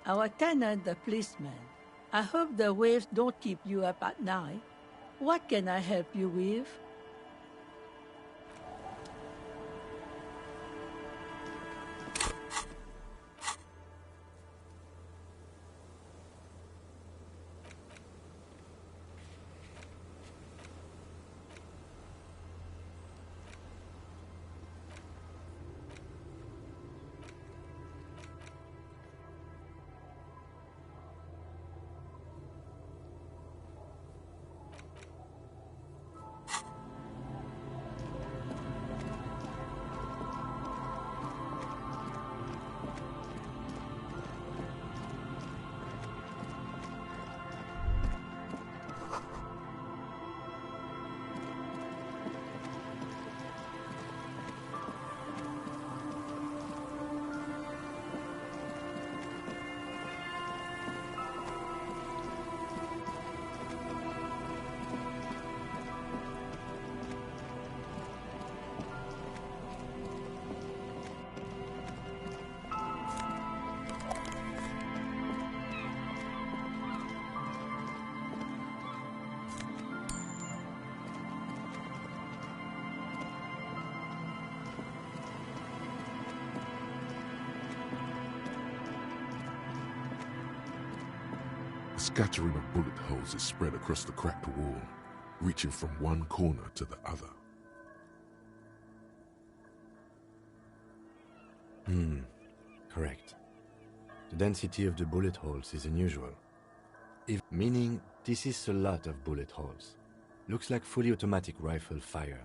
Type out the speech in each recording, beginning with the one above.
Our tenant, the policeman. I hope the waves don't keep you up at night. What can I help you with? A scattering of bullet holes is spread across the cracked wall, reaching from one corner to the other. Correct. The density of the bullet holes is unusual. Meaning, this is a lot of bullet holes. Looks like fully automatic rifle fire.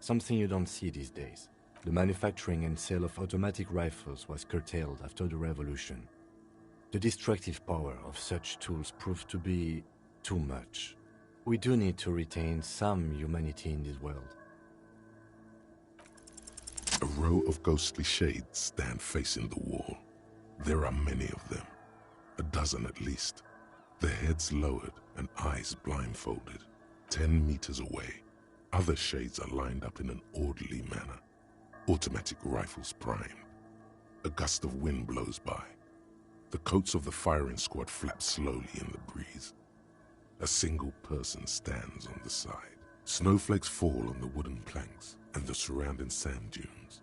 Something you don't see these days. The manufacturing and sale of automatic rifles was curtailed after the revolution. The destructive power of such tools proved to be too much. We do need to retain some humanity in this world. A row of ghostly shades stand facing the wall. There are many of them, a dozen at least, their heads lowered and eyes blindfolded. 10 meters away, other shades are lined up in an orderly manner, automatic rifles primed. A gust of wind blows by. The coats of the firing squad flap slowly in the breeze. A single person stands on the side. Snowflakes fall on the wooden planks and the surrounding sand dunes,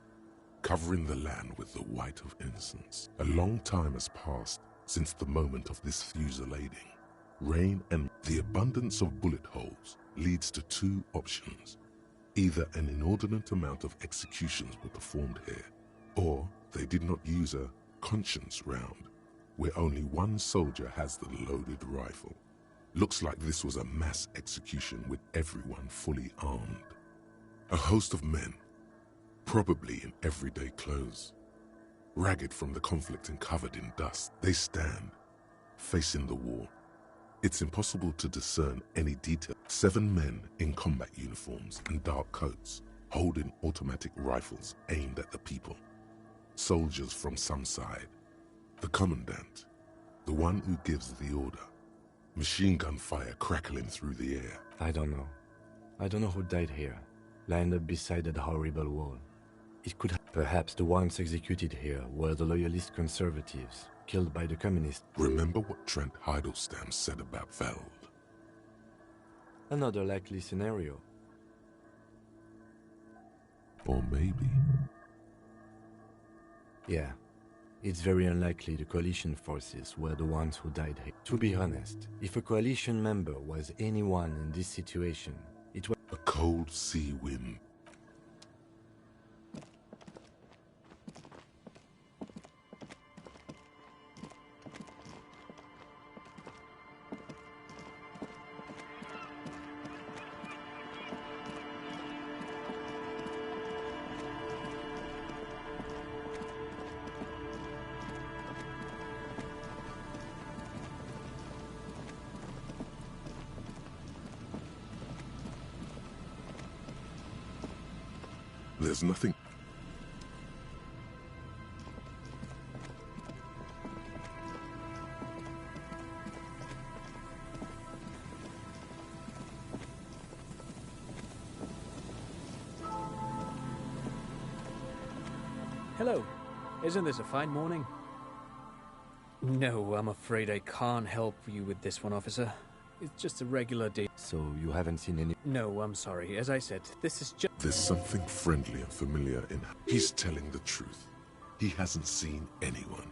covering the land with the white of innocence. A long time has passed since the moment of this fusillading. Rain and the abundance of bullet holes leads to two options. Either an inordinate amount of executions were performed here, or they did not use a conscience round, where only one soldier has the loaded rifle. Looks like this was a mass execution with everyone fully armed. A host of men, probably in everyday clothes, ragged from the conflict and covered in dust, they stand, facing the wall. It's impossible to discern any detail. 7 men in combat uniforms and dark coats, holding automatic rifles aimed at the people. Soldiers from some side. The commandant, the one who gives the order. Machine gun fire crackling through the air. I don't know. I don't know who died here, lined up beside that horrible wall. It could have... Perhaps the ones executed here were the loyalist conservatives, killed by the communists. Remember what Trent Heidelstein said about Veld? Another likely scenario. Or maybe... Yeah. It's very unlikely the coalition forces were the ones who died here. To be honest, if a coalition member was anyone in this situation, it was... A cold sea wind. There's nothing. Hello. Isn't this a fine morning? No, I'm afraid I can't help you with this one, officer. It's just a regular day. So you haven't seen any... No, I'm sorry. As I said, this is just... There's something friendly and familiar in... He's telling the truth. He hasn't seen anyone.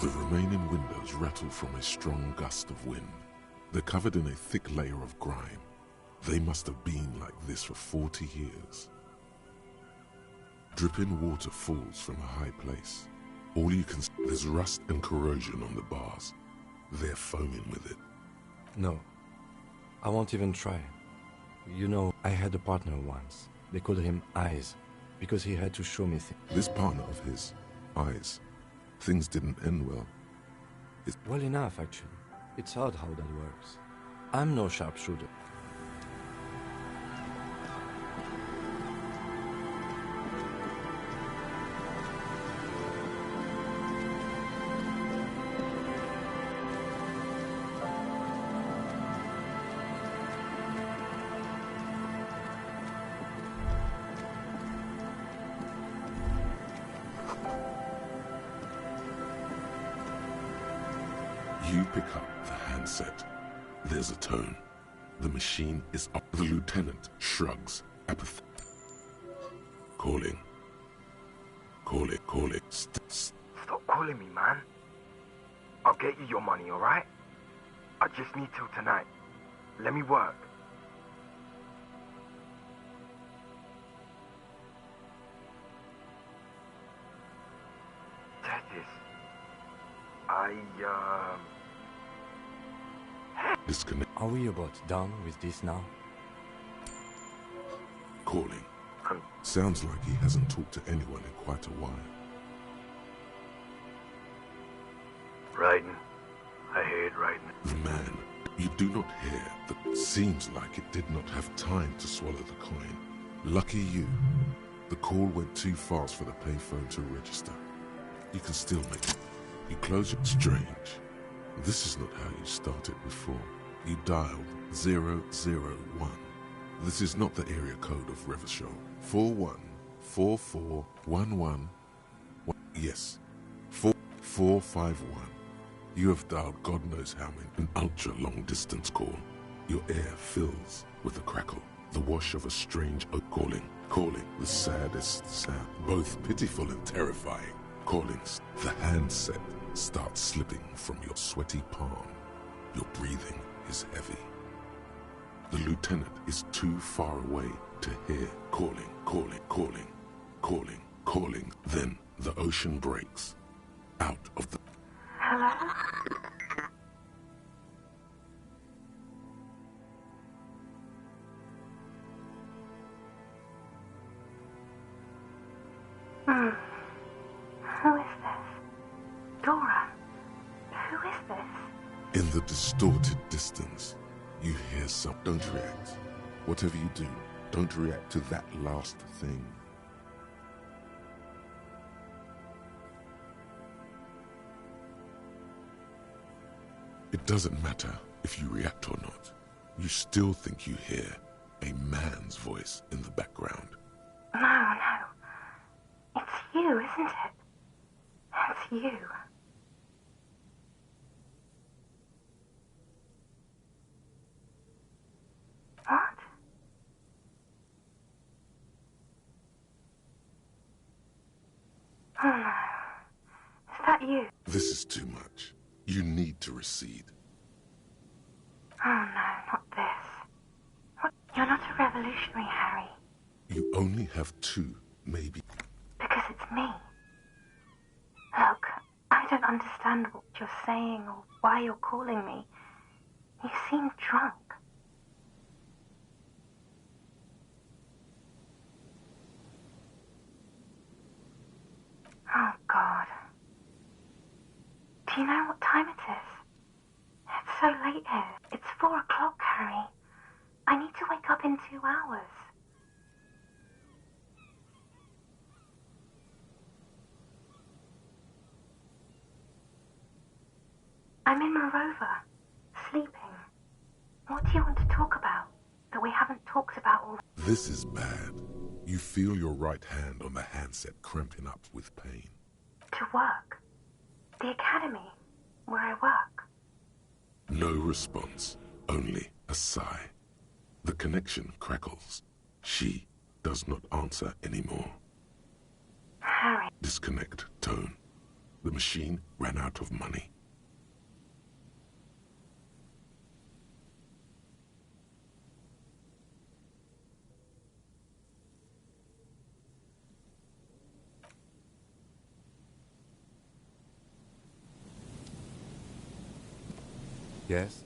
The remaining windows rattle from a strong gust of wind. They're covered in a thick layer of grime. They must have been like this for 40 years. Dripping water falls from a high place. All you can see, there's rust and corrosion on the bars. They're foaming with it. No. I won't even try. You know, I had a partner once. They called him Eyes, because he had to show me things. This partner of his, Eyes, things didn't end well. Well enough, actually. It's odd how that works. I'm no sharpshooter. You pick up the handset. There's a tone. The machine is up. The lieutenant shrugs. Apathy. Calling. Call it. Stop calling me, man. I'll get you your money, alright? I just need till tonight. Let me work. Detectives. Disconnect. Are we about done with this now? Calling. Sounds like he hasn't talked to anyone in quite a while. Raiden. I heard Raiden. The man you do not hear that seems like it did not have time to swallow the coin. Lucky you. The call went too fast for the payphone to register. You can still make it. You close it. Strange. This is not how you started before. You dialed 001. This is not the area code of Revachol. 414411. Yes. 4451. You have dialed God knows how many. An ultra-long distance call. Your air fills with a crackle. The wash of a strange oak calling. The saddest sound. Both pitiful and terrifying. Callings. The handset starts slipping from your sweaty palm. Your breathing is heavy. The lieutenant is too far away to hear. Calling. Then the ocean breaks. Out of the... Hello? Who is this? Dora? Who is this? In the distorted distance, you hear some... Don't react. Whatever you do, don't react to that last thing. It doesn't matter if you react or not. You still think you hear a man's voice in the background. No. It's you, isn't it? It's you. What? Oh no. Is that you? This is too much. You need to recede. Oh no, not this. What? You're not a revolutionary, Harry. You only have two, maybe. Because it's me. Look, I don't understand what you're saying or why you're calling me. You seem drunk. Oh, God. Do you know what time it is? It's so late here. It's 4 o'clock, Harry. I need to wake up in 2 hours. I'm in Morova, sleeping. What do you want to talk about that we haven't talked about all? This is bad. You feel your right hand on the handset cramping up with pain. To work. The academy, where I work. No response, only a sigh. The connection crackles. She does not answer anymore. Harry. Disconnect tone. The machine ran out of money. Yes?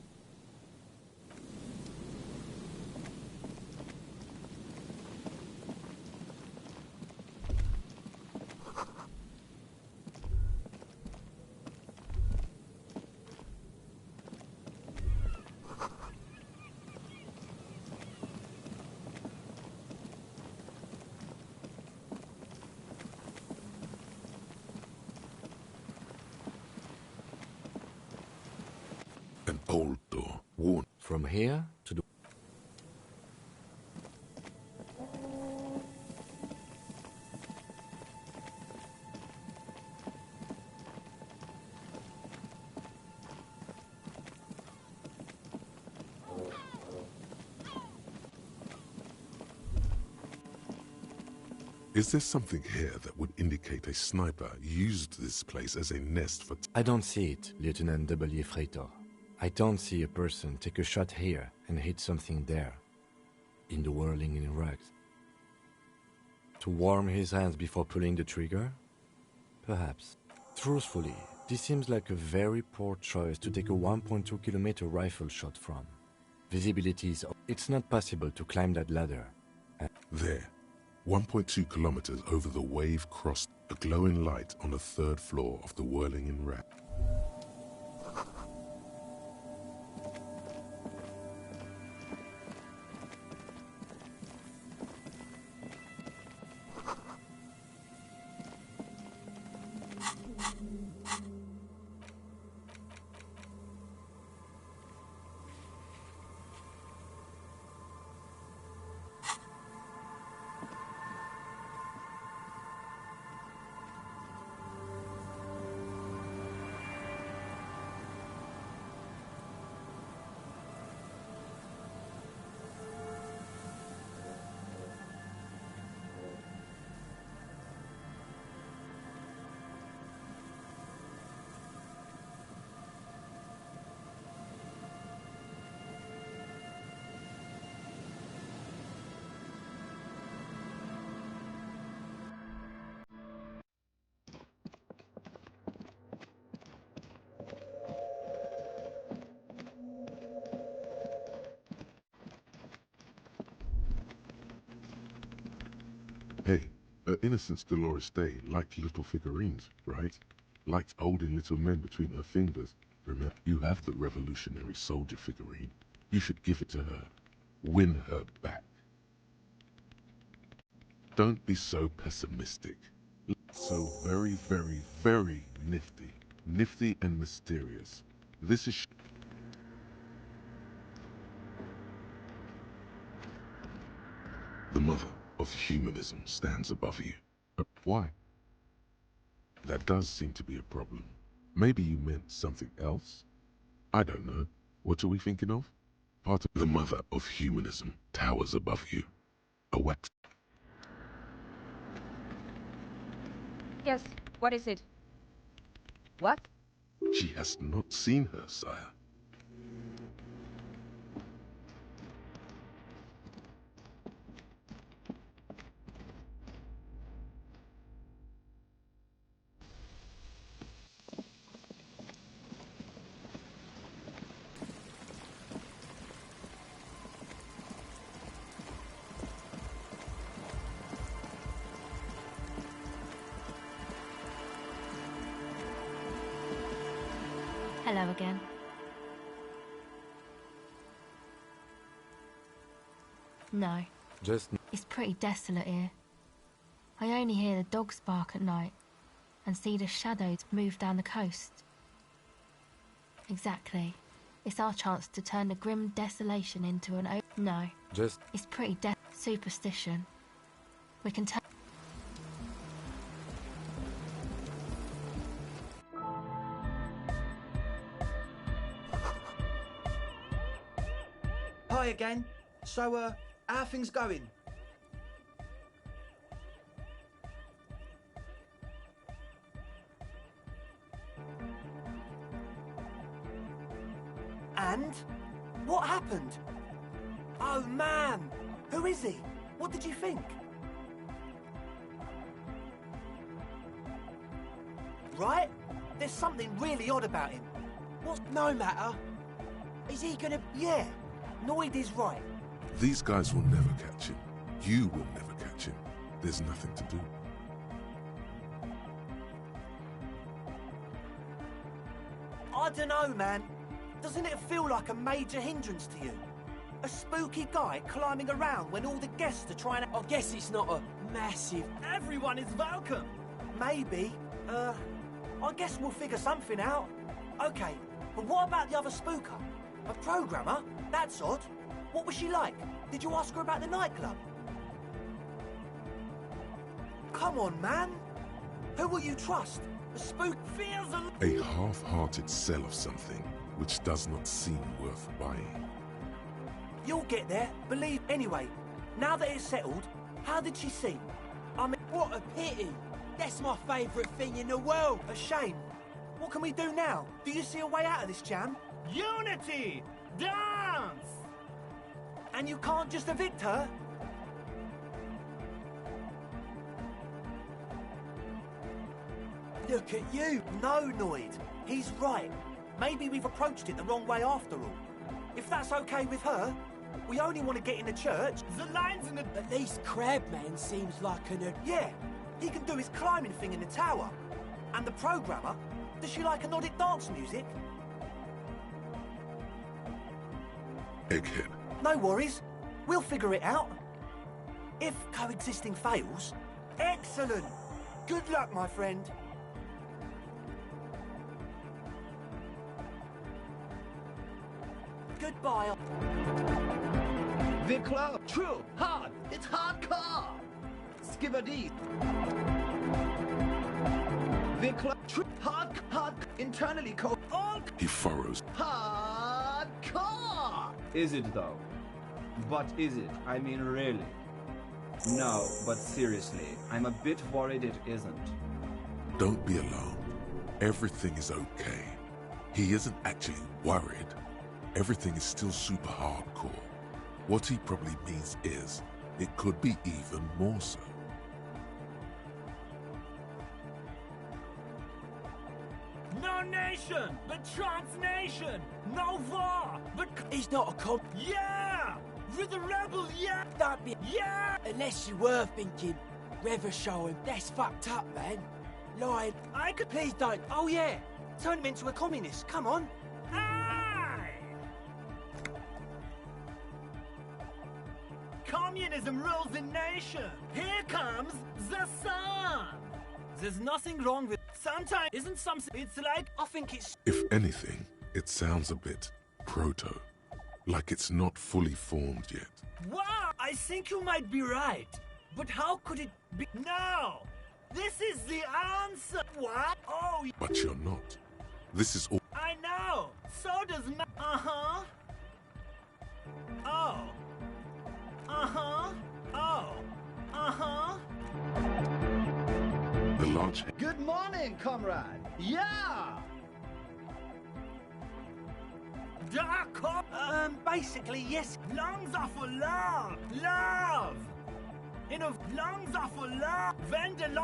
An old door, worn. From here to the... Is there something here that would indicate a sniper used this place as a nest for... I don't see it, Lieutenant W. Freitor. I don't see a person take a shot here and hit something there, in the whirling in rugs. To warm his hands before pulling the trigger? Perhaps. Truthfully, this seems like a very poor choice to take a 1.2 kilometer rifle shot from. Visibility is... It's not possible to climb that ladder. There, 1.2 kilometers over the wave crossed, a glowing light on the third floor of the whirling in rack. Hey, Innocence Dolores Day liked little figurines, right? Liked holding little men between her fingers. Remember, you have the revolutionary soldier figurine. You should give it to her. Win her back. Don't be so pessimistic. So very, very, very nifty. Nifty and mysterious. This is... The mother of humanism stands above you. Why? That does seem to be a problem. Maybe you meant something else? I don't know. What are we thinking of? Part of the mother of humanism towers above you. A wax... Yes, what is it? What? She has not seen her, sire. Hello again. No. Just... It's pretty desolate here. I only hear the dogs bark at night and see the shadows move down the coast. Exactly. It's our chance to turn the grim desolation into an... No. Just... It's pretty superstition. We can tell. Hi again. So, how are things going? And? What happened? Oh, man! Who is he? What did you think? Right? There's something really odd about him. What's no matter? Is he gonna... Yeah, Noid is right. These guys will never catch him. You will never catch him. There's nothing to do. I don't know, man. Doesn't it feel like a major hindrance to you? A spooky guy climbing around when all the guests are trying to... I guess it's not a massive... Everyone is welcome. Maybe. I guess we'll figure something out. Okay, but what about the other spooker? A programmer? That's odd. What was she like? Did you ask her about the nightclub? Come on, man. Who will you trust? A spook feels a half-hearted sell of something which does not seem worth buying. You'll get there, believe. Anyway, now that it's settled, how did she seem? I mean, what a pity. That's my favourite thing in the world. A shame. What can we do now? Do you see a way out of this jam? Unity! Dance! And you can't just evict her? Look at you. No, Noid. He's right. Maybe we've approached it the wrong way after all. If that's okay with her, we only want to get in the church. The line's in the... At least Crabman seems like an... Yeah, he can do his climbing thing in the tower. And the programmer, does she like Nordic dance music? Egghead. No worries. We'll figure it out. If coexisting fails... Excellent! Good luck, my friend. Goodbye. The club. True. Hard. It's hardcore. Skibbity. The club. True. Hard. Internally called. All. He furrows. Hardcore. Is it though? But is it? I mean, really? No, but seriously, I'm a bit worried it isn't. Don't be alarmed. Everything is okay. He isn't actually worried. Everything is still super hardcore. What he probably means is, it could be even more so. No nation, but transnation. No war, but... He's not a cop. Yeah! With the rebel, yeah! That be... Yeah! Unless you were thinking, Rever show him. That's fucked up, man. Lied. I could... Please don't. Oh, yeah. Turn him into a communist. Come on. Communism rules the nation. Here comes the sun. There's nothing wrong with... Sometimes isn't something... It's like... I think it's... If anything, it sounds a bit proto. Like it's not fully formed yet. Wow! I think you might be right. But how could it be... No! This is the answer! What? Oh... But you're not. This is all... I know! So does ma... Uh-huh. Oh. Uh-huh. Oh. Uh-huh. The large... Good morning, comrade. Yeah! Basically, yes. Lungs are for love. Love! Lungs are for love.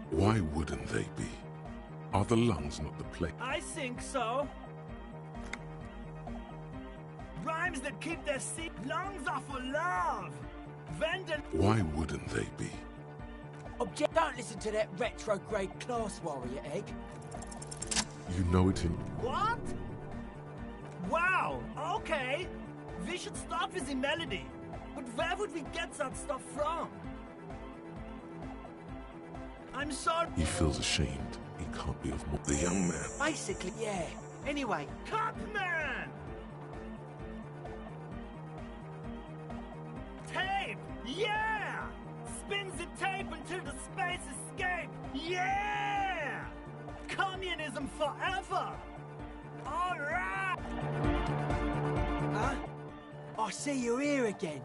Why wouldn't they be? Are the lungs not the place? I think so. Rhymes that keep their seat. Lungs are for love. Why wouldn't they be? Don't listen to that retrograde class warrior, Egg. You know it in... What? Wow, okay. We should start with the melody. But where would we get that stuff from? I'm sorry. He feels ashamed. He can't be of more. The young man. Basically, yeah. Anyway, Cutman! Tape! Yeah! Spins the tape until Let's escape! Yeah! Communism forever! Alright! Huh? I see you're here again.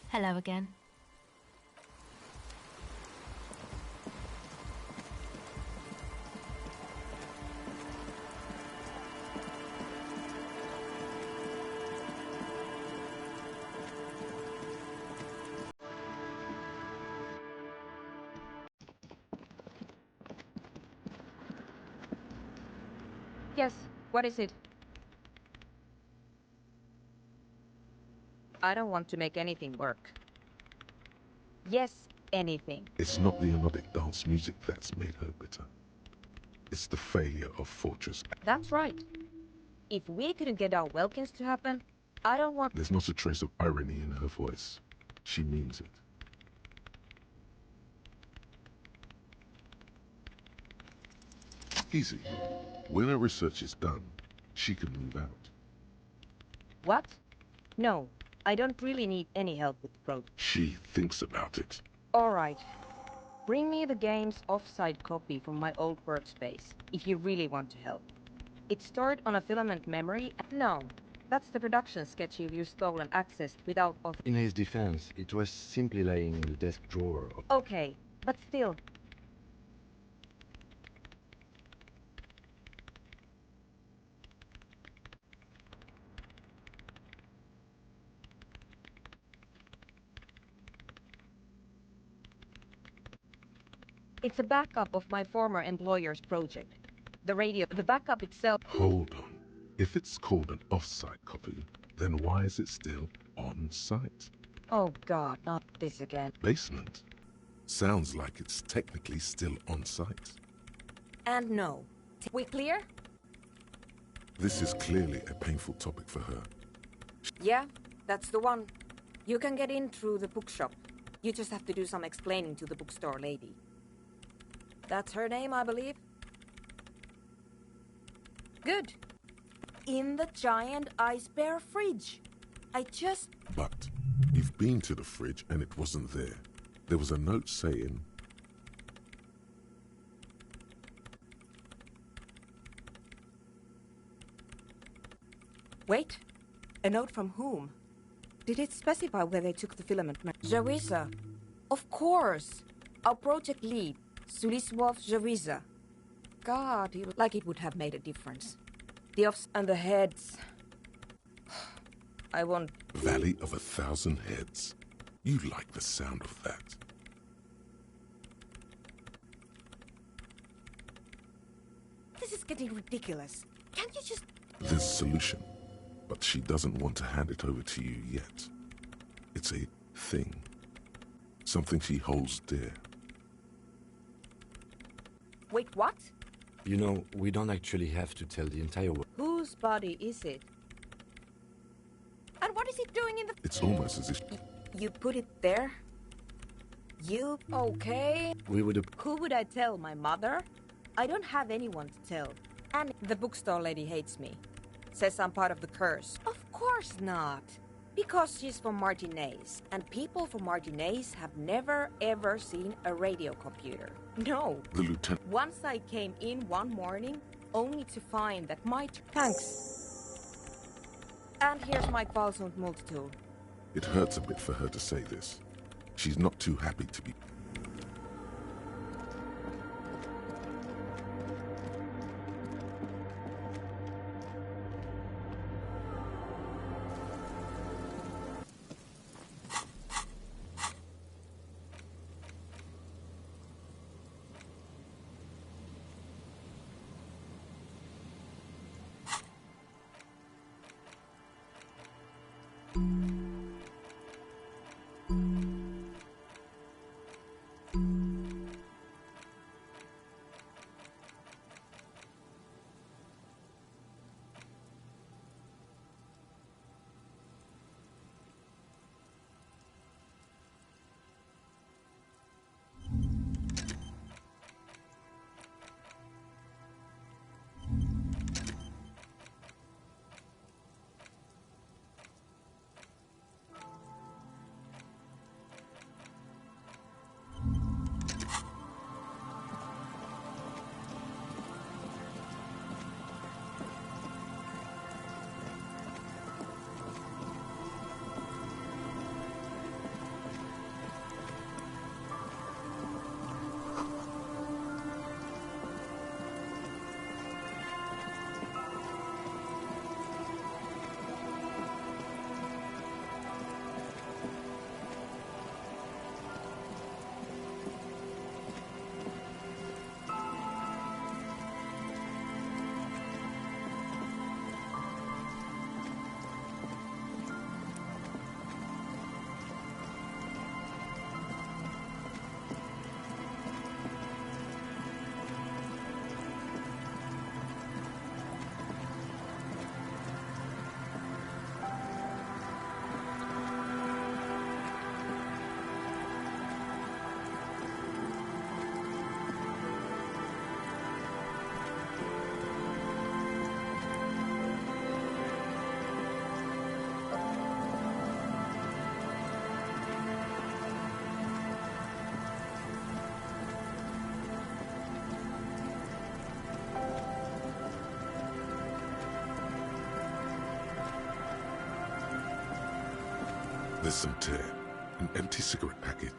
Hello again. Yes, what is it? I don't want to make anything work. Yes, anything. It's not the melodic dance music that's made her bitter. It's the failure of Fortress. That's right. If we couldn't get our Welkins to happen, I don't want... There's not a trace of irony in her voice. She means it. Easy. When her research is done, she can move out. What? No, I don't really need any help with the project. She thinks about it. Alright. Bring me the game's offsite copy from my old workspace, if you really want to help. It's stored on a filament memory. No, that's the production schedule you stole and accessed without... In his defense, it was simply lying in the desk drawer. Okay, but still... It's a backup of my former employer's project. The radio, the backup itself... Hold on. If it's called an off-site copy, then why is it still on-site? Oh god, not this again. Basement. Sounds like it's technically still on-site. And no. We clear? This is clearly a painful topic for her. Yeah, that's the one. You can get in through the bookshop. You just have to do some explaining to the bookstore lady. That's her name, I believe. Good. In the giant ice bear fridge. I just... But you've been to the fridge and it wasn't there. There was a note saying... Wait. A note from whom? Did it specify where they took the filament? Jawiza. Of course. Our project lead, Suliswov Jawiza. God, like it would have made a difference. The offs and the heads. I want... Valley of 1,000 Heads. You like the sound of that. This is getting ridiculous. Can't you just... There's a solution, but she doesn't want to hand it over to you yet. It's a thing. Something she holds dear. Wait, what? You know, we don't actually have to tell the entire world. Whose body is it? And what is it doing in the... It's almost as if... You put it there? You... Okay. We would have... Who would I tell? My mother? I don't have anyone to tell. And the bookstore lady hates me. Says I'm part of the curse. Of course not. Because she's from Martinez. And people from Martinez have never ever seen a radio computer. No. The lieutenant... Once I came in one morning, only to find that my... Thanks. And here's my Qualsund multitool. It hurts a bit for her to say this. She's not too happy to be... There's some tear. An empty cigarette packet.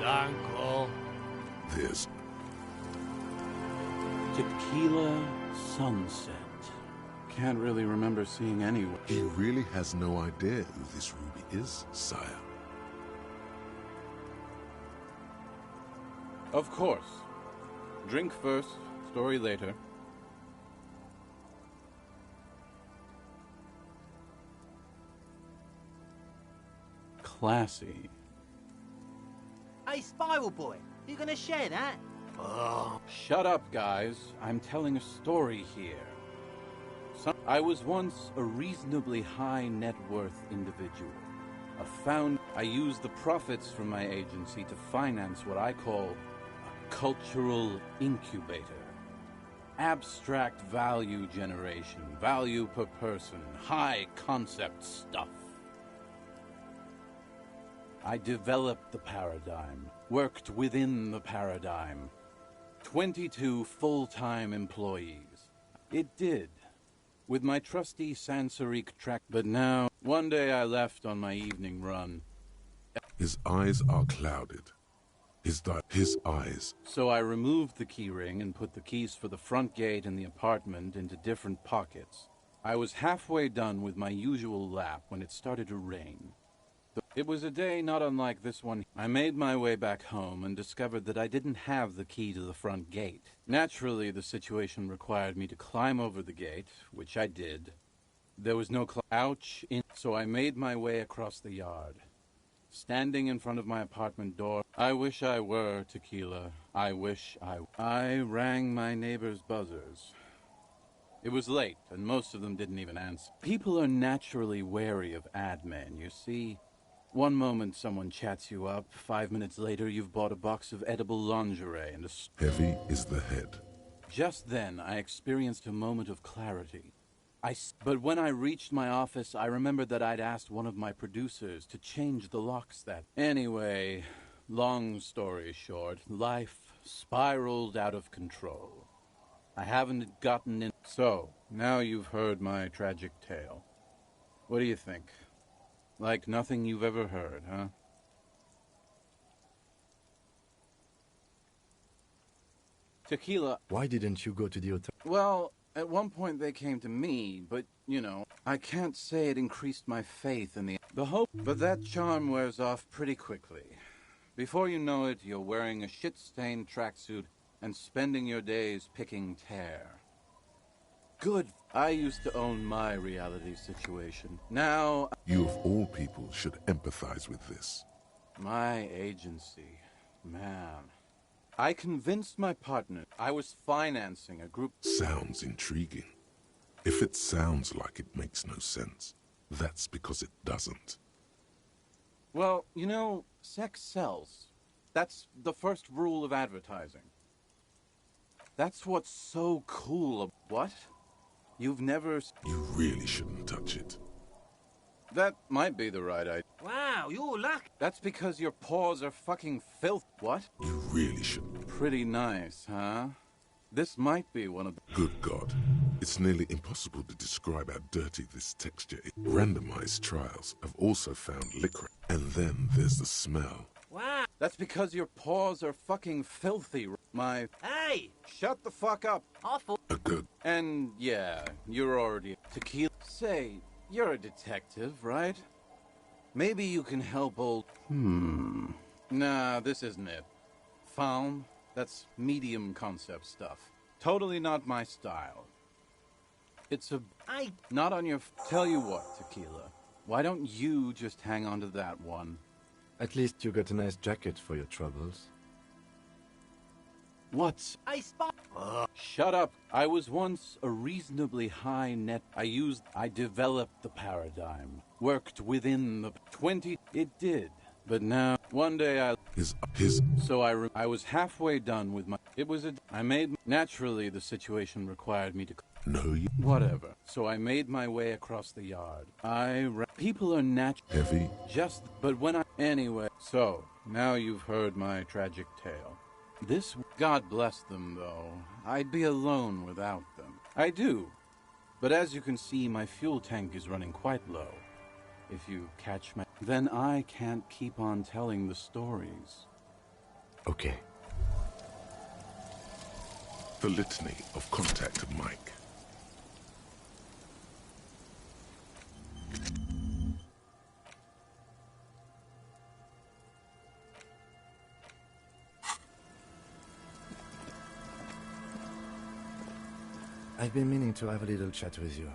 Uncle. There's Tequila Sunset. Can't really remember seeing anyone. He really has no idea who this ruby is, sire. Of course. Drink first, story later. Classy. Hey, Spiral Boy, you gonna share that? Oh. Shut up, guys. I'm telling a story here. I was once a reasonably high net worth individual. I used the profits from my agency to finance what I call a cultural incubator. Abstract value generation, value per person, high concept stuff. I developed the paradigm, worked within the paradigm. 22 full-time employees. It did. With my trusty Sansaric track. But now, one day I left on my evening run. His eyes are clouded. His eyes. So I removed the keyring and put the keys for the front gate and the apartment into different pockets. I was halfway done with my usual lap when it started to rain. It was a day not unlike this one. I made my way back home and discovered that I didn't have the key to the front gate. Naturally, the situation required me to climb over the gate, which I did. There was no so I made my way across the yard. Standing in front of my apartment door, I wish I were Tequila. I rang my neighbor's buzzers. It was late, and most of them didn't even answer. People are naturally wary of ad men, you see. One moment someone chats you up, 5 minutes later you've bought a box of edible lingerie and Heavy is the head. Just then I experienced a moment of clarity. But when I reached my office, I remembered that I'd asked one of my producers to change the locks that... Anyway, long story short, life spiraled out of control. I haven't gotten in... So, now you've heard my tragic tale. What do you think? Like nothing you've ever heard, huh? Tequila... Why didn't you go to the hotel? Well, at one point they came to me, but, you know, I can't say it increased my faith in the hope. But that charm wears off pretty quickly. Before you know it, you're wearing a shit-stained tracksuit and spending your days picking tear. Good. I used to own my reality situation. Now... You of all people should empathize with this. My agency. Man. I convinced my partner I was financing a group... Sounds intriguing. If it sounds like it makes no sense, that's because it doesn't. Well, you know, sex sells. That's the first rule of advertising. That's what's so cool. What? You've never... You really shouldn't touch it. That might be the right idea. Wow, you're lucky. That's because your paws are fucking filth. What? You really shouldn't. Pretty nice, huh? This might be one of the... Good God. It's nearly impossible to describe how dirty this texture is. Randomized trials have also found liquor. And then there's the smell. Wow. That's because your paws are fucking filthy. Hey! Shut the fuck up. I thought... And yeah, you're already... Tequila... Say, you're a detective, right? Maybe you can help old... Nah, this isn't it. Faun? That's medium concept stuff. Totally not my style. It's a... Not on your... Tell you what, Tequila. Why don't you just hang on to that one? At least you got a nice jacket for your troubles. What? Shut up. I was once a reasonably high net... I developed the paradigm. Worked within the 20... It did. But now, one day I was halfway done with my... Naturally, the situation required me to... Whatever. So I made my way across the yard. People are Heavy? But when Anyway, so, now you've heard my tragic tale. God bless them, though. I'd be alone without them. I do. But as you can see, my fuel tank is running quite low. If you catch my... Then I can't keep on telling the stories. Okay. The litany of contacted Mike. I've been meaning to have a little chat with you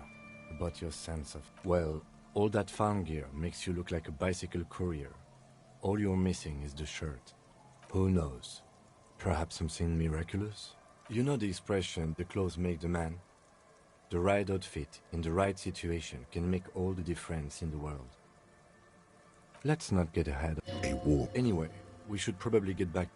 about your sense of... Well, all that farm gear makes you look like a bicycle courier. All you're missing is the shirt. Who knows? Perhaps something miraculous? You know the expression, the clothes make the man? The right outfit in the right situation can make all the difference in the world. Let's not get ahead. A war. Anyway, we should probably get back.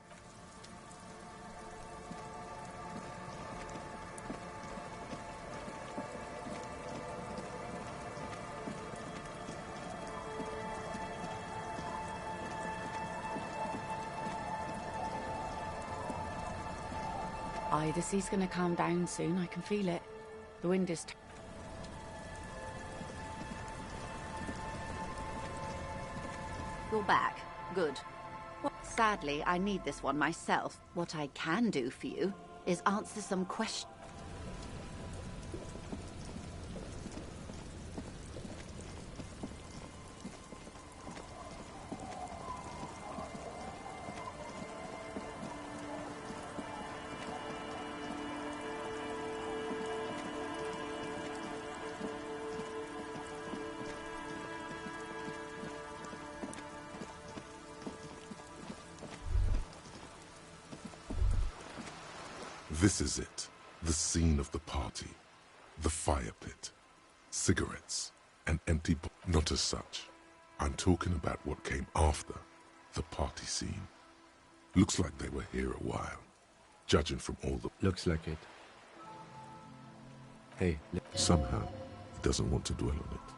The sea's gonna calm down soon, I can feel it. The wind is... You're back. Good. Well, sadly, I need this one myself. What I can do for you is answer some questions. This is it, the scene of the party, the fire pit, cigarettes, an empty not as such. I'm talking about what came after the party scene. Looks like they were here a while, judging from all the... Looks like it. Hey, somehow, he doesn't want to dwell on it.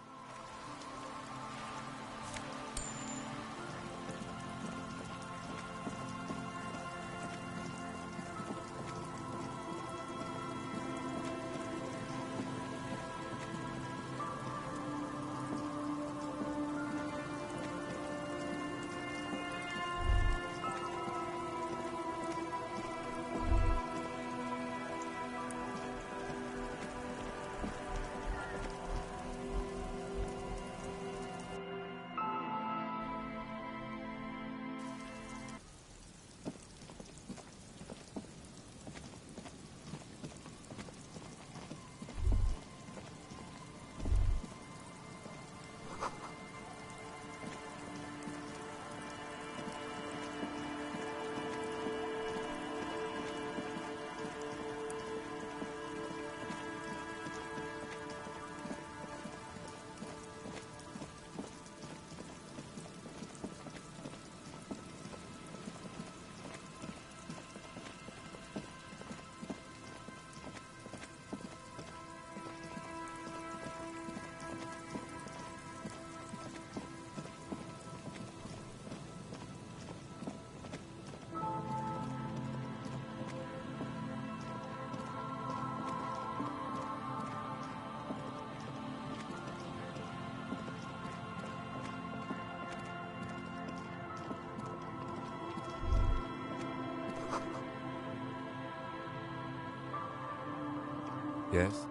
Yes?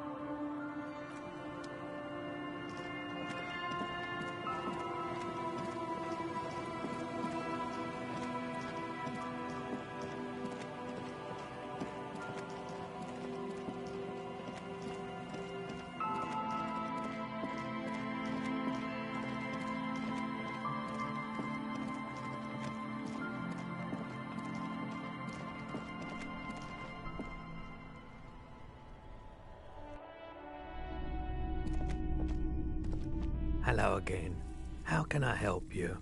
Hello again. How can I help you?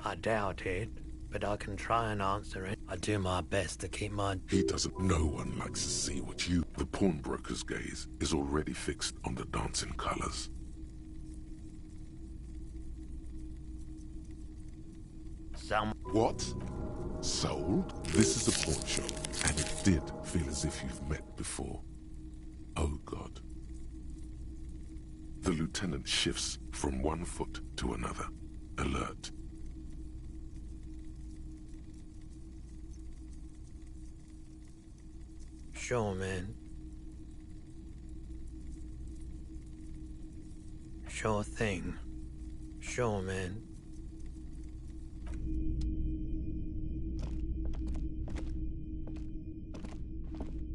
I doubt it, but I can try and answer it. I do my best to keep my... He doesn't. No one likes to see what you... The pawnbroker's gaze is already fixed on the dancing colors. What? Sold? This is a pawn shop, and it did feel as if you've met before. Oh God. The lieutenant shifts from one foot to another, alert. Sure, man. Sure thing. Sure, man.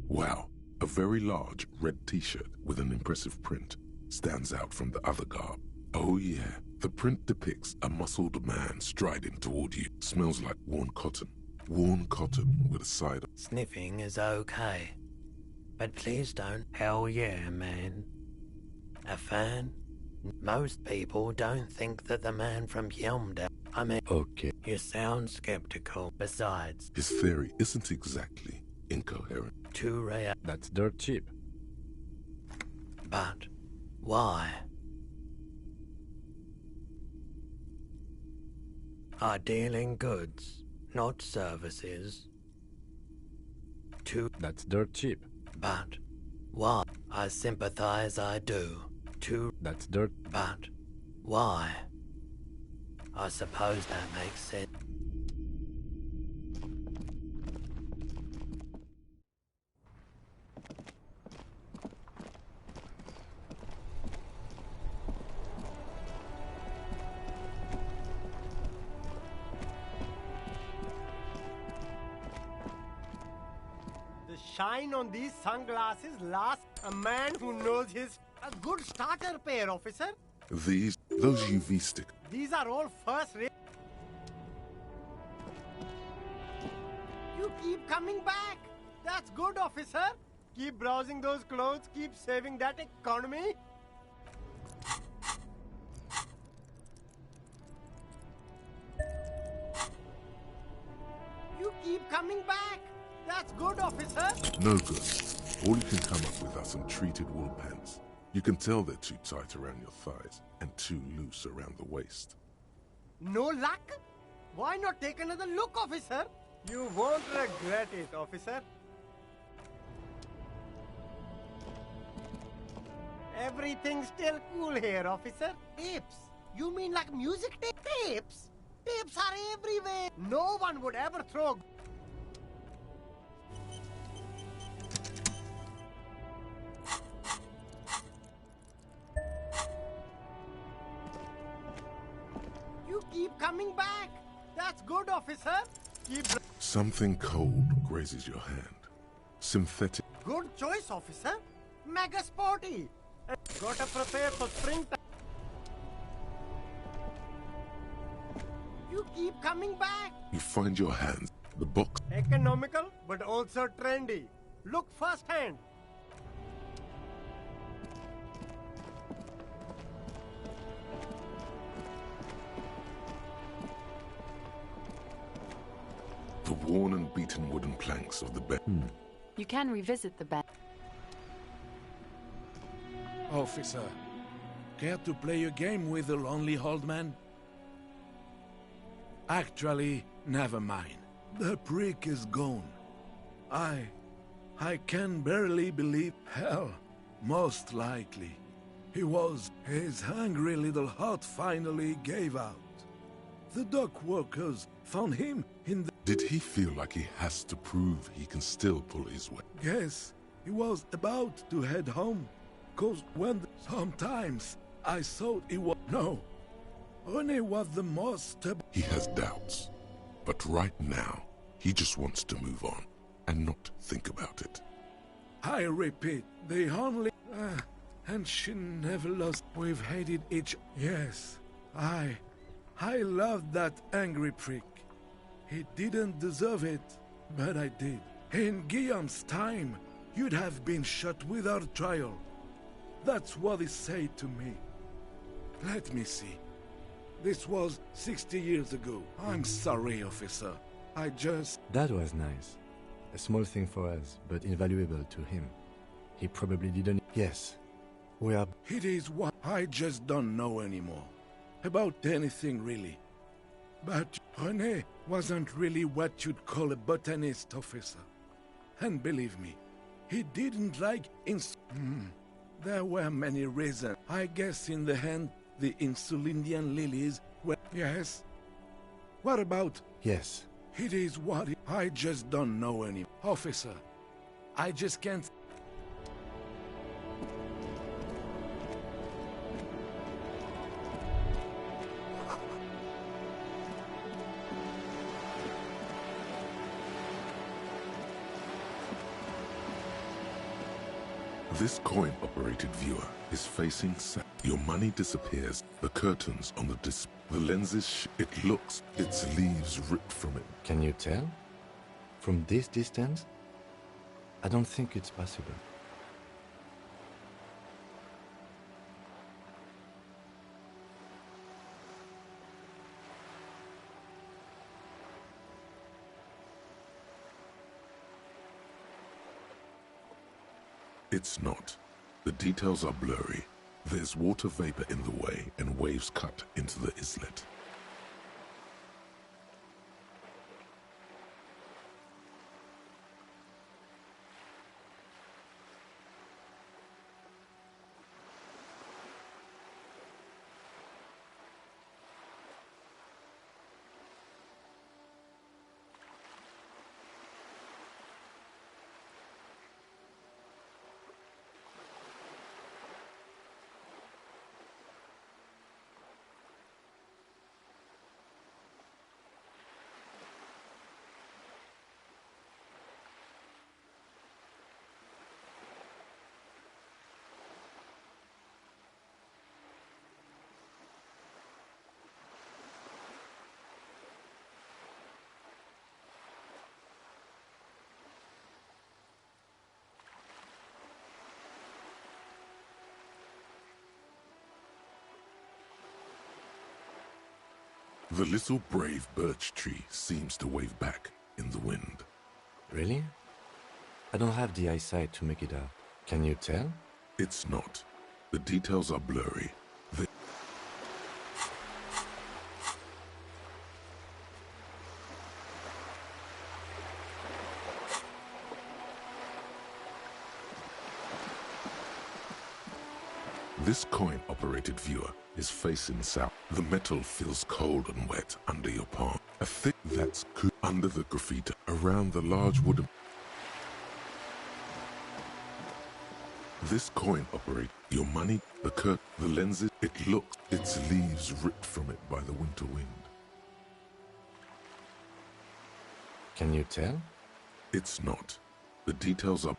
Wow, a very large red t-shirt with an impressive print stands out from the other garb. Oh yeah, the print depicts a muscled man striding toward you. Smells like worn cotton. Worn cotton with a side of... Sniffing is okay. But please don't. Hell yeah, man. A fan? Most people don't think that the man from Yelmdale... I mean... Okay. You sound skeptical. Besides... His theory isn't exactly incoherent. Too rare. That's dirt cheap. But... why? I deal in goods, not services. That's dirt cheap. But why? I sympathize, I do. That's dirt. But why? I suppose that makes sense. The shine on these sunglasses lasts a man who knows his... A good starter pair, officer. Those UV stick. These are all first rate. You keep coming back. That's good, officer. Keep browsing those clothes. Keep saving that economy. You keep coming back. That's good, officer. No good. All you can come up with are some treated wool pants. You can tell they're too tight around your thighs and too loose around the waist. No luck? Why not take another look, officer? You won't regret it, officer. Everything's still cool here, officer. Tapes? You mean like music tapes? Tapes are everywhere. No one would ever throw... You keep coming back. That's good, officer. Keep... Something cold grazes your hand. Synthetic. Good choice, officer. Mega sporty. Gotta prepare for springtime. You keep coming back. You find your hands. The box. Economical, but also trendy. Look firsthand. The worn and beaten wooden planks of the bed. You can revisit the bed. Officer, care to play a game with the lonely old man? Actually, never mind. The prick is gone. I can barely believe. Hell, most likely. His hungry little heart finally gave out. The dock workers found him in the... Did he feel like he has to prove he can still pull his weight? Yes, he was about to head home. Cause sometimes I thought he was... No, René was the most stubborn. He has doubts, but right now, he just wants to move on and not think about it. I repeat, the only... and she never lost. We've hated each... Yes, I loved that angry prick. He didn't deserve it, but I did. In Guillaume's time, you'd have been shot without trial. That's what he said to me. Let me see. This was 60 years ago. I'm sorry, officer. I just... That was nice. A small thing for us, but invaluable to him. He probably didn't... Yes. We are... It is what I just don't know anymore. About anything, really. But René wasn't really what you'd call a botanist, officer. And believe me, he didn't like There were many reasons. I guess in the end, the Insulindian lilies were... Yes? What about... Yes. It is what I just don't know anymore. Officer, I just can't... This coin-operated viewer is facing south. Your money disappears. The curtains on the display. The lenses it looks, its leaves ripped from it. Can you tell? From this distance? I don't think it's possible. It's not. The details are blurry. There's water vapor in the way and waves cut into the islet. The little brave birch tree seems to wave back in the wind. Really? I don't have the eyesight to make it out. Can you tell? It's not. The details are blurry. This coin-operated viewer is facing south. The metal feels cold and wet under your palm. A thick that's under the graffiti around the large wooden... This coin operates your money, the lenses, it looks, its leaves ripped from it by the winter wind. Can you tell? It's not. The details are...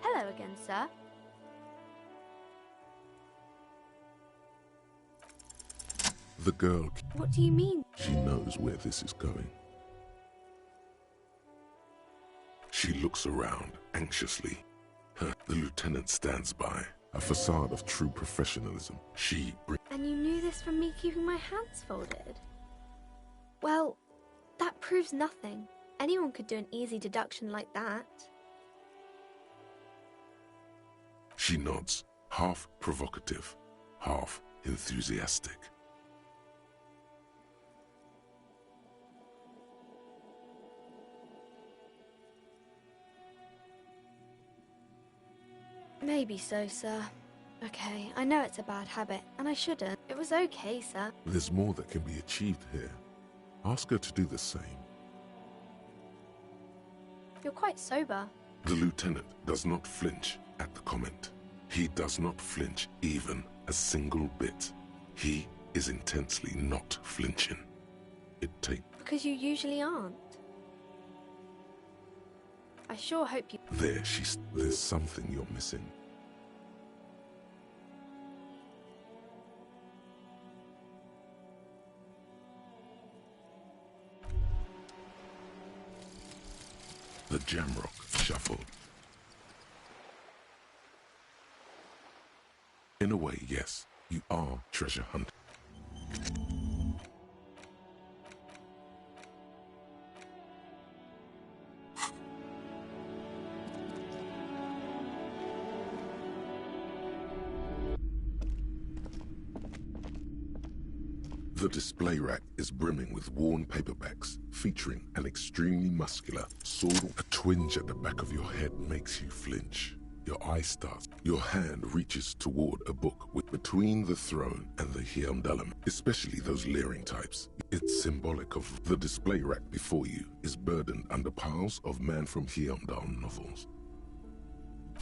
Hello again, sir. The girl... What do you mean? She knows where this is going. She looks around, anxiously. The lieutenant stands by, a facade of true professionalism. And you knew this from me keeping my hands folded? Well, that proves nothing. Anyone could do an easy deduction like that. She nods, half provocative, half enthusiastic. Maybe so, sir. Okay, I know it's a bad habit, and I shouldn't. It was okay, sir. There's more that can be achieved here. Ask her to do the same. You're quite sober. The lieutenant does not flinch at the comment. He does not flinch even a single bit. He is intensely not flinching. It takes... Because you usually aren't. I sure hope you... There's something you're missing. The Jamrock shuffled. In a way, yes, you are treasure hunting. The display rack is brimming with worn paperbacks featuring an extremely muscular sword. A twinge at the back of your head makes you flinch. Your eye starts. Your hand reaches toward a book between the throne and the Hyamdalam, especially those leering types. It's symbolic of the display rack before you is burdened under piles of Man from Hyamdal novels.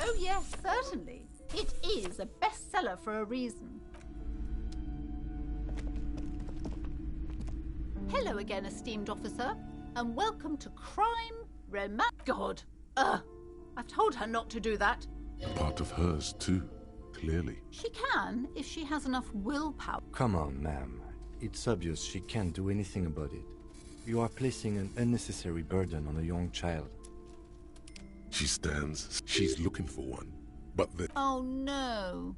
Oh yes, certainly. It is a bestseller for a reason. Hello again, esteemed officer, and welcome to Crime, Romance... God! I've told her not to do that. Part of hers, too, clearly. She can, if she has enough willpower. Come on, ma'am. It's obvious she can't do anything about it. You are placing an unnecessary burden on a young child. She stands. She's looking for one. But the... Oh, no.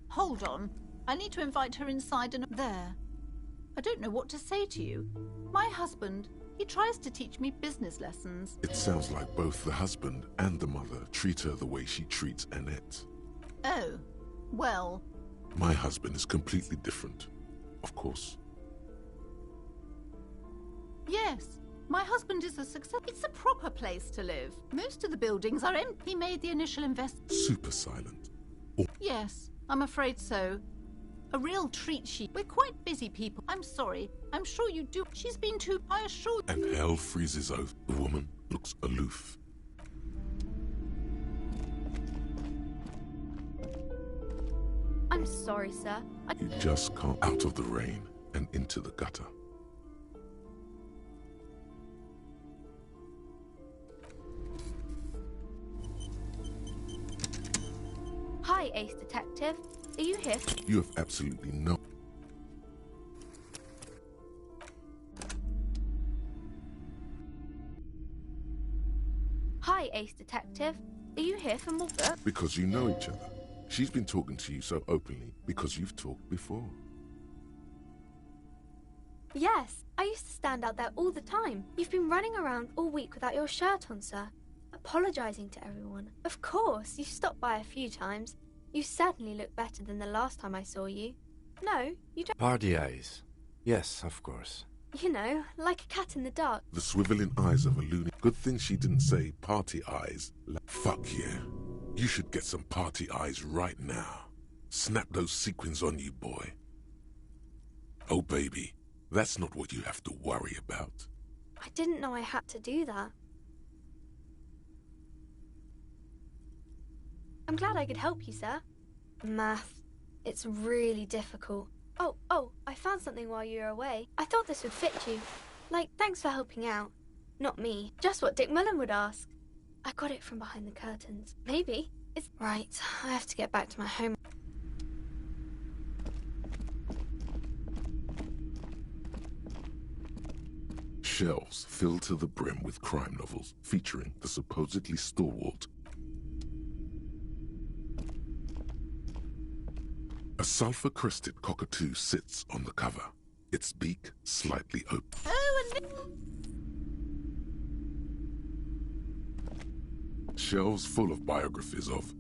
Hold on. I need to invite her inside and... There. I don't know what to say to you. My husband, he tries to teach me business lessons. It sounds like both the husband and the mother treat her the way she treats Annette. Oh, well... My husband is completely different, of course. Yes, my husband is a success. It's a proper place to live. Most of the buildings are empty. He made the initial investment. Super silent. Oh. Yes, I'm afraid so. A real treat We're quite busy people. I'm sorry. I'm sure you do. She's been too... I assure you. And hell freezes over. The woman looks aloof. I'm sorry, sir. You just can't out of the rain and into the gutter. Hi, Ace Detective. Are you here? You have absolutely no... Hi, Ace Detective. Are you here for more books? Because you know each other. She's been talking to you so openly because you've talked before. Yes, I used to stand out there all the time. You've been running around all week without your shirt on, sir. Apologizing to everyone. Of course, you stopped by a few times. You certainly look better than the last time I saw you. No, you don't. Party eyes. Yes, of course. You know, like a cat in the dark. The swiveling eyes of a loony. Good thing she didn't say party eyes. Fuck yeah. You should get some party eyes right now. Snap those sequins on you, boy. Oh, baby, that's not what you have to worry about. I didn't know I had to do that. I'm glad I could help you, sir. Math. It's really difficult. Oh, I found something while you were away. I thought this would fit you. Like, thanks for helping out. Not me. Just what Dick Mullen would ask. I got it from behind the curtains. Maybe. It's... Right, I have to get back to my home. Shelves filled to the brim with crime novels featuring the supposedly stalwart. A sulphur-crested cockatoo sits on the cover, its beak slightly open. Oh, and... Shelves full of biographies of...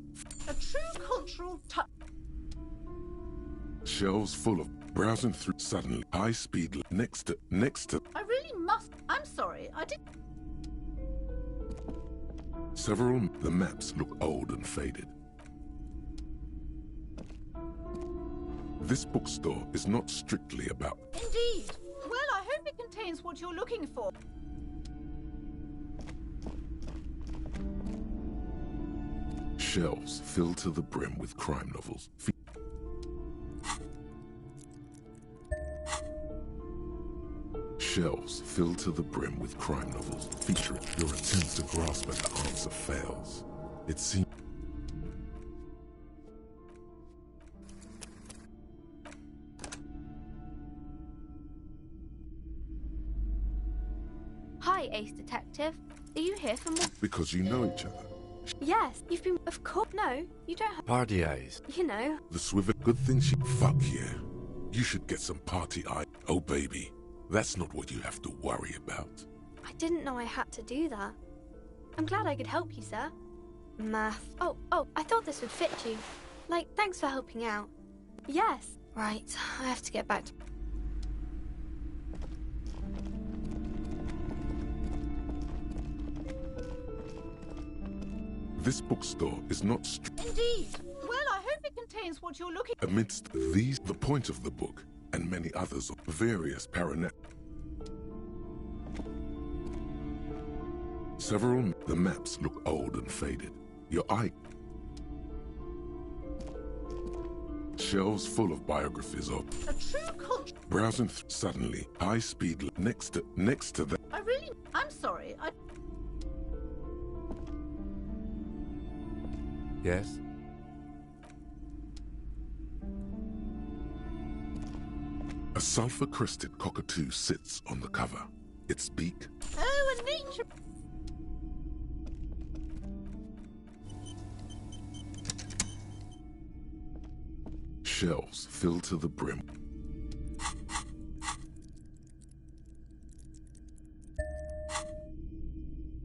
A true cultural touch. Shelves full of... Browsing through suddenly high speed next to... I really must... I'm sorry, I didn't... Several... The maps look old and faded. This bookstore is not strictly about... Indeed. Well, I hope it contains what you're looking for. Shelves filled to the brim with crime novels. Shelves filled to the brim with crime novels featuring your attempt to grasp at the answer fails. It seems... Hi, Ace Detective. Are you here for more? Because you know each other. Yes, you've been... Of course. No, you don't have... Party eyes. You know. The swivel... Good thing she... Fuck yeah. You should get some party eye. Oh, baby. That's not what you have to worry about. I didn't know I had to do that. I'm glad I could help you, sir. Math. Oh, I thought this would fit you. Like, thanks for helping out. Yes. Right, I have to get back to... This bookstore is not Indeed. Well, I hope it contains what you're looking... Amidst these, the point of the book, and many others of various paranet... Several... The maps look old and faded. Your eye... Shelves full of biographies of... A true culture... Browsing suddenly, high speed next to that... I'm sorry, Yes? A sulfur-crested cockatoo sits on the cover. Its beak... Oh, a nature... Shelves filled to the brim.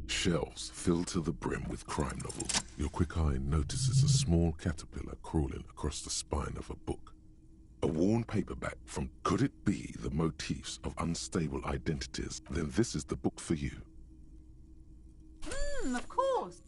Shelves filled to the brim with crime novels. Your quick eye notices a small caterpillar crawling across the spine of a book. A worn paperback from... Could it be the motifs of unstable identities? Then this is the book for you. Of course.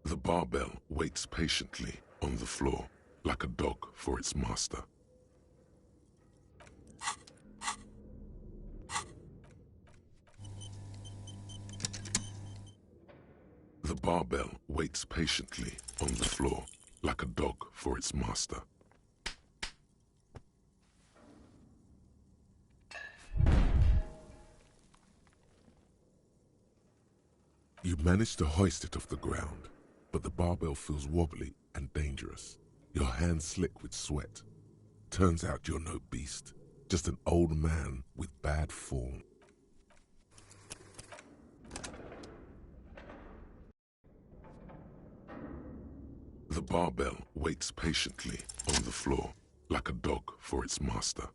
The barbell waits patiently on the floor, like a dog for its master. The barbell waits patiently on the floor, like a dog for its master. You manage to hoist it off the ground, but the barbell feels wobbly and dangerous. Your hands slick with sweat. Turns out you're no beast, just an old man with bad form. The barbell waits patiently on the floor, like a dog for its master.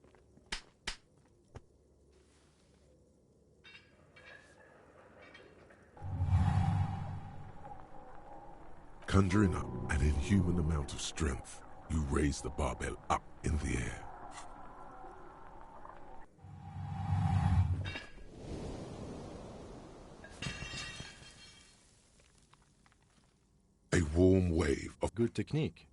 Conjuring up an inhuman amount of strength, you raise the barbell up in the air. A warm wave of good technique.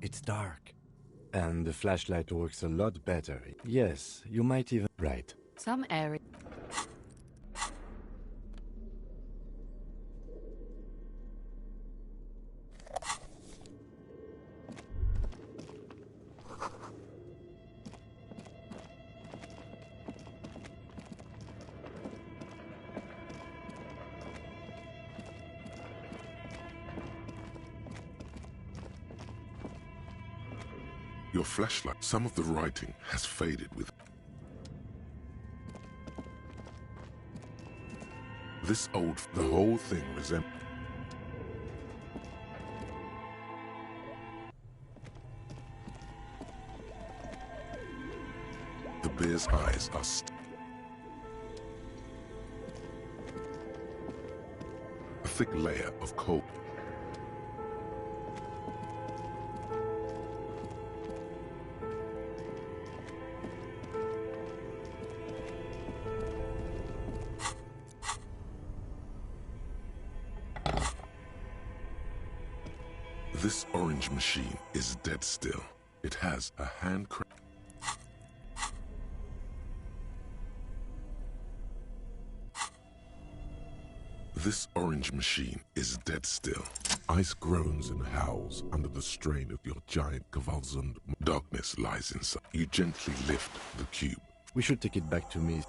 It's dark. And the flashlight works a lot better. Yes, you might even... Right. Some area... Your flashlight, some of the writing has faded with... This old... The whole thing resembles... bear's eyes are a thick layer of coal. This orange machine is dead still. It has a hand crank. This orange machine is dead still. Ice groans and howls under the strain of your giant Kvalsund. Darkness lies inside. You gently lift the cube. We should take it back to me.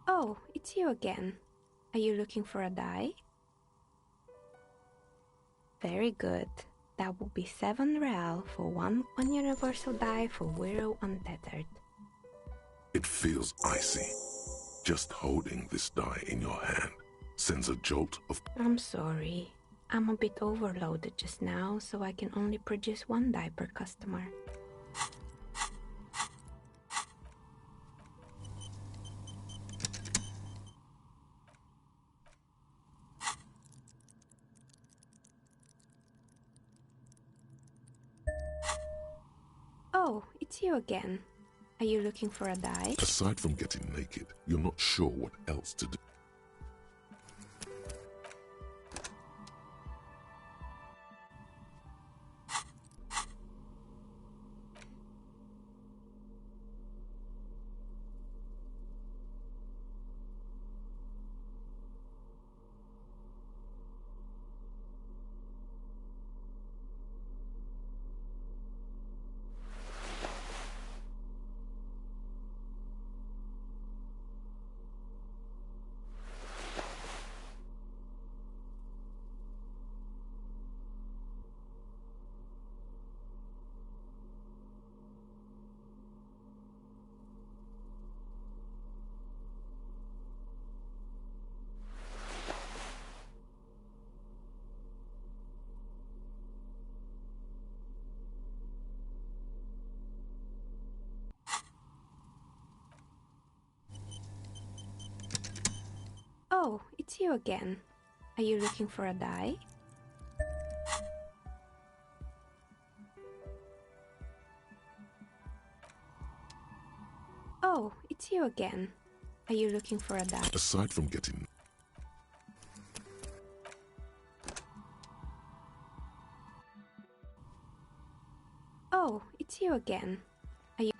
Oh, it's you again. Are you looking for a die? Very good. That will be 7 real for one universal die for Wiro Untethered. It feels icy. Just holding this die in your hand sends a jolt of... I'm sorry. I'm a bit overloaded just now, so I can only produce 1 die per customer. Oh, it's you again. Are you looking for a die? Aside from getting naked, you're not sure what else to do. Oh, it's you again. Are you looking for a die? Oh, it's you again. Are you looking for a die? Aside from getting... Oh, it's you again. Are you...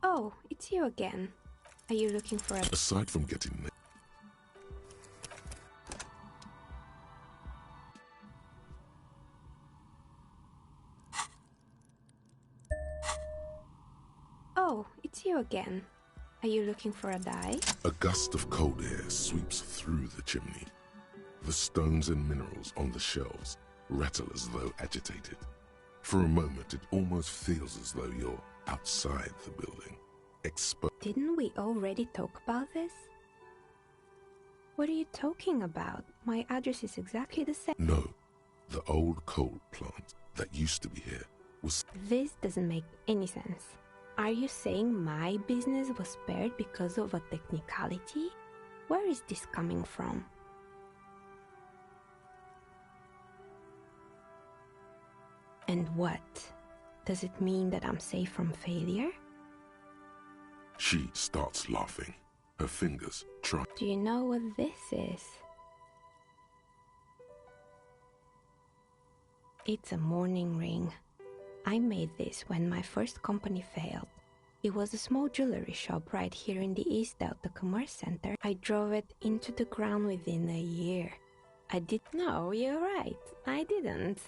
Oh, it's you again. Are you looking for a... Aside from getting... Oh, it's you again. Are you looking for a die? A gust of cold air sweeps through the chimney. The stones and minerals on the shelves rattle as though agitated. For a moment, it almost feels as though you're outside the building. Didn't we already talk about this? What are you talking about? My address is exactly the same. No, the old coal plant that used to be here was... This doesn't make any sense. Are you saying my business was spared because of a technicality? Where is this coming from? And what? Does it mean that I'm safe from failure? She starts laughing. Her fingers try... Do you know what this is? It's a mourning ring. I made this when my first company failed. It was a small jewelry shop right here in the East Delta Commerce Center. I drove it into the ground within a year. No, you're right. I didn't.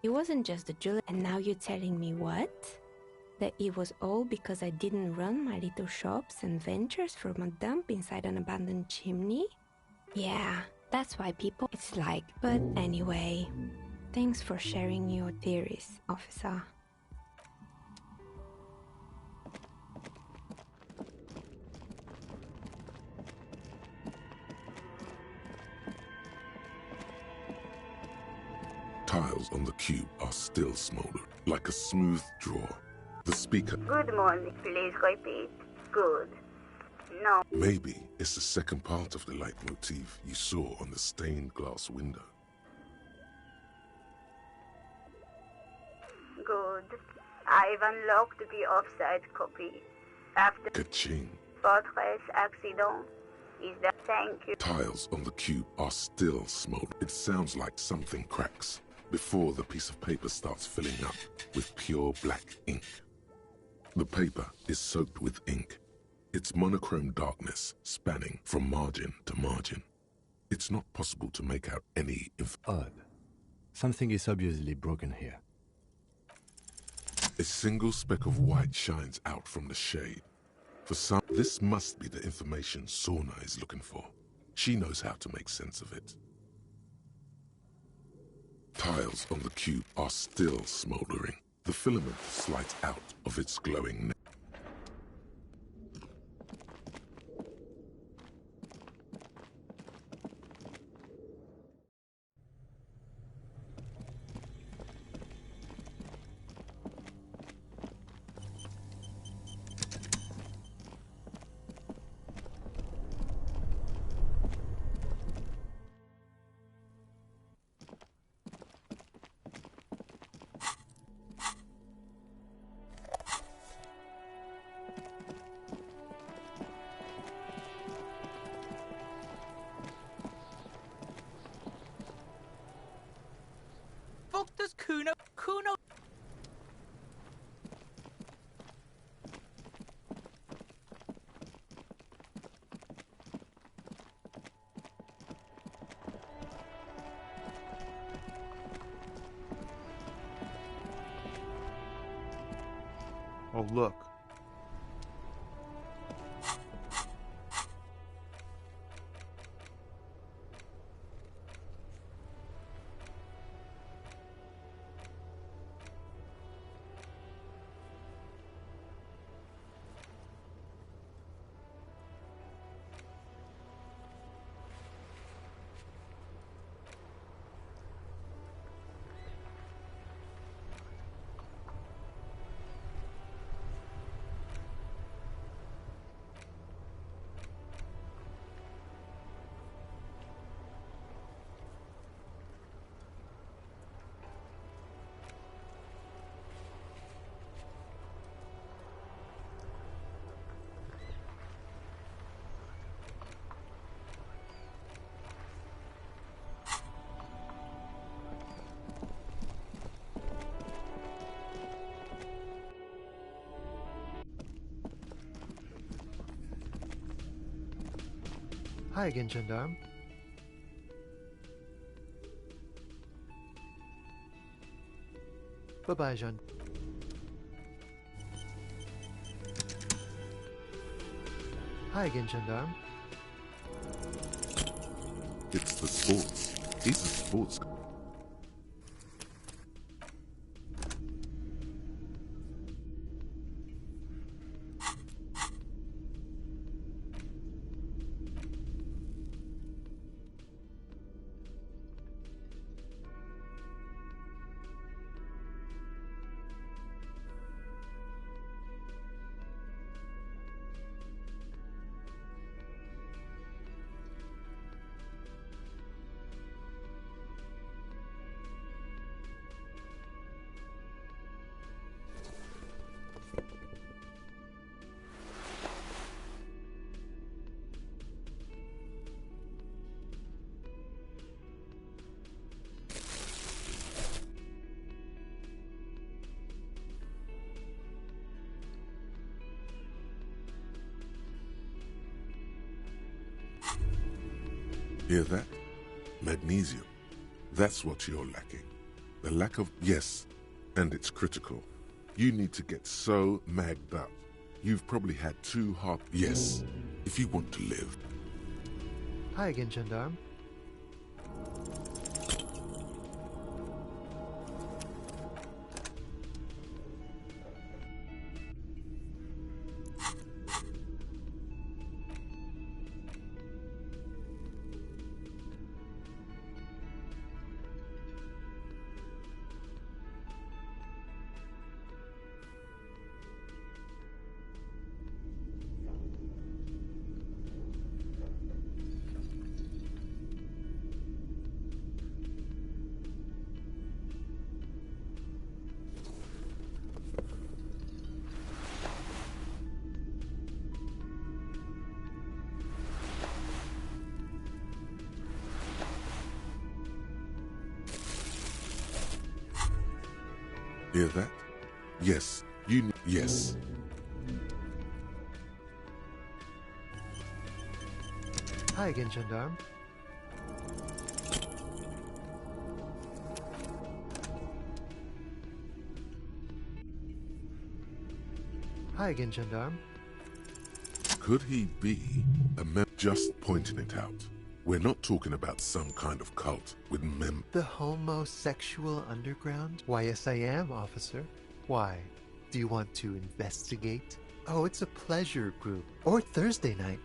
It wasn't just a jewelry. And now you're telling me what? That it was all because I didn't run my little shops and ventures from a dump inside an abandoned chimney? Yeah, that's why people... It's like... But anyway, thanks for sharing your theories, officer. Tiles on the cube are still smoldered, like a smooth draw. The speaker... Good morning. Please repeat. Good. No. Maybe it's the second part of the leitmotif you saw on the stained glass window. Good. I've unlocked the offside copy. After... Ka-ching. Fortress accident. Is that... Thank you. Tiles on the cube are still smoldered. It sounds like something cracks before the piece of paper starts filling up with pure black ink. The paper is soaked with ink, its monochrome darkness spanning from margin to margin. It's not possible to make out any Odd. Something is obviously broken here. A single speck of white shines out from the shade. For some, this must be the information Sorna is looking for. She knows how to make sense of it. Tiles on the cube are still smoldering. The filament slides out of its glowing neck. Fuck does Kuno... Oh, look. Hi again, gendarme. Bye-bye, Jean. Hi again, gendarme. It's the sports. He's a sports guy. Hear that? Magnesium. That's what you're lacking. The lack of... Yes, and it's critical. You need to get so magged up. You've probably had 2 hard... Yes, if you want to live. Hi again, Gendarme. Hear that? Yes, you... Yes. Hi again, Gendarme. Hi again, Gendarme. Could he be a just pointing it out? We're not talking about some kind of cult with The homosexual underground? Why, yes I am, officer. Why? Do you want to investigate? Oh, it's a pleasure group. Or Thursday night.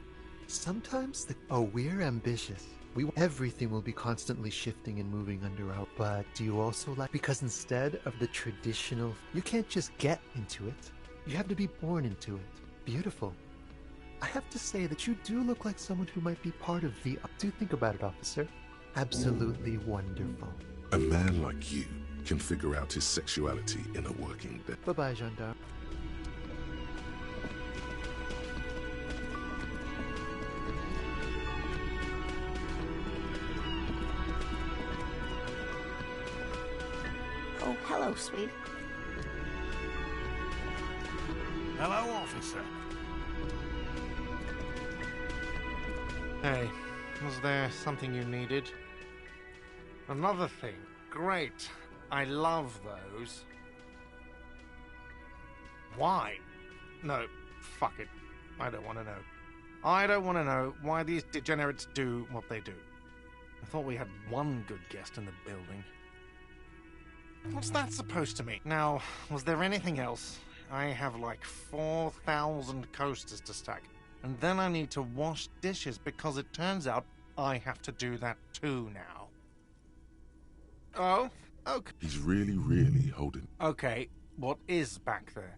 Sometimes we're ambitious. Everything will be constantly shifting and moving under our... But do you also like... Because instead of the traditional... You can't just get into it. You have to be born into it. Beautiful. I have to say that you do look like someone who might be part of the... Do think about it, officer. Absolutely wonderful. A man like you can figure out his sexuality in a working day. Bye-bye, Gendarme. Oh, hello, sweet. Hello, officer. Hey, was there something you needed? Another thing. Great. I love those. Why? No, fuck it. I don't want to know. I don't want to know why these degenerates do what they do. I thought we had one good guest in the building. What's that supposed to mean? Now, was there anything else? I have like 4,000 coasters to stack. And then I need to wash dishes because it turns out I have to do that too now. Oh? Okay. He's really holding... Okay, what is back there?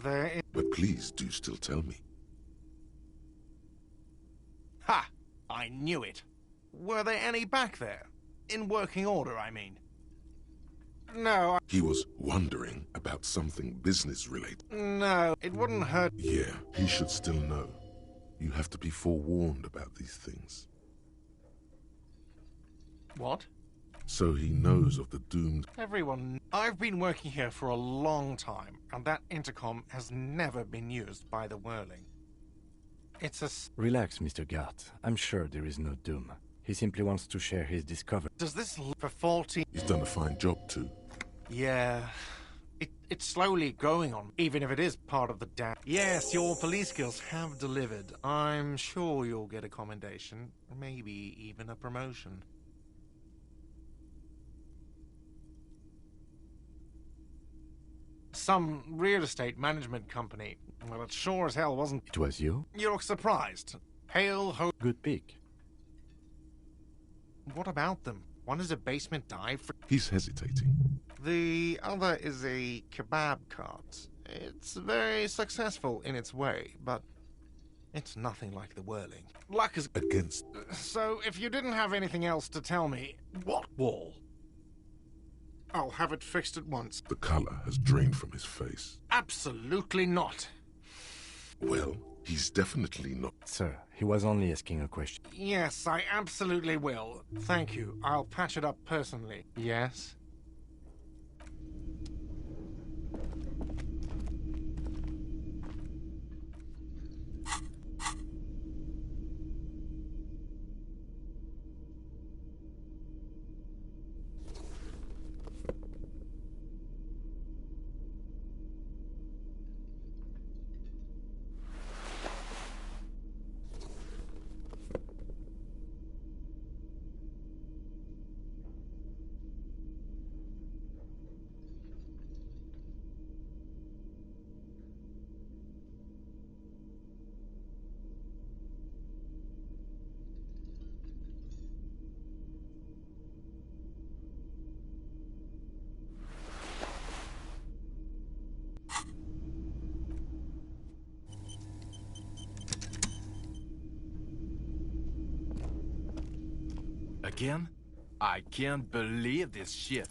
There is... But please do still tell me. Ha! I knew it. Were there any back there? In working order, I mean. No, He was wondering about something business-related. No, it wouldn't hurt. Yeah, he should still know. You have to be forewarned about these things. What? So he knows of the doomed... Everyone... I've been working here for a long time, and that intercom has never been used by the Whirling. It's a... Relax, Mr. Gart. I'm sure there is no doom. He simply wants to share his discovery. Does this for 40... He's done a fine job too. Yeah... It's slowly going on, even if it is part of the dam. Yes, your police skills have delivered. I'm sure you'll get a commendation, maybe even a promotion. Some real estate management company. Well, it sure as hell wasn't... It was you? You look surprised. Pale ho... Good pick. What about them? One is a basement dive for... He's hesitating. The other is a kebab cart. It's very successful in its way, but it's nothing like the Whirling. Luck is... Against... So, if you didn't have anything else to tell me... What wall? I'll have it fixed at once. The color has drained from his face. Absolutely not. Well, he's definitely not. Sir, he was only asking a question. Yes, I absolutely will. Thank you. I'll patch it up personally. Yes? Again? I can't believe this shit.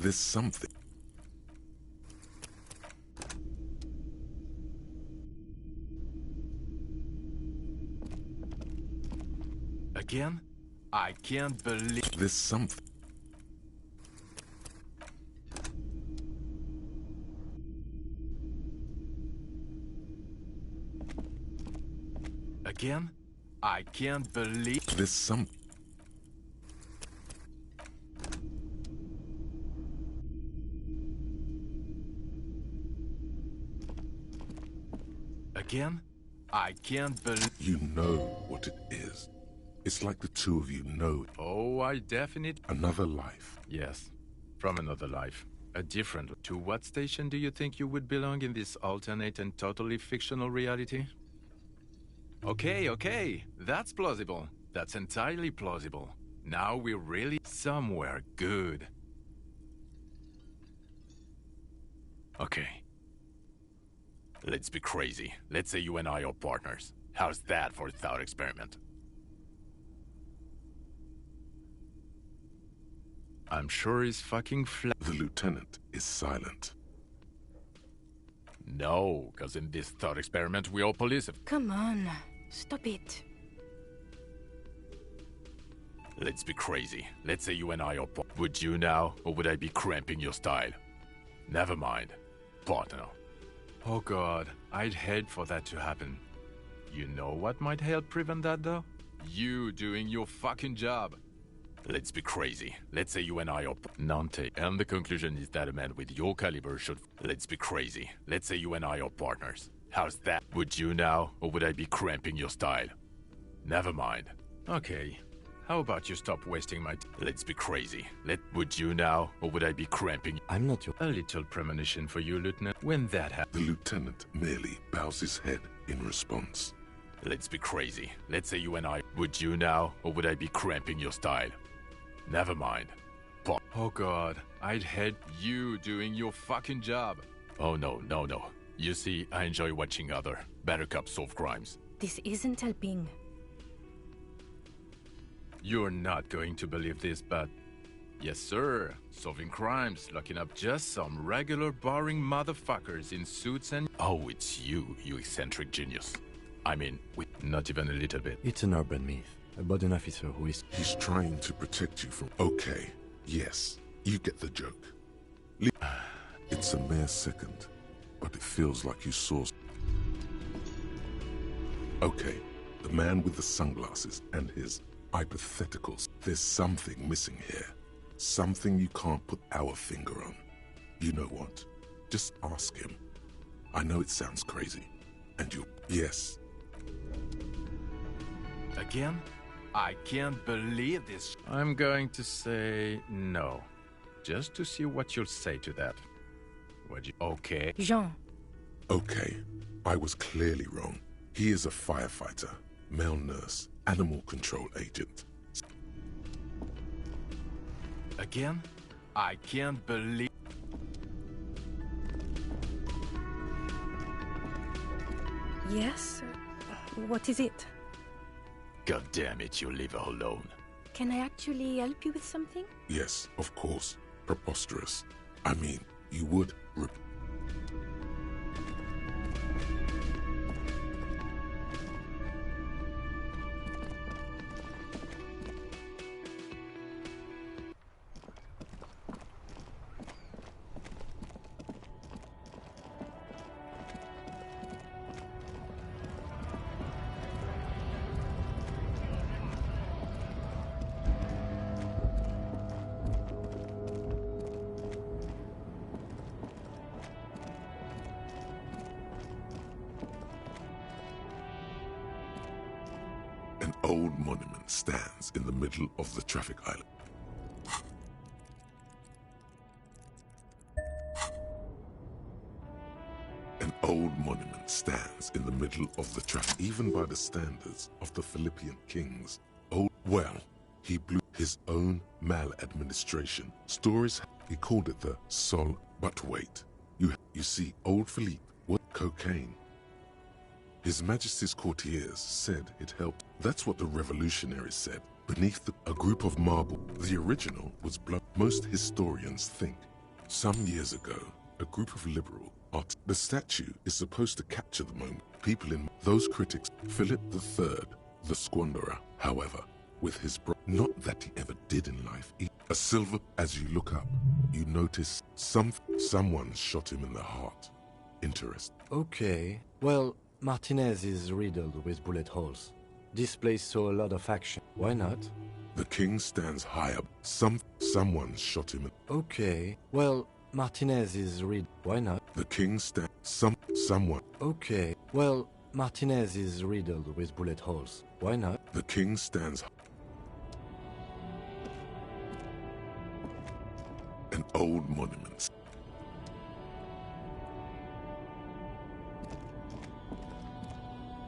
There's something. Again? I can't believe... There's something. Again? I can't believe... There's some... Again? I can't believe... You know what it is. It's like the two of you know. Oh, I definitely... Another life. Yes, from another life. A different... To what station do you think you would belong in this alternate and totally fictional reality? Okay, that's plausible. That's entirely plausible. Now we're really somewhere good. Okay. Let's be crazy. Let's say you and I are partners. How's that for a thought experiment? I'm sure he's fucking The lieutenant is silent. No, because in this thought experiment we all police... Come on, stop it. Let's be crazy. Let's say you and I are... Would you now, or would I be cramping your style? Never mind. Partner. Oh god, I'd hate for that to happen. You know what might help prevent that though? You doing your fucking job. Let's be crazy. Let's say you and I are... Nante. And the conclusion is that a man with your caliber should... Let's be crazy. Let's say you and I are partners. How's that? Would you now, or would I be cramping your style? Never mind. Okay. How about you stop wasting my... Let's be crazy. Would you now, or would I be cramping... I'm not your... A little premonition for you, Lieutenant. When that happens... The lieutenant merely bows his head in response. Let's be crazy. Let's say you and I... Would you now, or would I be cramping your style? Never mind. Oh god, I'd hate you doing your fucking job. Oh no. You see, I enjoy watching other better cops solve crimes. This isn't helping. You're not going to believe this, but... Yes, sir. Solving crimes, locking up just some regular boring motherfuckers in suits and... Oh, it's you eccentric genius. I mean, not even a little bit. It's an urban myth about an officer who is... He's trying to protect you from... Okay, yes, you get the joke. It's a mere second, but it feels like you saw... Okay, the man with the sunglasses and his hypotheticals. There's something missing here. Something you can't put our finger on. You know what? Just ask him. I know it sounds crazy. And you... Yes. Again? I can't believe this. I'm going to say no. Just to see what you'll say to that. Okay. Jean. Okay, I was clearly wrong. He is a firefighter, male nurse, animal control agent. Again? I can't believe... Yes? What is it? God damn it, you leave her alone. Can I actually help you with something? Yes, of course. Preposterous. I mean, you would... An old monument stands in the middle of the traffic island. An old monument stands in the middle of the traffic, even by the standards of the Philippian kings. Oh, well, he blew his own maladministration. Stories, he called it the Sol. But wait, you see, old Philippe was cocaine. His Majesty's courtiers said it helped. That's what the revolutionaries said. beneath a group of marble. The original was blood. Most historians think. Some years ago, a group of liberal art. The statue is supposed to capture the moment. People in those critics, Philip III, the squanderer, however, with his not that he ever did in life. A silver. As you look up, you notice someone shot him in the heart. Interest. Okay, well, Martinez is riddled with bullet holes. This place saw a lot of action. Why not? The king stands high up. Someone shot him. Okay, well, Martinez is riddled. Why not? The king stands. Someone. Okay, well, Martinez is riddled with bullet holes. Why not? The king stands. An old monument.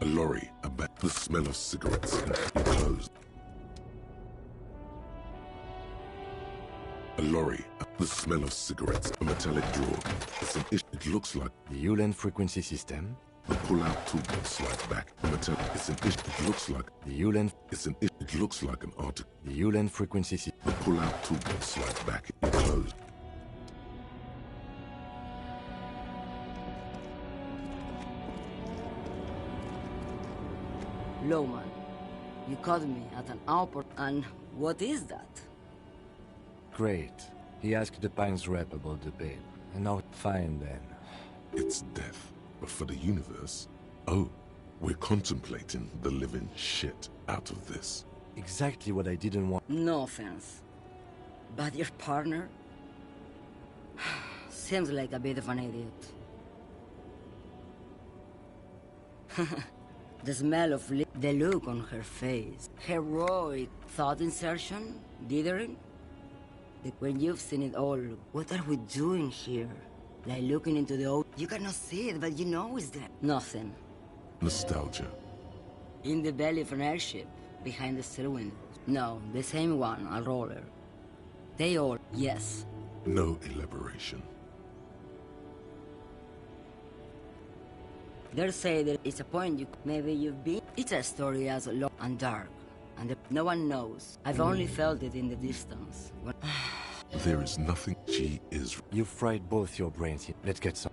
A lorry, the smell of cigarettes enclosed. A lorry, the smell of cigarettes, a metallic drawer. It looks like the Ulan frequency system. The pull-out tool slide back. The metallic. It looks like the Ulan. It looks like an article. The Ulan frequency system. The pull-out tool slide back. Enclosed. Lowman, you caught me at an airport, and what is that? Great. He asked the Pines rep about the babe, and now fine then. It's death, but for the universe, oh, we're contemplating the living shit out of this. Exactly what I didn't want. No offense, but your partner seems like a bit of an idiot. The smell of the look on her face, heroic thought insertion, dithering. When you've seen it all, what are we doing here? Like looking into the old. You cannot see it, but you know it's there. Nothing. Nostalgia. In the belly of an airship, behind the steel windows. No, the same one, a roller. They all, yes. No elaboration. They say that it's a point maybe you've been. It's a story as long and dark, and no one knows. I've only felt it in the distance. There is nothing. She is. You fried both your brains. Let's get some.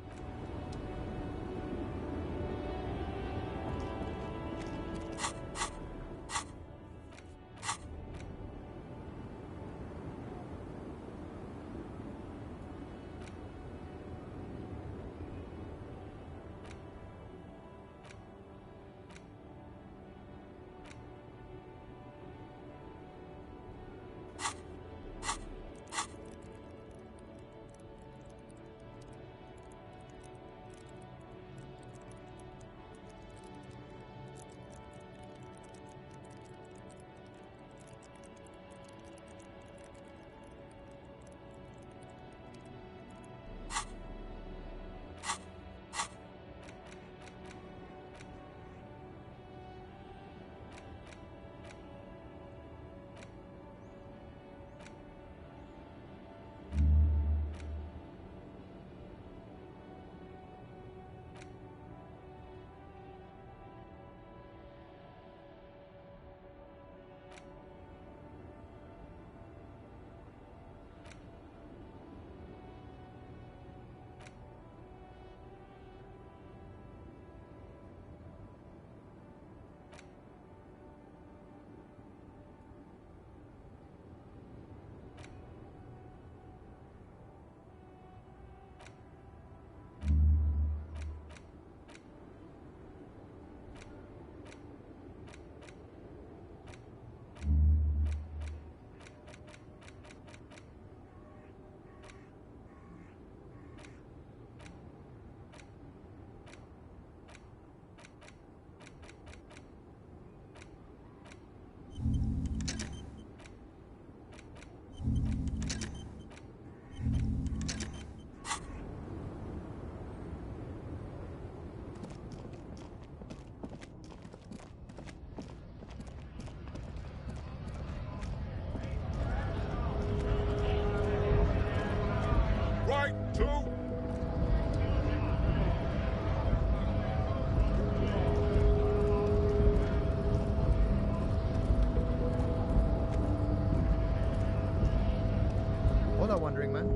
Hola, Wandering Man.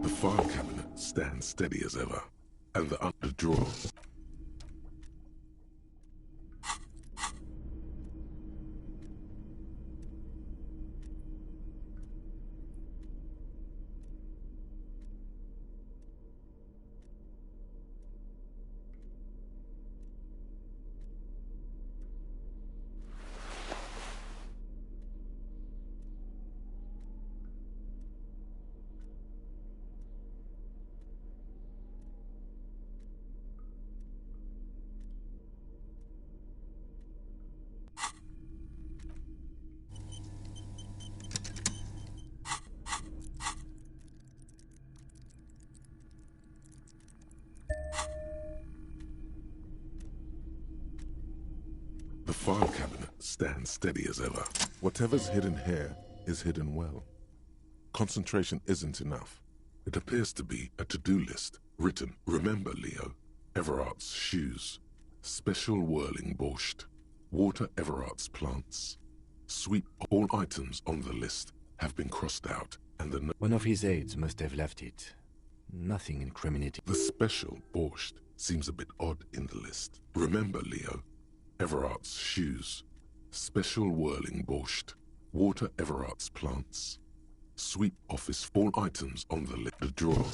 The file cabinet stands steady as ever, and the under drawer. The file cabinet stands steady as ever. Whatever's hidden here is hidden well. Concentration isn't enough. It appears to be a to-do list written, remember Leo, Everard's shoes, special whirling borscht, water Everard's plants. Sweep all items on the list have been crossed out, and the... One of his aides must have left it. Nothing incriminating. The special borscht seems a bit odd in the list. Remember Leo, Everard's shoes, special whirling borscht, water Everard's plants. Sweep office all items on the list. The drawer.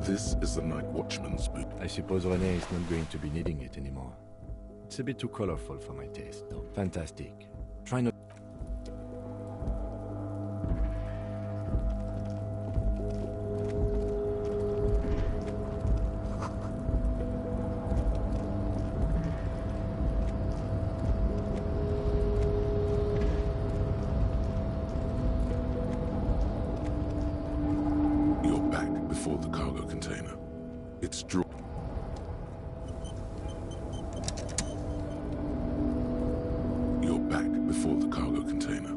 This is the night watchman's boot. I suppose René is not going to be needing it anymore. It's a bit too colorful for my taste, though. Fantastic. Try not... You're back before the cargo container. It's drawn. You're back before the cargo container.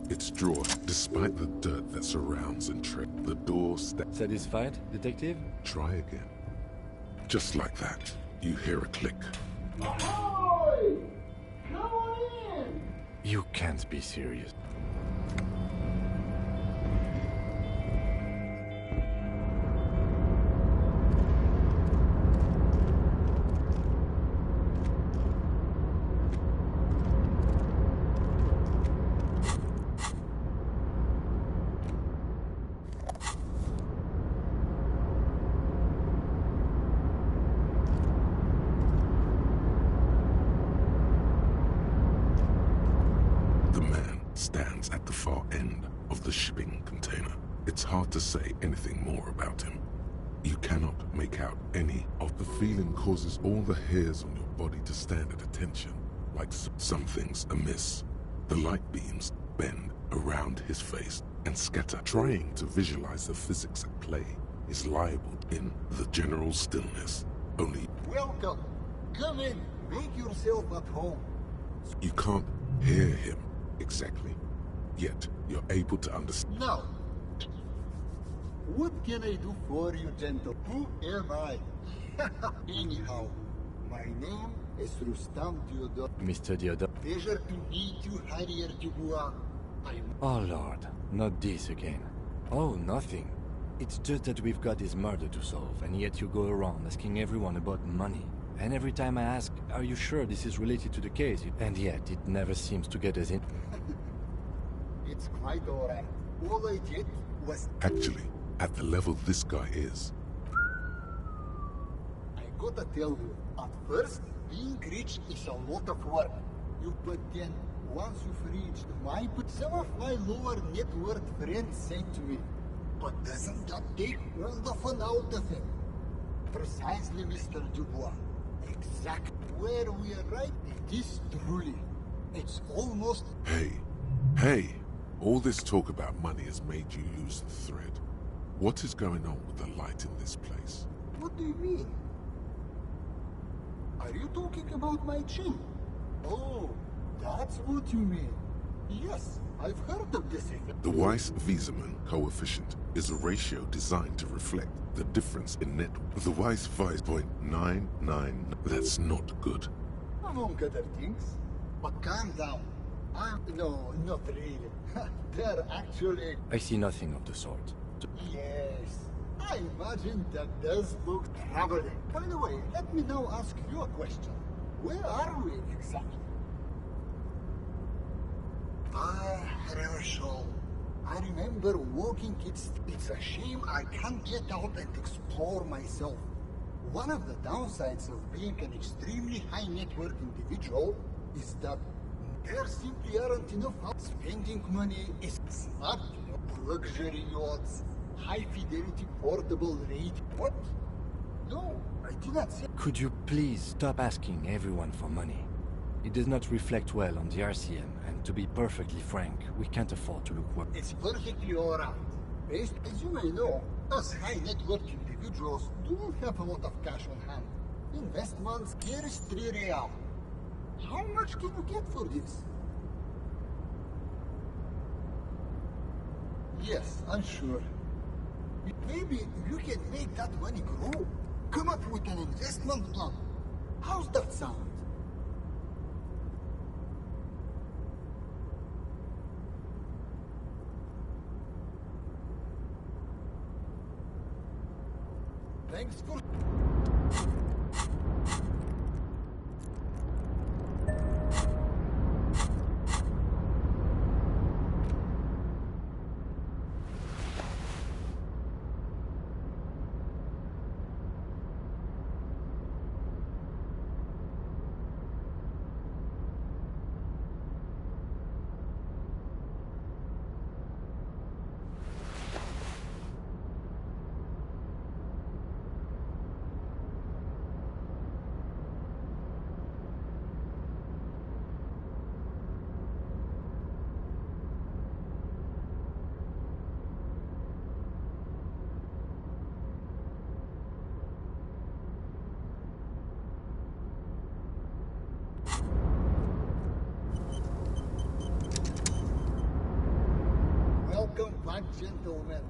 It's drawn, despite the dirt that surrounds and the door Satisfied, detective? Try again. Just like that, you hear a click. Ahoy! Come on in! You can't be serious. The man stands at the far end of the shipping container. It's hard to say anything more about him. You cannot make out any of the feeling causes all the hairs on your body to stand at attention, like something's amiss. The light beams bend around his face and scatter. Trying to visualize the physics at play is liable in the general stillness. Only Welcome. Come in. Make yourself at home. you can't hear him exactly, yet you're able to understand. Now, what can I do for you, gentle? Who am I? Anyhow, my name is Rustam Theodore. Mr. Theodore. Pleasure to meet you, Harrier Dubois. Oh Lord, not this again. Oh, nothing. It's just that we've got this murder to solve, and yet you go around asking everyone about money. And every time I ask, are you sure this is related to the case? And yet, it never seems to get us in. It's quite alright. All I did was... Actually, at the level this guy is, I gotta tell you, at first, being rich is a lot of work. But then, once you've reached my... Some of my lower net worth friends said to me, but doesn't that take all the fun out of it? Precisely, Mr. Dubois. Exactly where we are right, it is truly. It's almost... hey, All this talk about money has made you lose the thread. What is going on with the light in this place? What do you mean? Are you talking about my chin? Oh, that's what you mean. Yes, I've heard of this effect. The Weiss-Wiesemann coefficient is a ratio designed to reflect the difference in net. The Weiss-Wiesemann 0.99. That's not good. Among other things. But calm down. No, not really. They're actually... I see nothing of the sort. Yes. I imagine that does look troubling. By the way, let me now ask you a question. Where are we exactly? Herschel. I remember walking. It's a shame I can't get out and explore myself. One of the downsides of being an extremely high net worth individual is that there simply aren't enough. Spending money is smart. Luxury yachts, high fidelity portable rate. What? No, I did not say. Could you please stop asking everyone for money? It does not reflect well on the RCM, and to be perfectly frank, we can't afford to look worse. It's perfectly alright. As you may know, us high net worth individuals don't have a lot of cash on hand. Investments, here is 3 real. How much can you get for this? Yes, I'm sure. Maybe you can make that money grow. Come up with an investment plan. How's that sound? Thanks for... Welcome back, gentlemen.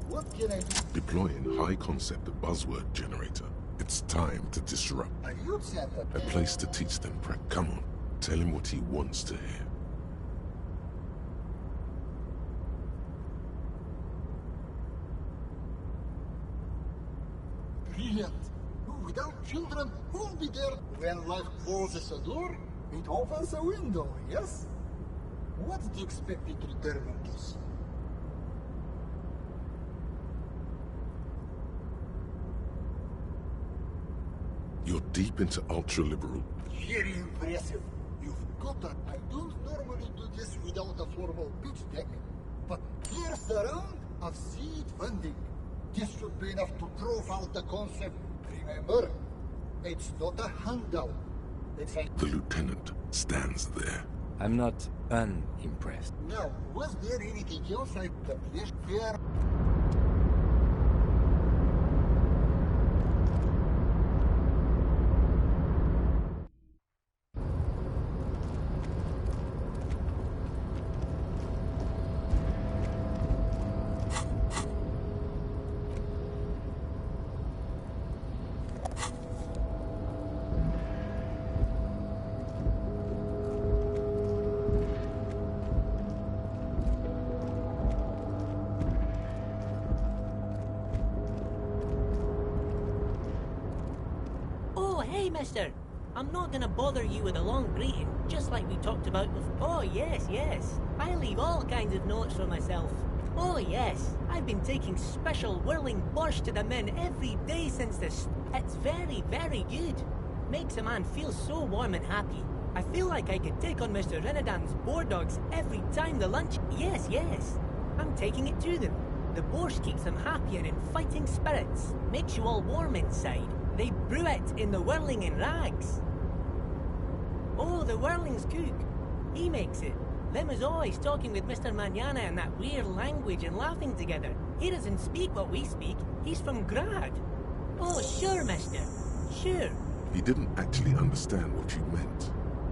What can I do? Deploying high-concept buzzword generator. It's time to disrupt. A youth center. A place to teach them. Come on, tell him what he wants to hear. Brilliant. Without children, who'll be there? When life closes a door, it opens a window, yes? What's the expected return on this? You're deep into ultra-liberal. Very impressive. You've got that. I don't normally do this without a formal pitch deck. But here's the round of seed funding. This should be enough to prove out the concept. Remember, it's not a handout. It's a... The lieutenant stands there. I'm not unimpressed. Now, was there anything else I the place fair? Hey, mister. I'm not gonna bother you with a long greeting, just like we talked about before. Oh, yes, yes. I leave all kinds of notes for myself. Oh, yes. I've been taking special whirling borscht to the men every day since this. It's very, very good. Makes a man feel so warm and happy. I feel like I could take on Mr. Renadan's boar dogs every time the lunch... Yes, yes. I'm taking it to them. The borscht keeps them happy and in fighting spirits. Makes you all warm inside. They brew it in the whirling in rags. Oh, the whirling's cook. He makes it. Them is always talking with Mr. Manana in that weird language and laughing together. He doesn't speak what we speak. He's from Grad. Oh, sure, mister. Sure. He didn't actually understand what you meant,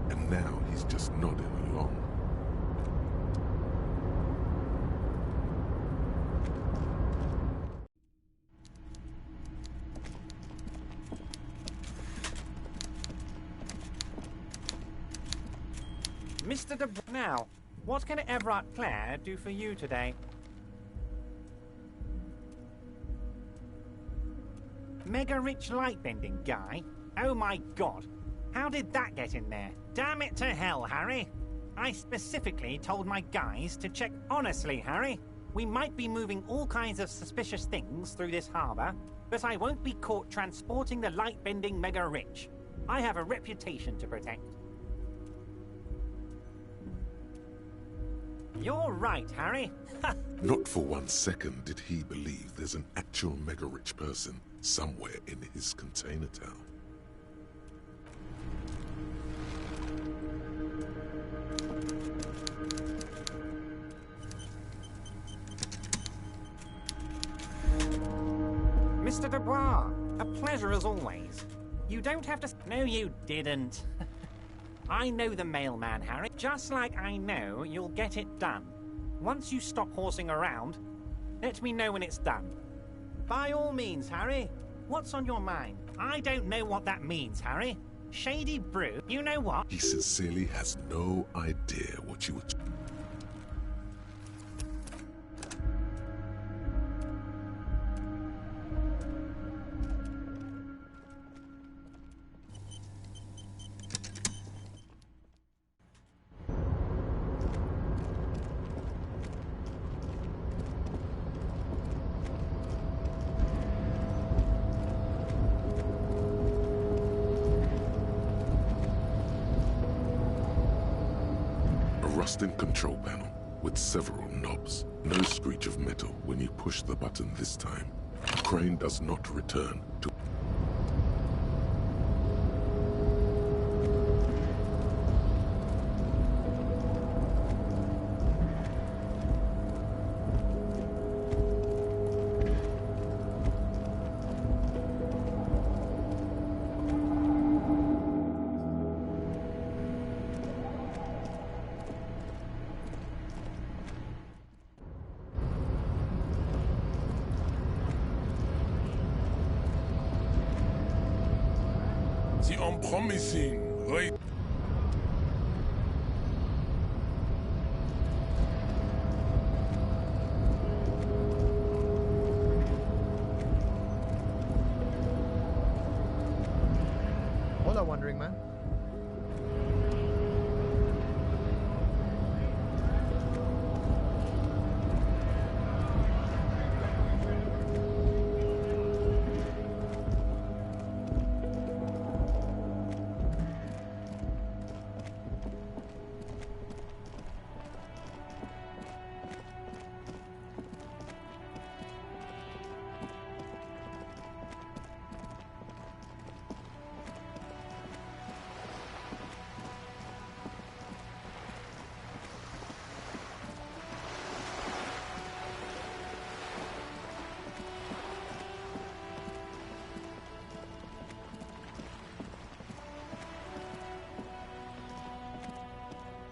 and now he's just nodding along. Mr. Now, what can Everard Clare do for you today? Mega-rich light-bending guy? Oh my god. How did that get in there? Damn it to hell, Harry. I specifically told my guys to check honestly, Harry. We might be moving all kinds of suspicious things through this harbour, but I won't be caught transporting the light-bending mega-rich. I have a reputation to protect. You're right, Harry. Not for 1 second did he believe there's an actual mega-rich person somewhere in his container town. Mr. Dubois, a pleasure as always. You don't have to... No, you didn't. I know the mailman, Harry, just like I know you'll get it done. Once you stop horsing around, let me know when it's done. By all means, Harry. What's on your mind? I don't know what that means, Harry. Shady brew, you know what? He sincerely has no idea what you were... Rusting control panel with several knobs. No screech of metal when you push the button this time. The crane does not return to... Promising, right? Hola, Wandering Man.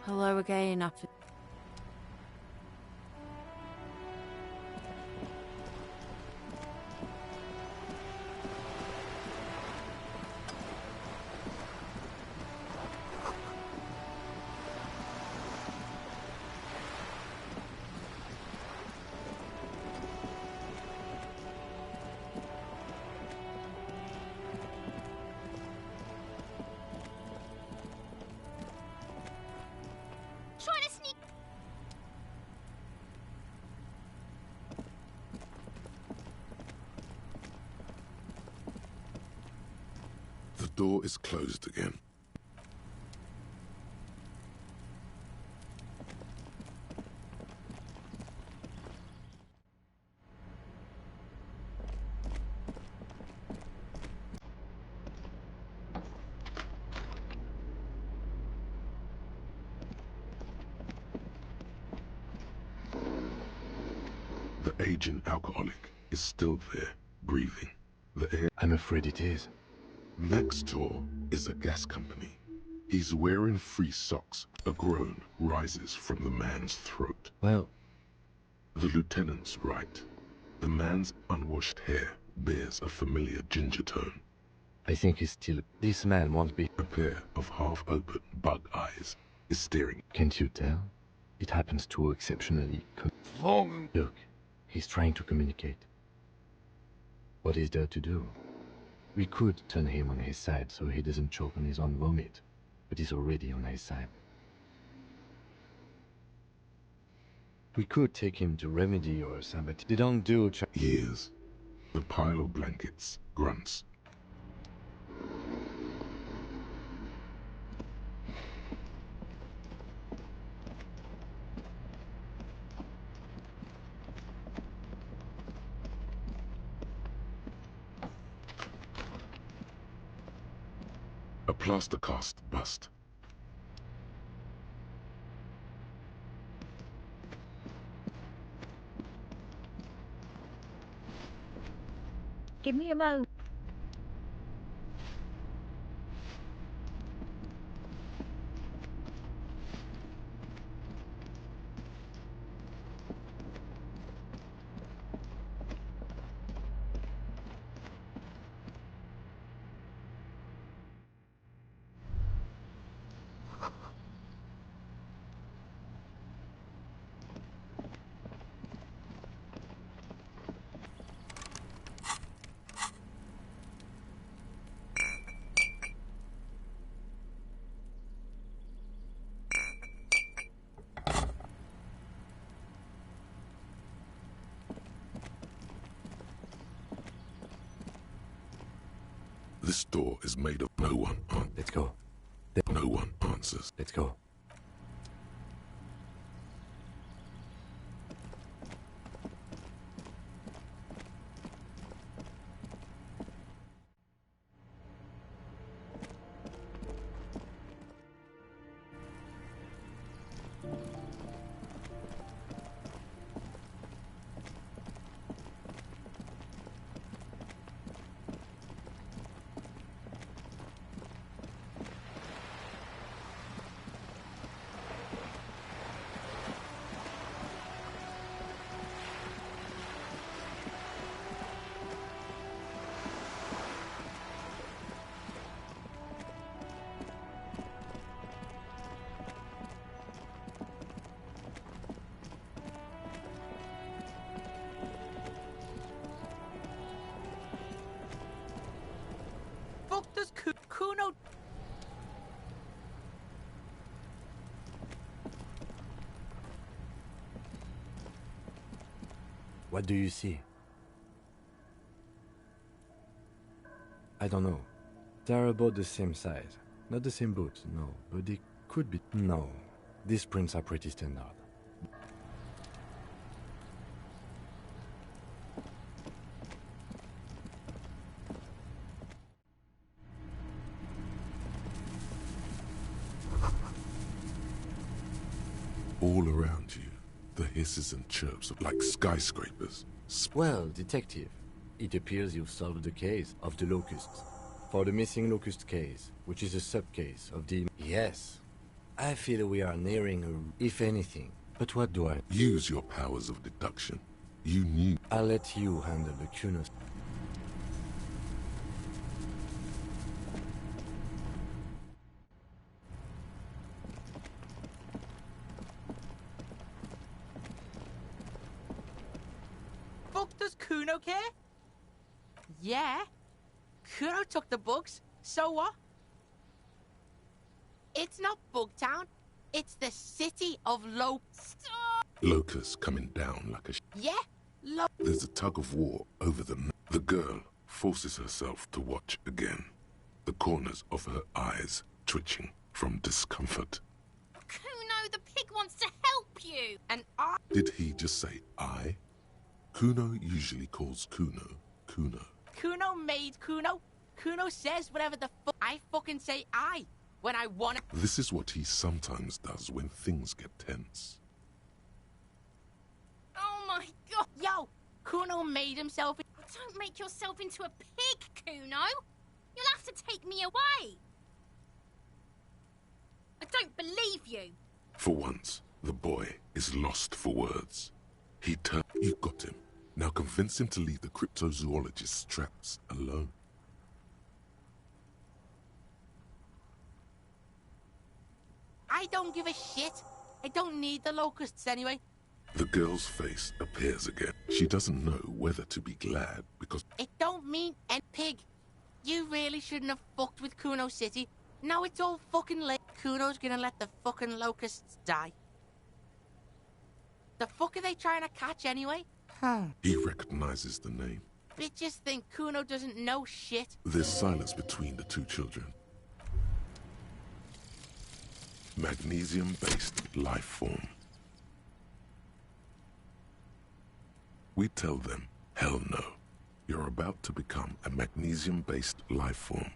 Hello again, up. Trying to sneak. The door is closed again. aging alcoholic is still there, breathing. The air... I'm afraid it is. Next door is a gas company. He's wearing free socks. A groan rises from the man's throat. Well... The lieutenant's right. The man's unwashed hair bears a familiar ginger tone. I think he's still... This man won't be... A pair of half-open bug eyes is staring. Can't you tell? It happens to exceptionally... Look, he's trying to communicate. What is there to do? We could turn him on his side so he doesn't choke on his own vomit, but he's already on his side. We could take him to Remedy or somebody. They don't do... Years. The pile of blankets grunts. A plaster cast bust. Give me a moment. This door is made of no one. Let's go. No one answers. Let's go. Fuck does Kuno... What do you see? I don't know. They're about the same size. Not the same boots, no. But they could be... No. These prints are pretty standard. All around you, the hisses and chirps of like skyscrapers. Well, detective, it appears you've solved the case of the locusts. For the missing locust case, which is a sub-case of the... Yes. I feel we are nearing a... If anything. But what do I... Use your powers of deduction. You knew... I'll let you handle the Kunos. Fuck does Kuno care? Yeah. Kuno took the books, so what? It's not Bugtown. It's the city of Locusts coming down like a... Yeah, There's a tug of war over them. The girl forces herself to watch again. The corners of her eyes twitching from discomfort. Kuno, the pig wants to help you. And I... Did he just say I? Kuno usually calls Kuno, Kuno. Kuno made Kuno. Kuno says whatever the fuck. I fucking say I when I want to. This is what he sometimes does when things get tense. Oh my God. Yo, Kuno made himself... Don't make yourself into a pig, Kuno. You'll have to take me away. I don't believe you. For once, the boy is lost for words. You got him. Now convince him to leave the cryptozoologist's traps alone. I don't give a shit. I don't need the locusts anyway. The girl's face appears again. She doesn't know whether to be glad because... It don't mean any pig. You really shouldn't have fucked with Kuno City. Now it's all fucking late. Kuno's gonna let the fucking locusts die. The fuck are they trying to catch anyway? He recognizes the name. Bitches think Kuno doesn't know shit. There's silence between the two children. Magnesium-based life form. We tell them, hell no. You're about to become a magnesium-based life form.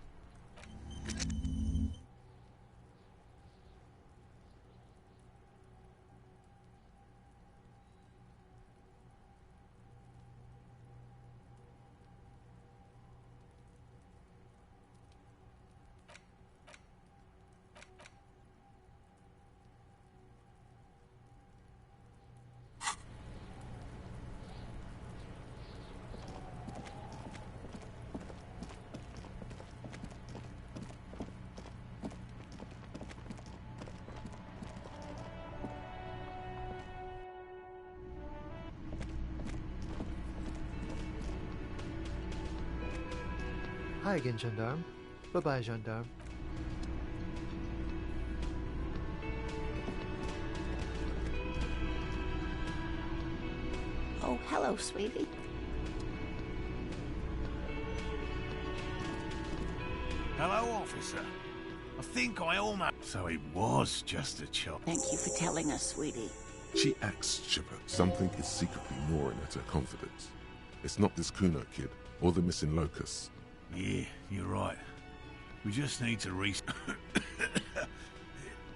Hi again, Gendarme. Bye-bye, Gendarme. Oh, hello, sweetie. Hello, officer. I think I almost... So it was just a chop. Thank you for telling us, sweetie. She acts chipper. Something is secretly gnawing at her confidence. It's not this Kuno kid or the missing locusts. Yeah, you're right. We just need to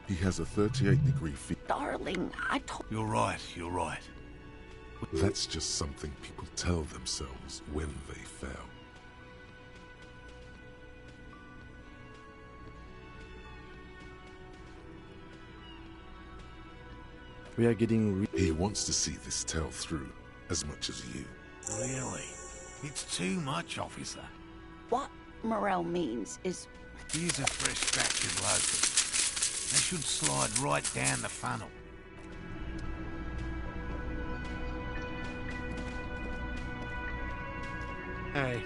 He has a 38-degree fever. Darling, I told... You're right, you're right. That's just something people tell themselves when they fail. We are getting... He wants to see this tale through as much as you. Really? It's too much, officer. What Morel means is... Here's a fresh batch of locusts. They should slide right down the funnel. Hey,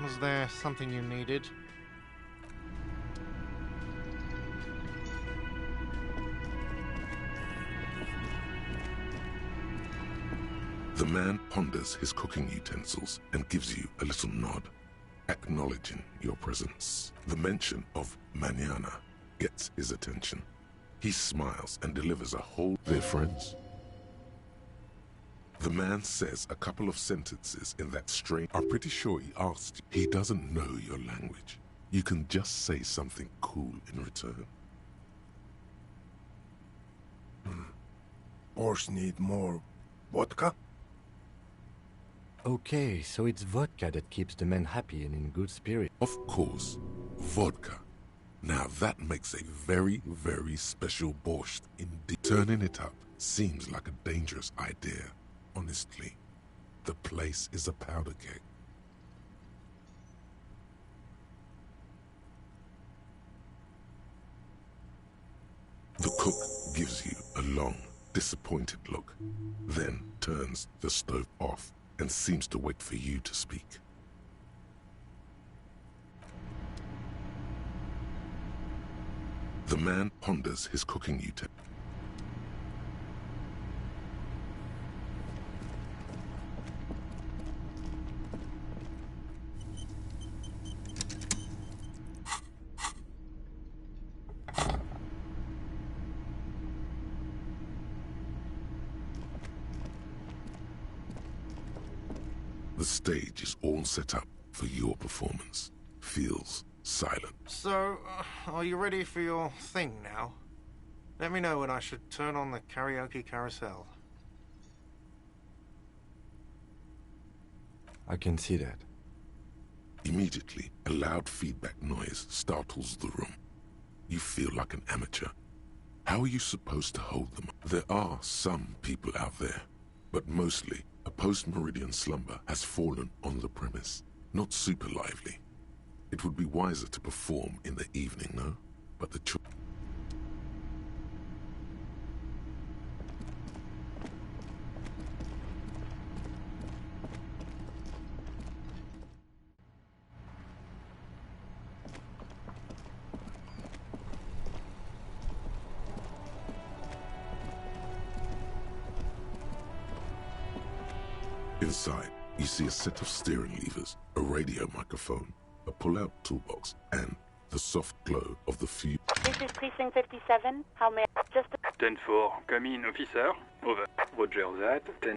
was there something you needed? The man ponders his cooking utensils and gives you a little nod, acknowledging your presence. The mention of mañana gets his attention. He smiles and delivers a whole... They're friends. The man says a couple of sentences in that strain. I'm pretty sure he asked you. He doesn't know your language. You can just say something cool in return. Boss need more vodka? Okay, so it's vodka that keeps the men happy and in good spirit. Of course, vodka. Now that makes a very, very special borscht indeed. Turning it up seems like a dangerous idea. Honestly, the place is a powder keg. The cook gives you a long, disappointed look, then turns the stove off and seems to wait for you to speak. The man ponders his cooking utensil. The stage is all set up for your performance. Feels silent. So, are you ready for your thing now? Let me know when I should turn on the karaoke carousel. I can see that. Immediately, a loud feedback noise startles the room. You feel like an amateur. How are you supposed to hold them? There are some people out there, but mostly a post-meridian slumber has fallen on the premise. Not super lively. It would be wiser to perform in the evening, no? But the Inside, you see a set of steering levers, a radio microphone, a pull-out toolbox, and the soft glow of the few. This is Precinct 57. How may I just... 10-4, come in, officer. Over. Roger that. 10...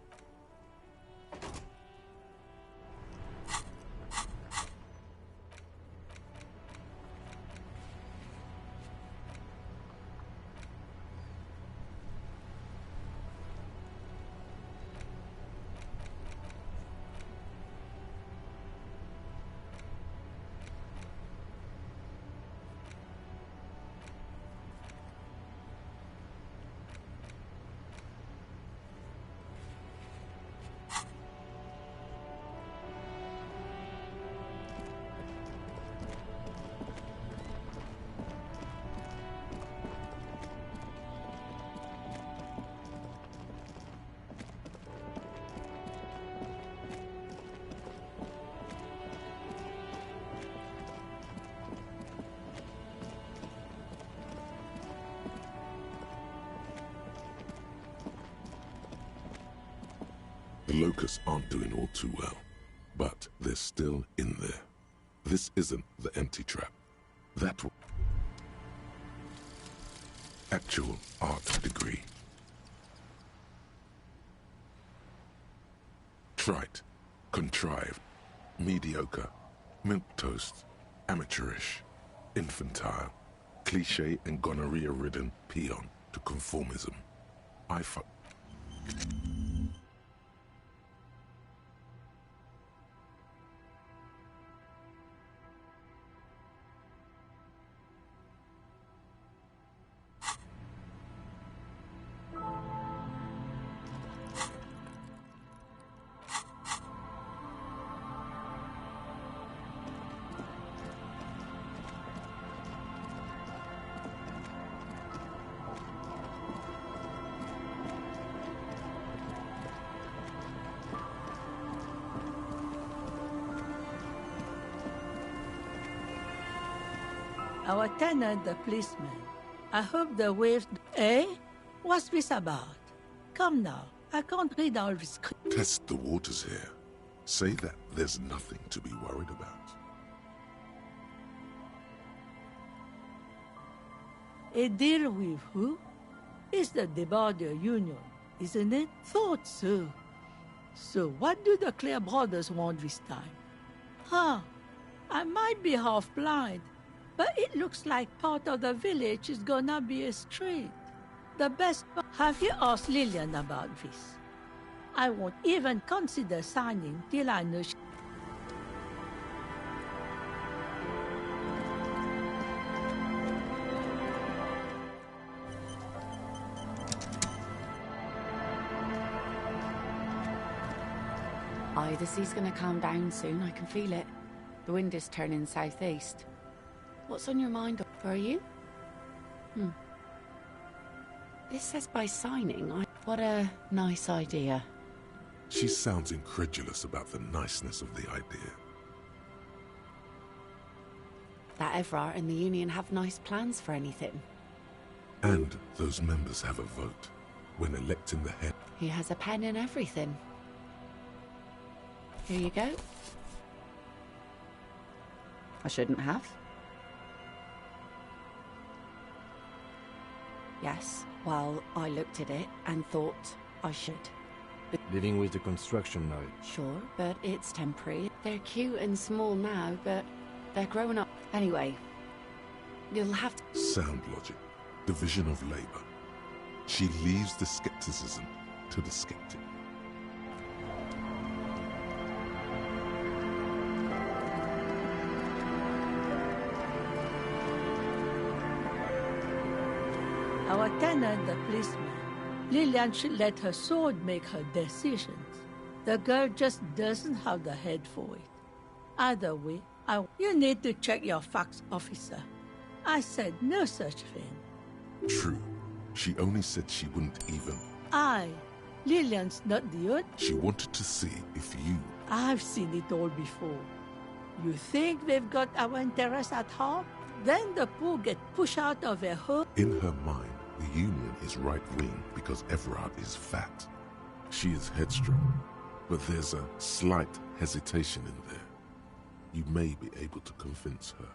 The locusts aren't doing all too well, but they're still in there. This isn't the empty trap. That actual art degree. Trite, contrived, mediocre, milquetoast, amateurish, infantile, cliché and gonorrhea-ridden peon to conformism. Our tenant, the policeman. I hope the waves... Eh? What's this about? Come now, I can't read all this... Test the waters here. Say that there's nothing to be worried about. A deal with who? It's the Border Union, isn't it? Thought so. So what do the Clare brothers want this time? Huh, I might be half blind, but it looks like part of the village is gonna be a street. The best part... Have you asked Lillian about this? I won't even consider signing till I know she... Aye, the sea's gonna calm down soon, I can feel it. The wind is turning southeast. What's on your mind? Where are you? This says by signing. What a nice idea. She sounds incredulous about the niceness of the idea. That Evrart and the Union have nice plans for anything. And those members have a vote when electing the head. He has a pen in everything. Here you go. I shouldn't have. Yes, well, I looked at it and thought I should. Living with the construction noise. Sure, but it's temporary. They're cute and small now, but they're growing up. Anyway, you'll have to... Sound logic. Division of labor. She leaves the skepticism to the skeptic. tenant, the policeman. Lillian should let her sword make her decisions. The girl just doesn't have the head for it. Either way, you need to check your facts, officer. I said no such thing. True. She only said she wouldn't even. Lillian's not the one. She wanted to see if you... I've seen it all before. You think they've got our interests at heart? Then the poor get pushed out of their home. In her mind, the Union is right-wing because Everard is fat. She is headstrong, but there's a slight hesitation in there. You may be able to convince her.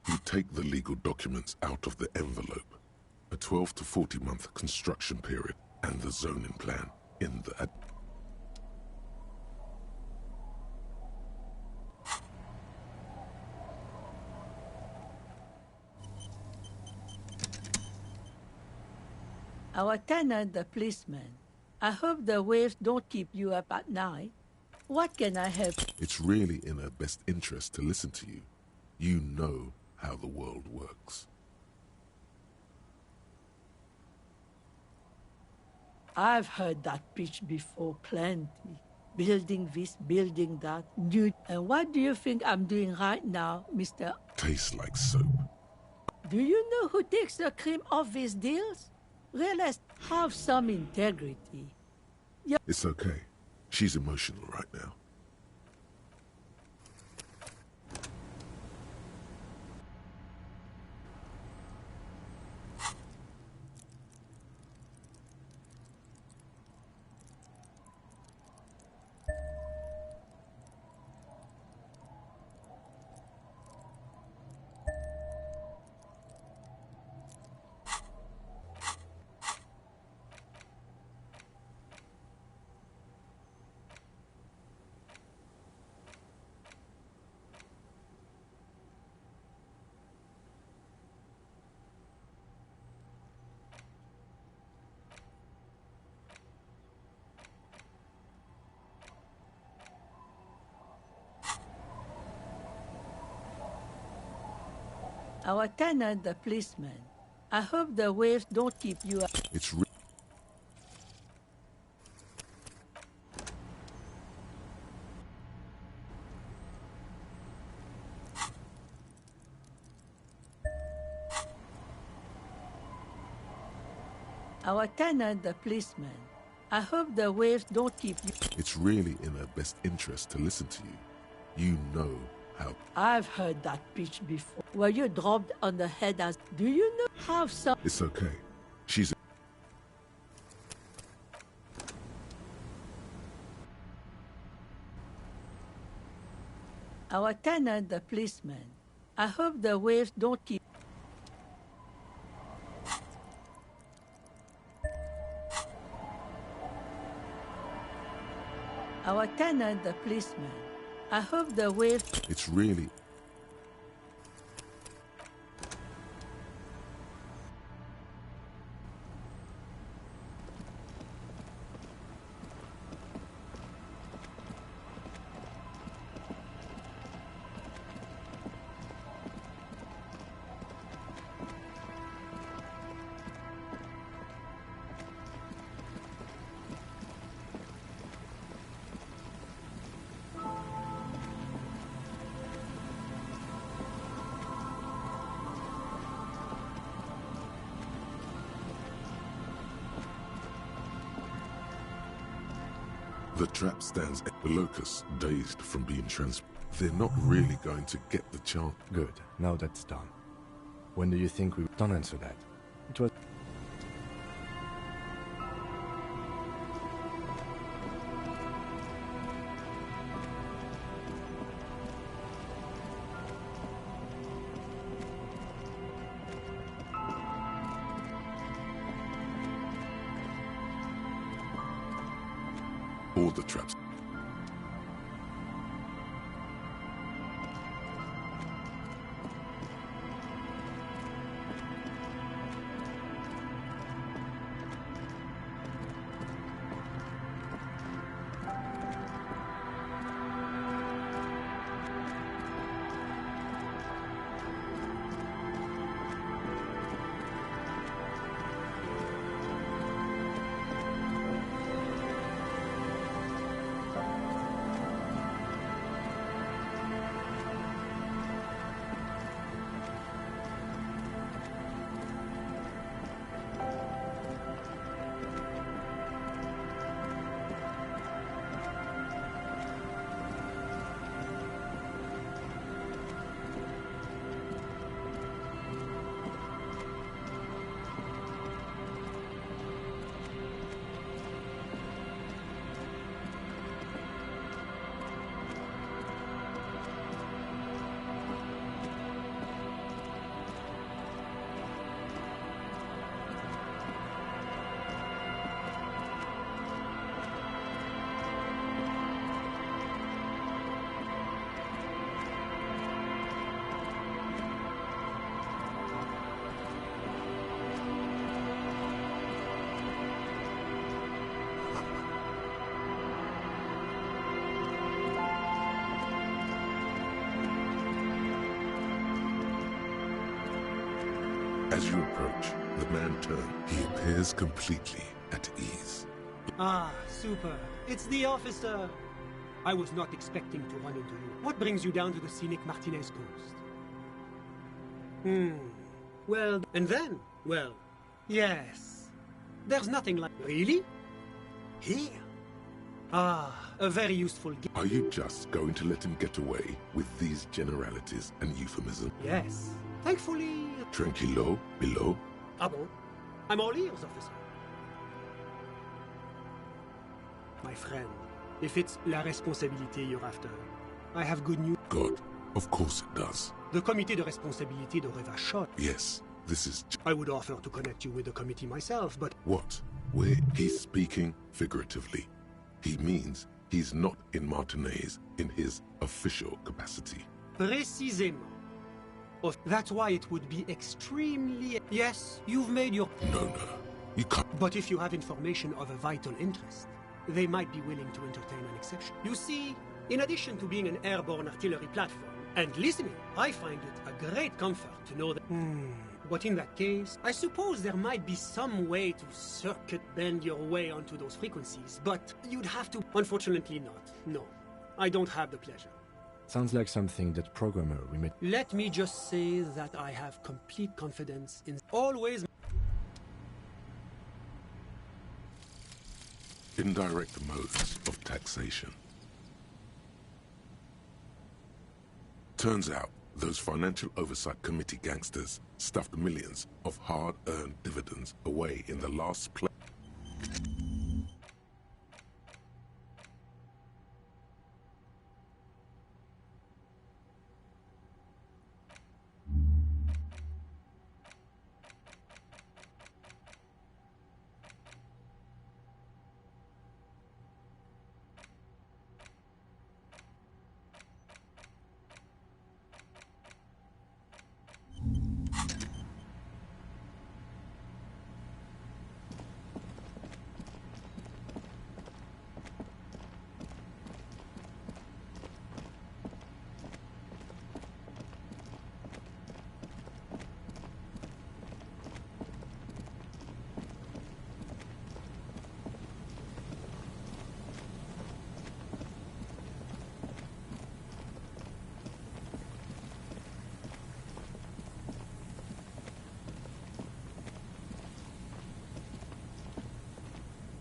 You take the legal documents out of the envelope. A 12 to 40 month construction period and the zoning plan in the... Our tenant, the policeman. I hope the waves don't keep you up at night. What can I help? It's really in her best interest to listen to you. You know how the world works. I've heard that pitch before plenty. Building this, building that, new. And what do you think I'm doing right now, Mr. Tastes like soap. Do you know who takes the cream off these deals? Realize, have some integrity. Yeah. It's okay. She's emotional right now. Our tenant, the policeman. I hope the waves don't keep you up. It's Our tenant, the policeman. I hope the waves don't keep you. It's really in her best interest to listen to you. You know how. I've heard that pitch before. Were you dropped on the head as... Do you know how some... It's okay. She's... Our tenant, the policeman. I hope the waves don't keep... Our tenant, the policeman. I hope the waves... It's really... The trap stands at the locust, dazed from being They're not really going to get the chance. Good. Now that's done. When do you think we... Don't answer that. It was... All the traps. As you approach, the man turns. He appears completely at ease. Ah, super. It's the officer. I was not expecting to run into you. What brings you down to the scenic Martinez coast? Well, and then? Well, yes. There's nothing like... Really? Here? Ah, a very useful gift. Are you just going to let him get away with these generalities and euphemisms? Yes. Thankfully... Tranquilo, below. Ah bon? I'm all ears, officer. My friend, if it's la responsabilité you're after, I have good news. God, of course it does. The comité de responsabilité de Revachot. Yes, this is... I would offer to connect you with the committee myself, but... What? Where? He's speaking figuratively. He means he's not in Martinez in his official capacity. Précisément. That's why it would be extremely... Yes, you've made your... No, you can't. But if you have information of a vital interest, they might be willing to entertain an exception. You see, in addition to being an airborne artillery platform and listening, I find it a great comfort to know that... But in that case, I suppose there might be some way to circuit bend your way onto those frequencies, but you'd have to... Unfortunately not. No, I don't have the pleasure. Sounds like something that programmer we met... Let me just say that I have complete confidence in always... Indirect modes of taxation. Turns out, those Financial Oversight Committee gangsters stuffed millions of hard-earned dividends away in the last place.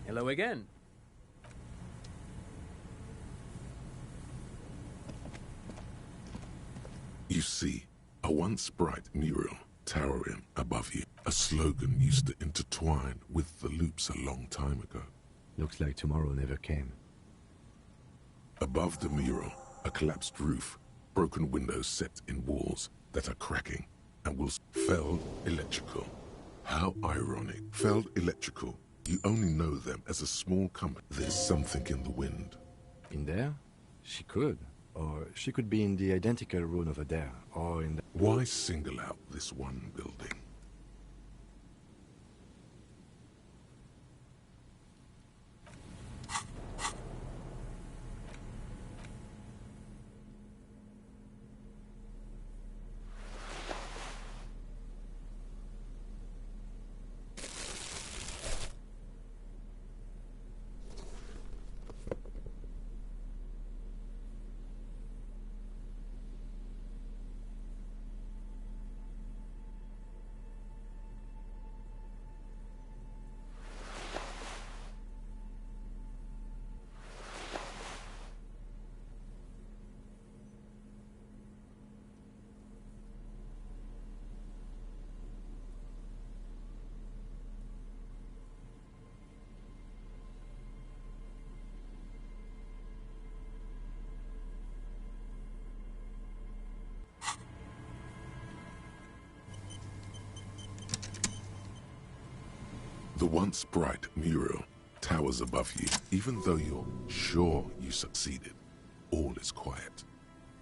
Hello again. see a once bright mural towering above you. A slogan used to intertwine with the loops a long time ago. Looks like tomorrow never came. Above the mural, a collapsed roof, broken windows set in walls that are cracking, and will fell electrical. How ironic. Fell electrical. You only know them as a small company. There's something in the wind. In there? She could. Or she could be in the identical room over there, or in the... Why single out this one building? The once bright mural towers above you, even though you're sure you succeeded. All is quiet.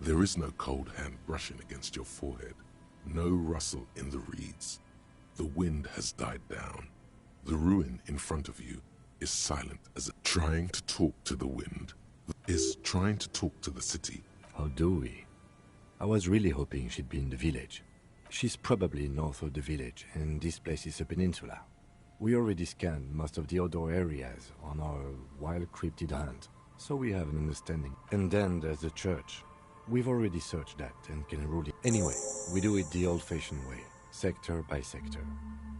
There is no cold hand brushing against your forehead, no rustle in the reeds. The wind has died down. The ruin in front of you is silent as it trying to talk to the wind, is trying to talk to the city. How do we? I was really hoping she'd be in the village. She's probably north of the village, and this place is a peninsula. We already scanned most of the outdoor areas on our wild cryptid hunt, so we have an understanding. And then there's the church. We've already searched that and can rule it. Anyway, we do it the old-fashioned way, sector by sector.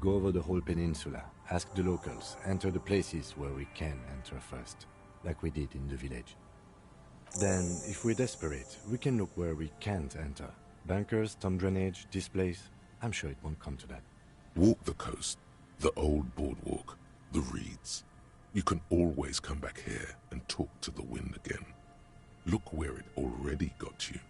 Go over the whole peninsula, ask the locals, enter the places where we can enter first, like we did in the village. Then, if we're desperate, we can look where we can't enter. Bunkers, storm drainage, this place. I'm sure it won't come to that. Walk the coast. The old boardwalk, the reeds. You can always come back here and talk to the wind again. Look where it already got you.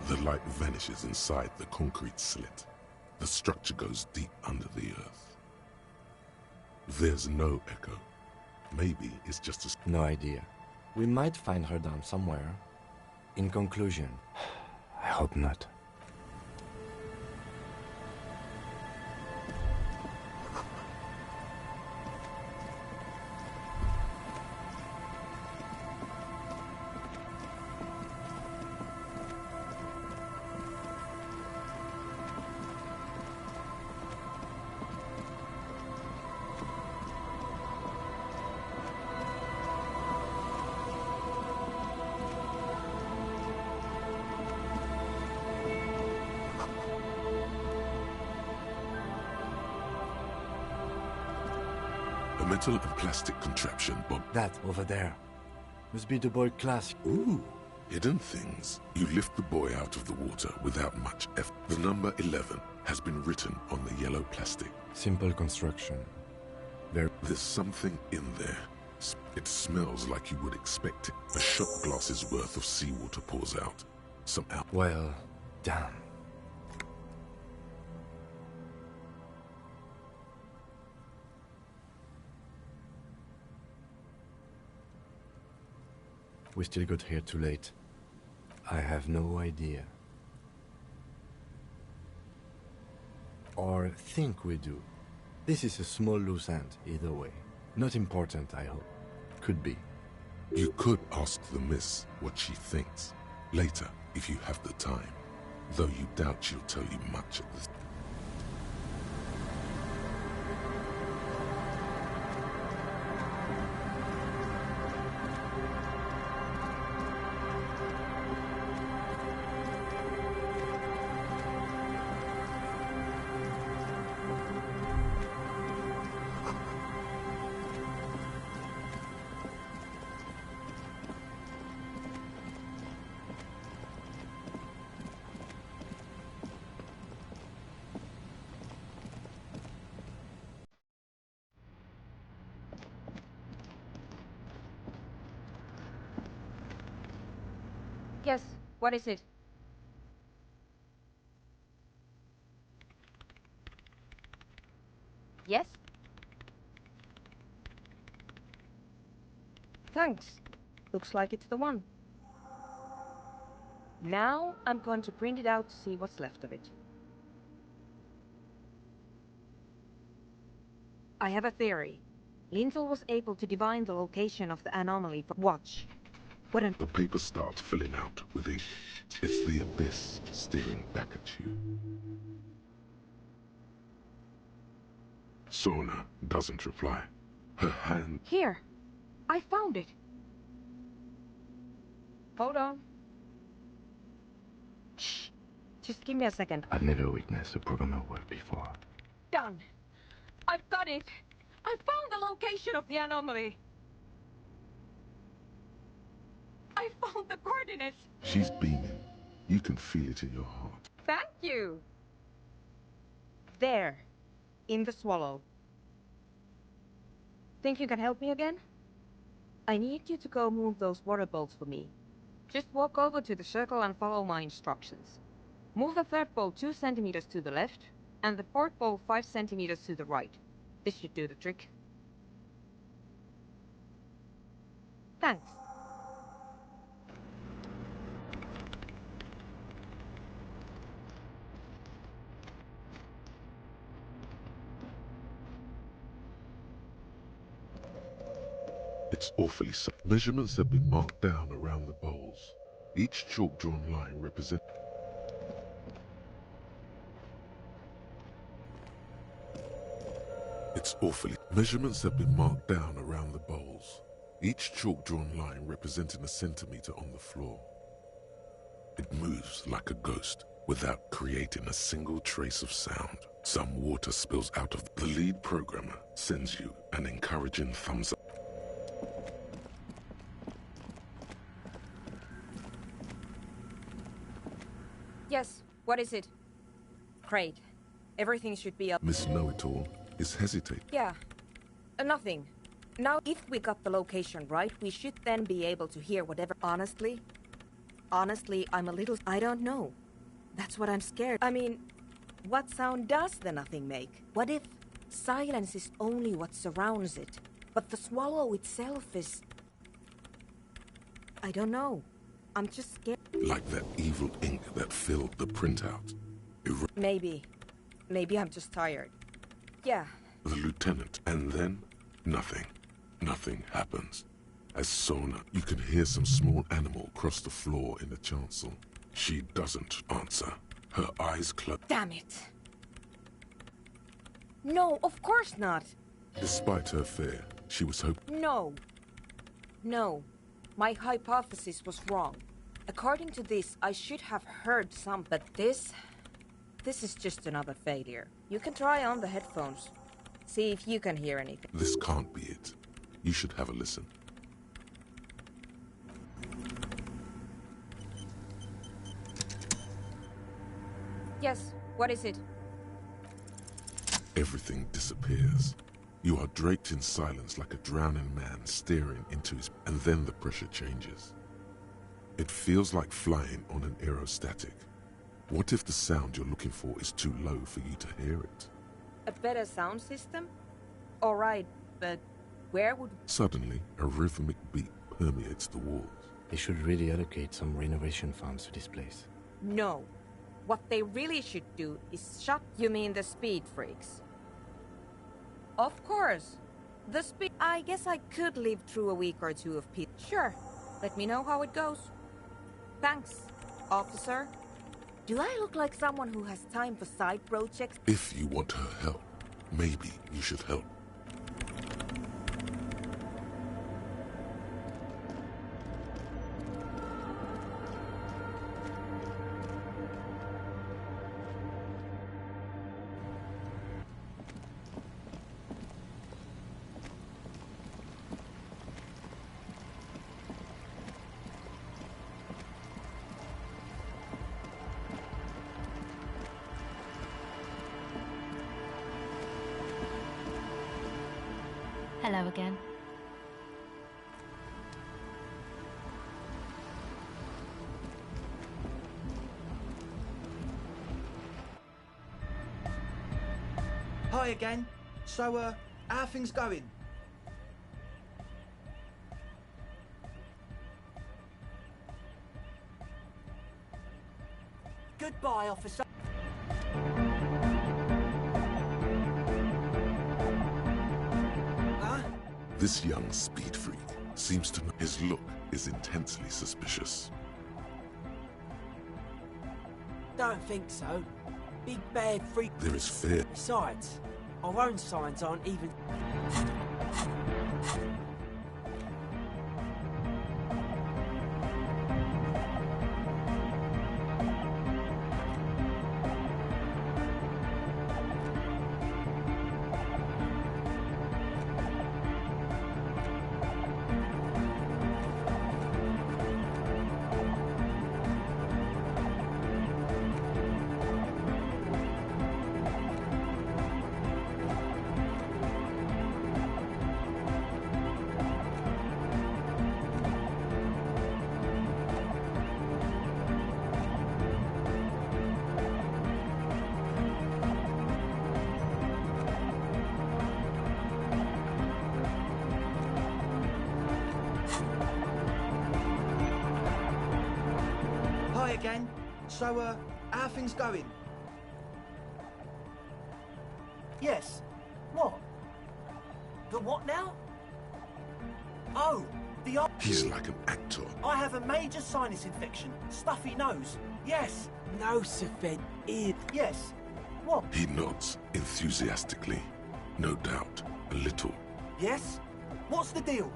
The light vanishes inside the concrete slit. The structure goes deep under the earth. There's no echo. Maybe it's just a... No idea. We might find her down somewhere. In conclusion, I hope not. A metal and plastic contraption, Bob. That over there. Must be the boy class. Ooh. Hidden things. You lift the boy out of the water without much effort. The number 11 has been written on the yellow plastic. Simple construction. There's something in there. It smells like you would expect it. A shot glass's worth of seawater pours out. Some out. Well, damn. We still got here too late. I have no idea. Or think we do. This is a small loose end, either way. Not important, I hope. Could be. You could ask the miss what she thinks. Later, if you have the time, though you doubt she'll tell you much at this. Yes, what is it? Yes? Thanks. Looks like it's the one. Now I'm going to print it out to see what's left of it. I have a theory. Lintel was able to divine the location of the anomaly. Watch. The paper starts filling out with ink. It's the abyss staring back at you. Sona doesn't reply. Her hand... Here! I found it! Hold on. Shh! Just give me a second. I've never witnessed a programmer work before. Done! I've got it! I found the location of the anomaly! I found the coordinates! She's beaming. You can feel it in your heart. Thank you! There. In the swallow. Think you can help me again? I need you to go move those water bolts for me. Just walk over to the circle and follow my instructions. Move the third bolt 2 centimeters to the left, and the fourth bolt 5 centimeters to the right. This should do the trick. Thanks. It's awfully so. Measurements have been marked down around the bowls. Each chalk-drawn line represents... It's awfully... Measurements have been marked down around the bowls. Each chalk-drawn line representing a centimeter on the floor. It moves like a ghost without creating a single trace of sound. Some water spills out of... The lead programmer sends you an encouraging thumbs up. Yes, what is it? Great. Everything should be up. Miss Know-It-All is hesitating. Yeah. Nothing. Now, if we got the location right, we should then be able to hear whatever... Honestly, I'm a little... I don't know. That's what I'm scared. I mean, what sound does the nothing make? What if silence is only what surrounds it, but the swallow itself is... I don't know. I'm just scared. Like that evil ink that filled the printout. Maybe. Maybe I'm just tired. Yeah. The lieutenant, and then nothing. Nothing happens. As Sona, you can hear some small animal cross the floor in the chancel. She doesn't answer. Her eyes close. Damn it. No, of course not. Despite her fear, she was hoping. No. No. My hypothesis was wrong. According to this, I should have heard some, but this is just another failure. You can try on the headphones. See if you can hear anything. This can't be it. You should have a listen. Yes, what is it? Everything disappears. You are draped in silence like a drowning man staring into his... And then the pressure changes. It feels like flying on an aerostatic. What if the sound you're looking for is too low for you to hear it? A better sound system? All right, but where would... Suddenly, a rhythmic beat permeates the walls. They should really allocate some renovation funds to this place. No. What they really should do is shut... You mean the speed freaks? Of course. The speed... I guess I could live through a week or two of peace. Sure. Let me know how it goes. Thanks, officer. Do I look like someone who has time for side projects? If you want her help, maybe you should help. Hello again. Hi again. So, how are things going? Goodbye, officer. This young speed freak seems to know his look is intensely suspicious. Don't think so. Big bad freak. There is fear. Besides, our own signs aren't even... Again. So, how are things going? Yes. What? The what now? Oh, the... He's like an actor. I have a major sinus infection. Stuffy nose. Yes. No, Safed. Yes. What? He nods enthusiastically. No doubt, a little. Yes? What's the deal?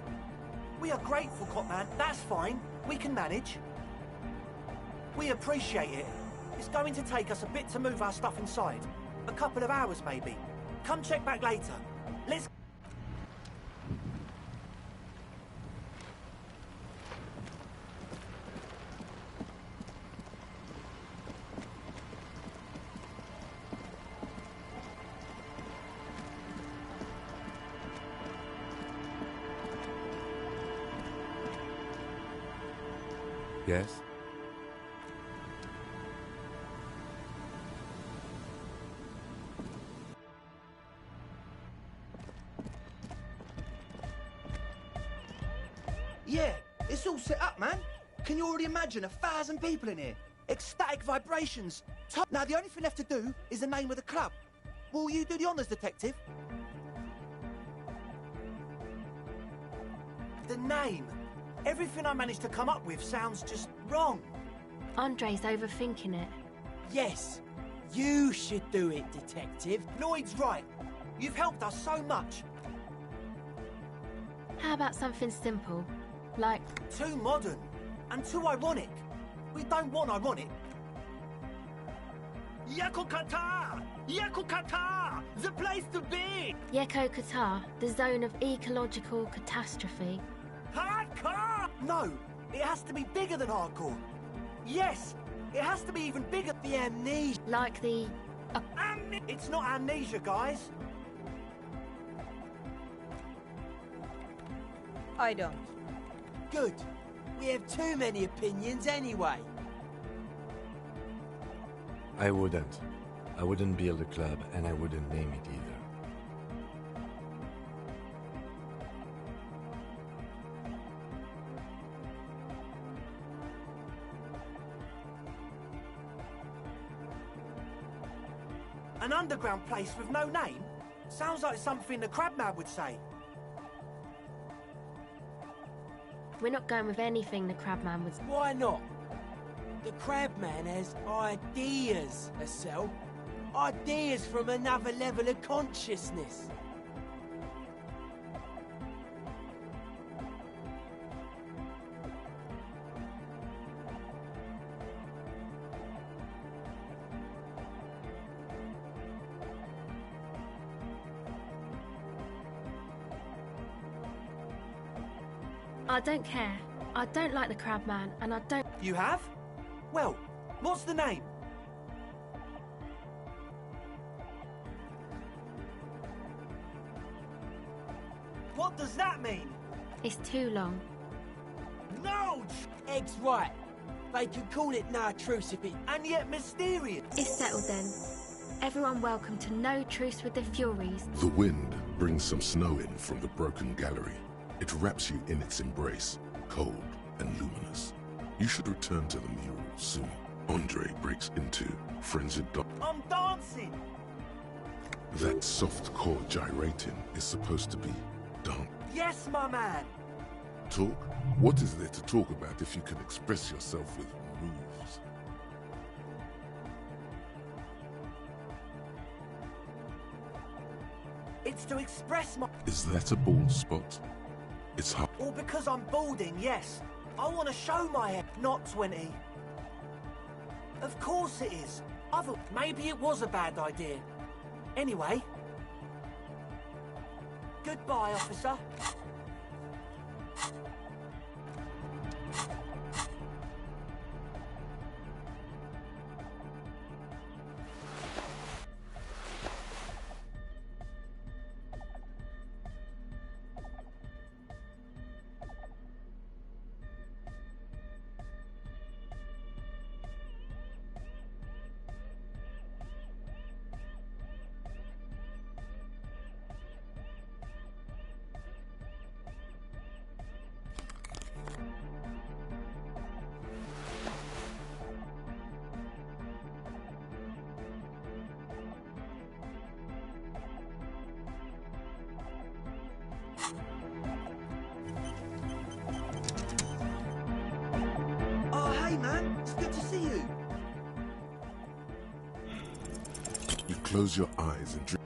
We are grateful, Copman. That's fine. We can manage. We appreciate it. It's going to take us a bit to move our stuff inside. A couple of hours, maybe. Come check back later. Let's... Yes? Yeah, it's all set up, man. Can you already imagine 1,000 people in here? Ecstatic vibrations. Now, the only thing left to do is the name of the club. Will you do the honours, detective? The name. Everything I managed to come up with sounds just wrong. Andre's overthinking it. Yes, you should do it, detective. Lloyd's right. You've helped us so much. How about something simple? Like... Too modern and too ironic. We don't want ironic. Yakokata! Yakokata! The place to be! Yeko Qatar, the zone of ecological catastrophe. Hardcore! No, it has to be bigger than hardcore. Yes, it has to be even bigger. The amnesia. Like the... It's not amnesia, guys. I don't. Good. We have too many opinions anyway. I wouldn't. I wouldn't build a club, and I wouldn't name it either. An underground place with no name? Sounds like something the Crabman would say. We're not going with anything the Crabman would... Why not? The Crabman has ideas, Estelle. Ideas from another level of consciousness. I don't care. I don't like the Crabman, and I don't... You have? Well, what's the name? What does that mean? It's too long. No! Egg's right. They could call it no truce if it... And yet mysterious. It's settled then. Everyone welcome to No Truce with the Furies. The wind brings some snow in from the broken gallery. It wraps you in its embrace, cold and luminous. You should return to the mural soon. Andre breaks into frenzied dance. I'm dancing! That soft core gyrating is supposed to be dance. Yes, my man! Talk? What is there to talk about if you can express yourself with moves? It's to express my... Is that a bald spot? It's hard. Or because I'm balding, yes. I want to show my head, not 20. Of course it is. Maybe it was a bad idea. Anyway. Goodbye, officer. Oh, hey, man. It's good to see you. You close your eyes and drink.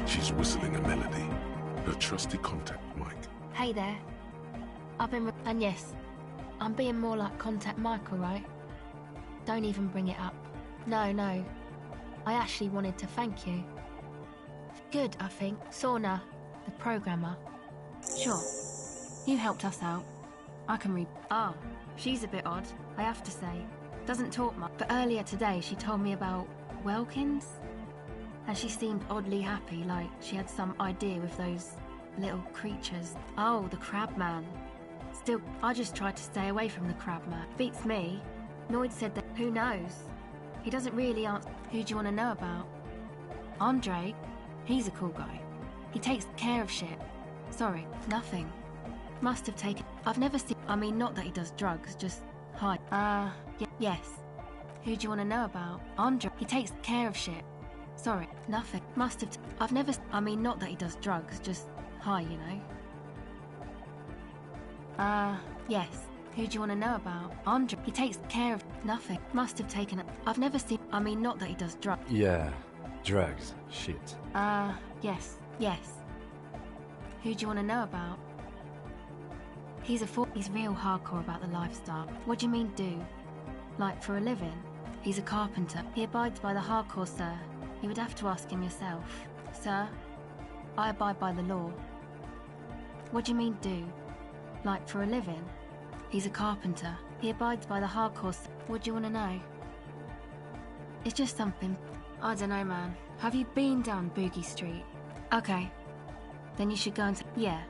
She's whistling a melody. Her trusty contact mic. Hey there. And yes, I'm being more like Contact Mike, alright? Don't even bring it up. No. I actually wanted to thank you. Good, I think. Sauna, the programmer. Sure. You helped us out. I can read. Ah, she's a bit odd, I have to say. Doesn't talk much. But earlier today she told me about Welkins. And she seemed oddly happy, like she had some idea with those little creatures. Oh, the Crabman. Still, I just tried to stay away from the Crabman. Beats me. Noid said that, who knows? He doesn't really answer. Who do you want to know about? Andre. He's a cool guy. He takes care of shit. Sorry, nothing. Must have taken... I've never seen... I mean, not that he does drugs, just hide. Yes. Who do you want to know about? Andre. He takes care of shit. Sorry, nothing. Must have... I've never... I mean, not that he does drugs, just high, you know? Yes. Who do you want to know about? Andre. He takes care of... Nothing. Must have taken it. I've never seen... I mean, not that he does drugs. Yeah, drugs. Shit. Yes. Who do you want to know about? He's real hardcore about the lifestyle. What do you mean, do? Like, for a living? He's a carpenter. He abides by the hardcore, sir. You would have to ask him yourself. Sir, I abide by the law. What do you mean, do? Like, for a living? He's a carpenter. He abides by the hardcore. What do you want to know? It's just something. I don't know, man. Have you been down Boogie Street? Okay. Then you should go and... Yeah.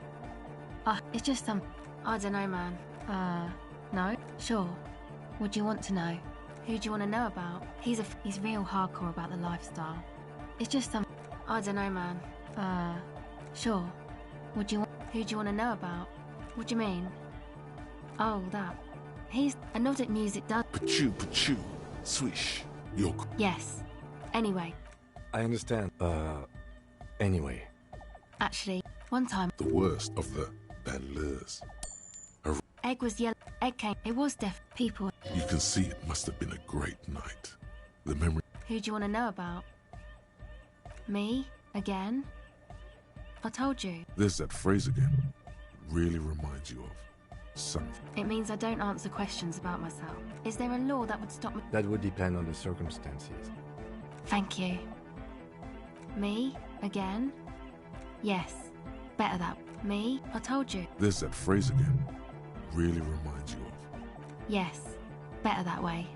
It's just some... I don't know, man. No? Sure. What do you want to know? Who do you want to know about? He's real hardcore about the lifestyle. It's just some... I don't know, man. Sure. Who do you want to know about? What do you mean? Oh, that. He's... Anodic music does... Pachoo. Swish. York. Yes. Anyway. I understand. Anyway. Actually, one time... The worst of the bandlers. Egg was yellow. Egg came. It was deaf. People. You can see it must have been a great night. The memory... Who do you want to know about? Me? Again? I told you. There's that phrase again. It really reminds you of something. It means I don't answer questions about myself. Is there a law that would stop me? That would depend on the circumstances. Thank you. Me? Again? Yes. Better that. Me? I told you. There's that phrase again. Really reminds you of. Yes. Better that way.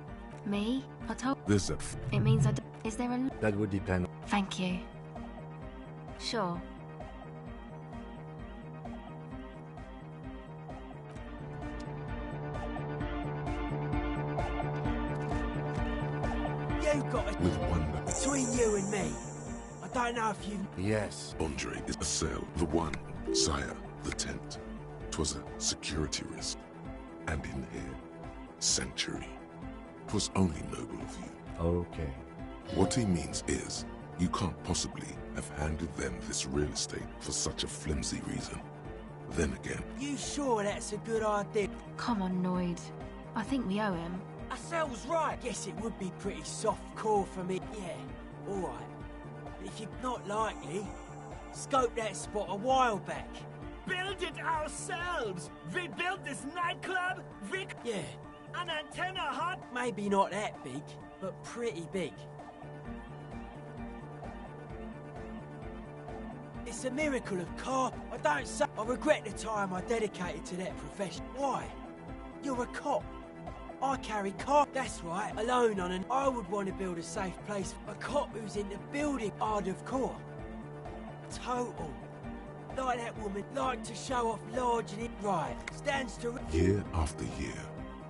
Me? I told... There's that... It means I don't... Is there a... That would depend... Thank you. Sure. You've got it with wonder. Between you and me, I don't know if you... Yes. Andre is a cell. The one. Sire. The tent. 'Twas a security risk. And in here, sanctuary. 'Twas only noble of you. Okay. What he means is, you can't possibly have handed them this real estate for such a flimsy reason. Then again... You sure that's a good idea? Come on, Noid. I think we owe him. Ourselves right. Guess it would be pretty soft core for me. Yeah, alright. But if you're not likely, scoped that spot a while back. Build it ourselves! We built this nightclub? Yeah. An antenna hut? Maybe not that big, but pretty big. It's a miracle of carp. I don't say... I regret the time I dedicated to that profession. Why? You're a cop. I carry carp. That's right. Alone on an... I would want to build a safe place. A cop who's into building hard of core. Total. Like that woman. Like to show off large and it right. Stands to... Year after year.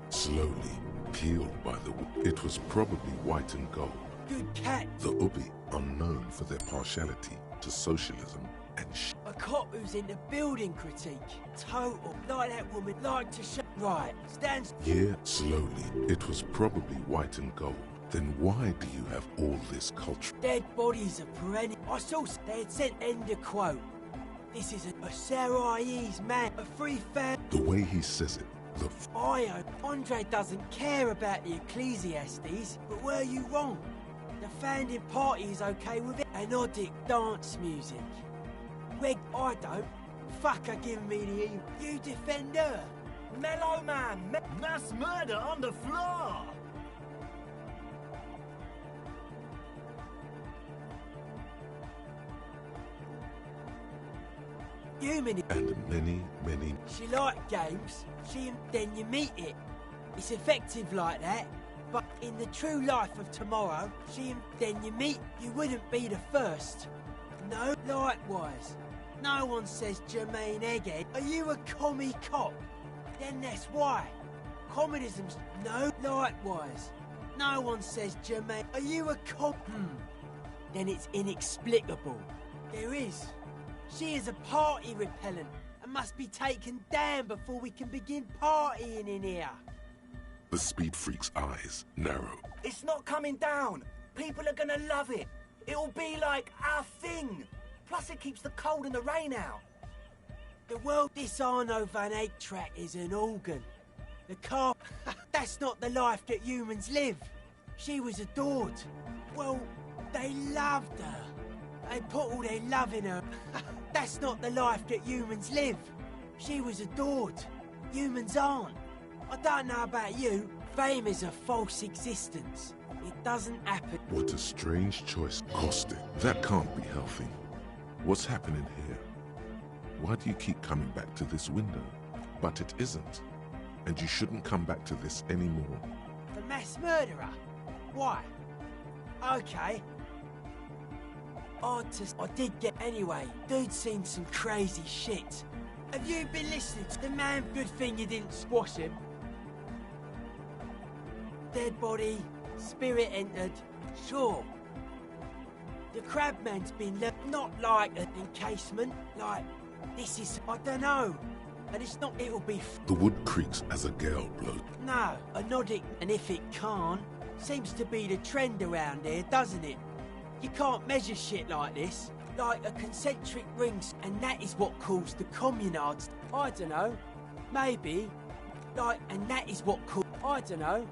Slowly. Peeled by the... It was probably white and gold. Good cat. The Ubi are known for their partiality to socialism and A cop who's into building critique. Total. Like that woman. Like to show... Right. Stands... Year slowly. It was probably white and gold. Then why do you have all this culture? Dead bodies are perennial. I saw they had sent end a quote. This is a Sarai's man. A free fan. The way he says it. The Andre doesn't care about the Ecclesiastes, but were you wrong? The founding party is okay with it. Anodic dance music. Reg, I don't. Fuck her giving me the evil. You defend her. Mellow man. Mass murder on the floor. Human. And many. She liked games. Then you meet it. It's effective like that. But in the true life of tomorrow, then you meet. You wouldn't be the first. No, likewise. No one says Jermaine Egghead. Are you a commie cop? Then that's why. Communism's... No, likewise. No one says Jermaine... Are you a cop? Then it's inexplicable. There is. She is a party repellent and must be taken down before we can begin partying in here. The speed freak's eyes narrow. It's not coming down. People are gonna love it. It'll be like our thing. Plus it keeps the cold and the rain out. The world this Arno Van Eyck track is an organ. The car... That's not the life that humans live. She was adored. Well, they loved her. They put all their love in her. That's not the life that humans live. She was adored. Humans aren't. I don't know about you. Fame is a false existence. It doesn't happen. What a strange choice. Caustic. That can't be healthy. What's happening here? Why do you keep coming back to this window? But it isn't. And you shouldn't come back to this anymore. The mass murderer? Why? Okay. I did get... Anyway, dude's seen some crazy shit. Have you been listening to the man? Good thing you didn't squash him. Dead body, spirit entered, sure. The crabman's been left, not like an encasement, like, this is, I don't know. And it's not, it'll be The wood creaks as a gale blows. no, a nodic, and if it can't, seems to be the trend around here, doesn't it? You can't measure shit like this, like a concentric rings, and that is what caused the communards. I don't know, maybe, like, and that is what caused, I don't know,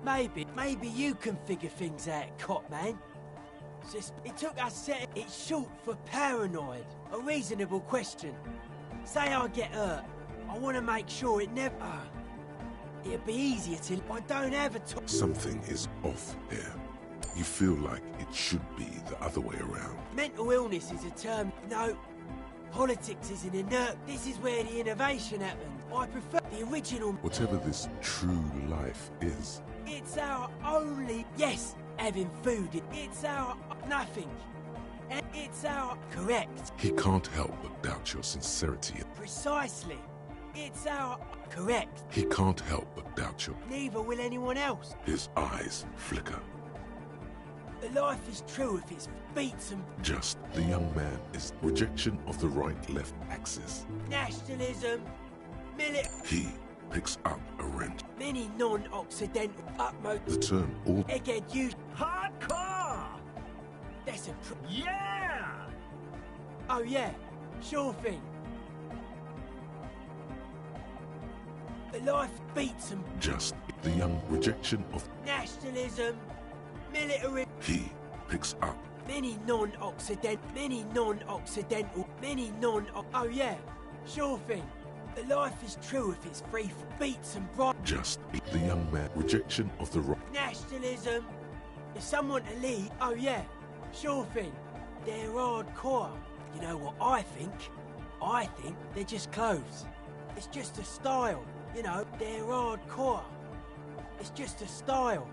maybe you can figure things out, cop man. Just, it took us setting it short for paranoid. A reasonable question. Say I get hurt. I want to make sure it never... it'd be easier to... I don't have a... Something is off here. You feel like it should be the other way around. Mental illness is a term... No. Politics is an inert... This is where the innovation happened. I prefer the original... Whatever this true life is. It's our only... Yes, having food. It's our... Nothing. And it's our... Correct. He can't help but doubt your sincerity. Precisely. It's our... Correct. He can't help but doubt your... Neither will anyone else. His eyes flicker. The life is true if it's beats and... Just the young man is rejection of the right-left axis. Nationalism. He picks up a wrench. Many non-Occidental utmost... The term all... Egghead use... Hardcore! That's a... Yeah! Oh yeah, sure thing. The life beats and... Just the young rejection of... Nationalism. Military... He picks up... Many non-Occidental... Oh yeah, sure thing. The life is true if it's free for beats and bright... Just the young man rejection of the right... Nationalism. If someone to lead... Oh yeah, sure thing. They're hardcore. You know what I think? I think they're just clothes. It's just a style. You know, they're hardcore. It's just a style.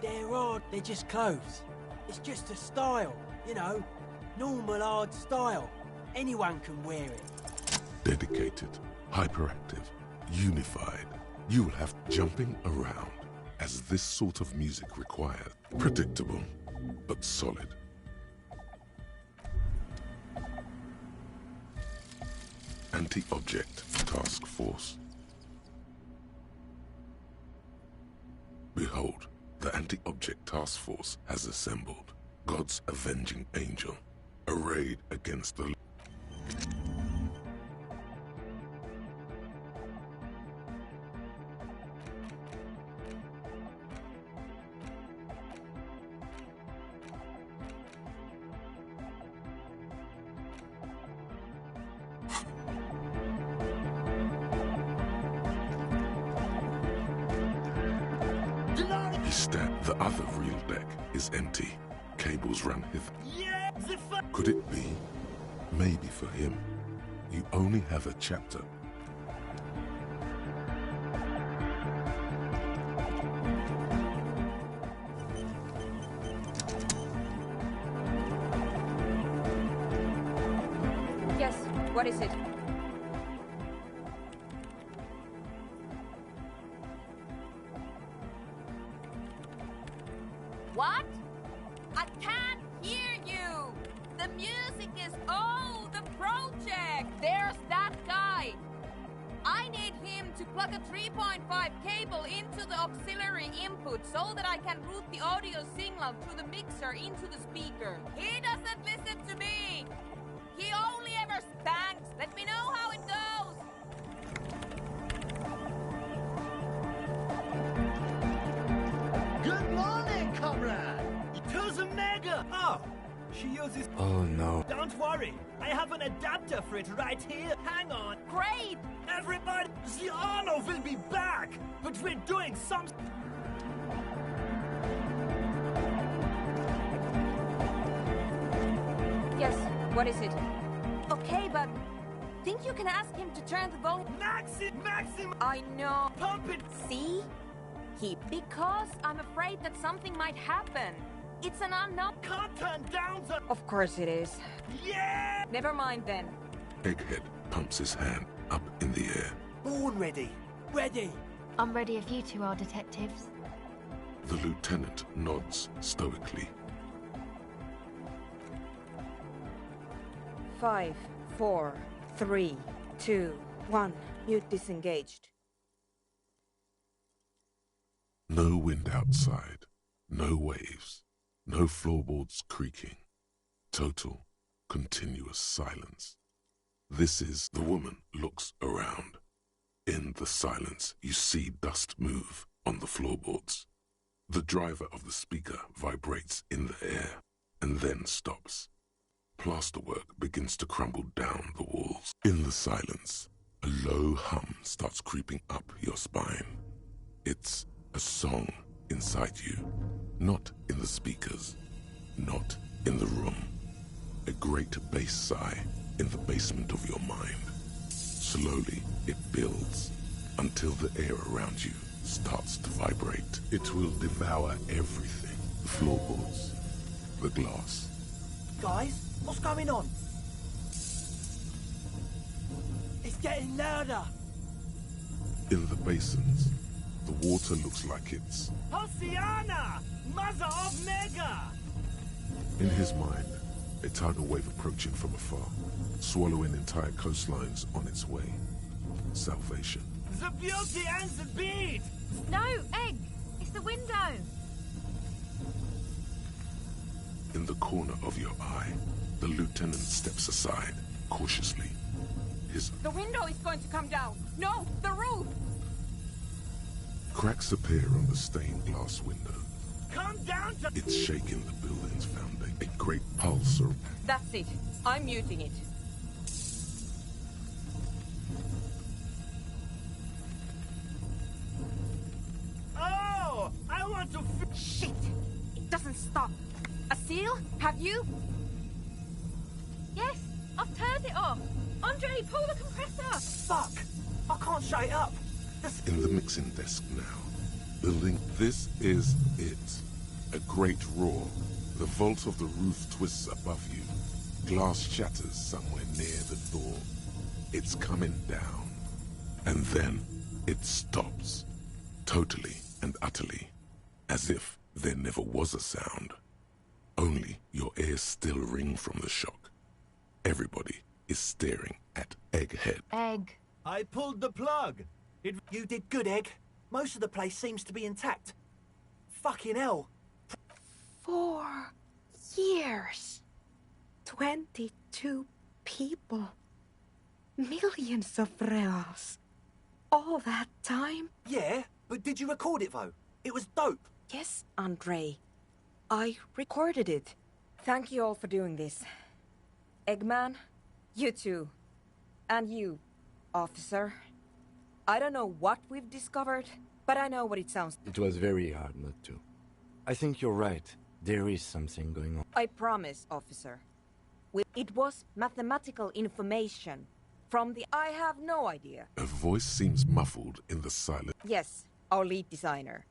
They're just clothes. It's just a style. You know, normal hard style. Anyone can wear it. Dedicated, hyperactive, unified. You will have jumping around, as this sort of music requires. Predictable, but solid. Anti-object task force. Behold, the anti-object task force has assembled. God's avenging angel, arrayed against the... The other real deck is empty. Cables run hither. Yeah, could it be? Maybe for him. You only have a chapter. Yes, what is it? What? I can't hear you! The music is... Oh, the project! There's that guy! I need him to plug a 3.5 cable into the auxiliary input so that I can route the audio signal through the mixer into the speaker. He doesn't listen to me! He only ever thanks! Let me know how it goes! Good morning, comrade! To the mega! Oh, she uses... Oh no. Don't worry, I have an adapter for it right here. Hang on. Great! Everybody, the Arno will be back, but we're doing some... Yes, what is it? Okay, but... Think you can ask him to turn the volume... Maxim! I know. Pump it! See? Because I'm afraid that something might happen. It's an unknown... Can't turn down the... Of course it is. Yeah! Never mind then. Egghead pumps his hand. up in the air. Born ready. Ready. I'm ready if you two are detectives. The lieutenant nods stoically. 5, 4, 3, 2, 1. Mute disengaged. No wind outside, no waves, no floorboards creaking. Total, continuous silence. This is the woman looks around. In the silence, you see dust move on the floorboards. The driver of the speaker vibrates in the air and then stops. Plasterwork begins to crumble down the walls. In the silence, a low hum starts creeping up your spine. It's a song inside you, not in the speakers, not in the room. A great bass sigh in the basement of your mind. Slowly, it builds until the air around you starts to vibrate. It will devour everything. The floorboards, the glass. Guys, what's going on? It's getting louder. In the basins, the water looks like it's... Hosiana! Mother of Mega! In his mind, a tidal wave approaching from afar, swallowing entire coastlines on its way. Salvation. The beauty and the beat! No, Egg! It's the window! In the corner of your eye, the lieutenant steps aside, cautiously. The window is going to come down! No, the roof! Cracks appear on the stained glass window. Come down to... It's shaking the building's foundation. A great pulse of... That's it. I'm muting it. Oh! I want to... Shit! It doesn't stop. A seal? Have you? Yes, I've turned it off. Andre, pull the compressor. Fuck! I can't shut it up. In the mixing desk now, building, this is it. A great roar. The vault of the roof twists above you. Glass shatters somewhere near the door. It's coming down. And then it stops. Totally and utterly. As if there never was a sound. Only your ears still ring from the shock. Everybody is staring at Egghead. Egg. I pulled the plug. You did good, Egg. Most of the place seems to be intact. Fucking hell. 4 years. 22 people. Millions of reals. All that time? Yeah, but did you record it, though? It was dope. Yes, Andre. I recorded it. Thank you all for doing this. Eggman, you too. And you, officer. I don't know what we've discovered, but I know what it sounds like. It was very hard not to. I think you're right. There is something going on. I promise, officer. It was mathematical information from the... I have no idea. A voice seems muffled in the silence. Yes, our lead designer.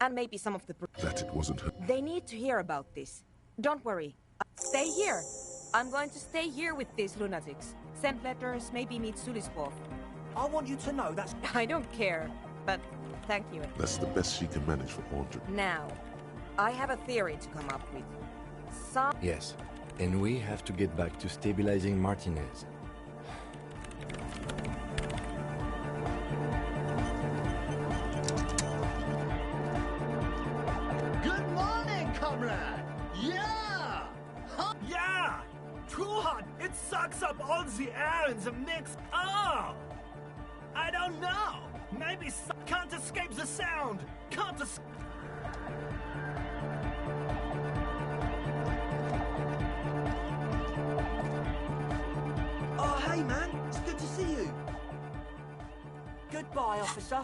And maybe some of the... That it wasn't her. They need to hear about this. Don't worry. Stay here. I'm going to stay here with these lunatics. Send letters, maybe meet Sulispov. I want you to know that's... I don't care, but thank you. That's the best she can manage for Andre. Now, I have a theory to come up with. Yes, and we have to get back to stabilizing Martinez. Good morning, comrade! Yeah! Huh? Yeah! Too hot! It sucks up all the air in the mix. Oh! I don't know! Maybe can't escape the sound! Can't escape... Oh, hey, man. It's good to see you. Goodbye, officer.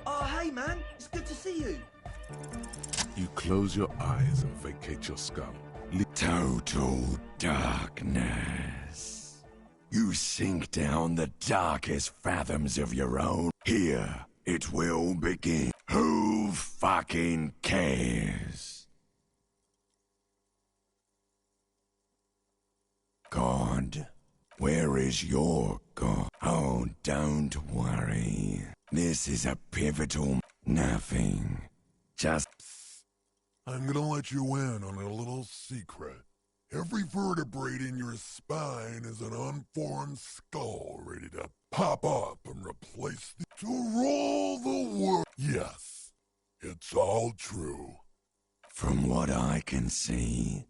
Oh, hey, man. It's good to see you. You close your eyes and vacate your skull. Total darkness. You sink down the darkest fathoms of your own. Here, it will begin. Who fucking cares? God, where is your God? Oh, don't worry. This is a pivotal nothing. Just... I'm gonna let you in on a little secret. Every vertebrae in your spine is an unformed skull ready to pop up and replace the... To rule the world. Yes, it's all true. From what I can see,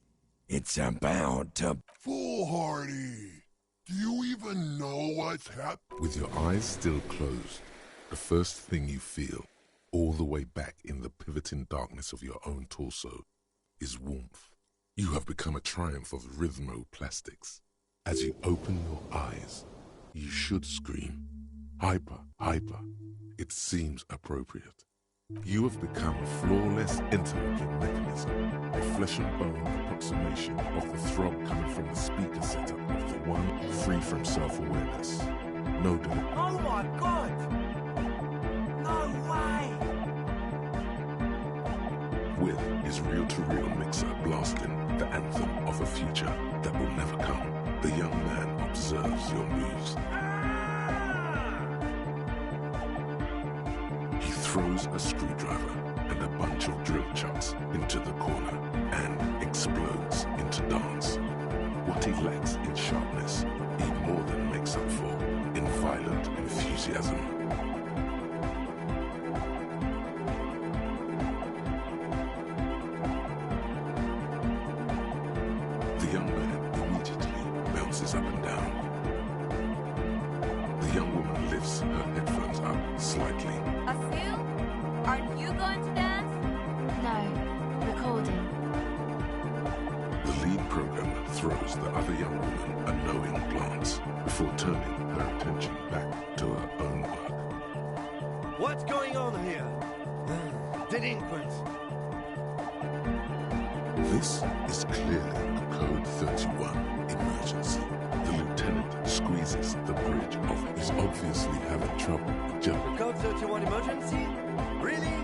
it's about to... Foolhardy! Do you even know what's happening? With your eyes still closed, the first thing you feel, all the way back in the pivoting darkness of your own torso, is warmth. You have become a triumph of rhythmoplastics. As you open your eyes, you should scream, hyper, hyper. It seems appropriate. You have become a flawless interlocking mechanism, a flesh and bone approximation of the throb coming from the speaker setup of the one free from self-awareness. No doubt. Oh my god! No way! With his reel-to-reel mixer blasting the anthem of a future that will never come, the young man observes your moves. He throws a screwdriver and a bunch of drill chucks into the corner and explodes into dance. What he lacks in sharpness, he more than makes up for in violent enthusiasm. The young man immediately bounces up and down. The young woman lifts her headphones up slightly. Asil, aren't you going to dance? No, recording. The lead programmer throws the other young woman a knowing glance before turning her attention back to her own work. What's going on here? Delinquents. This is clearly a Code 31 emergency. The lieutenant squeezes the bridge of his obviously having trouble jumping. Code 31 emergency? Really?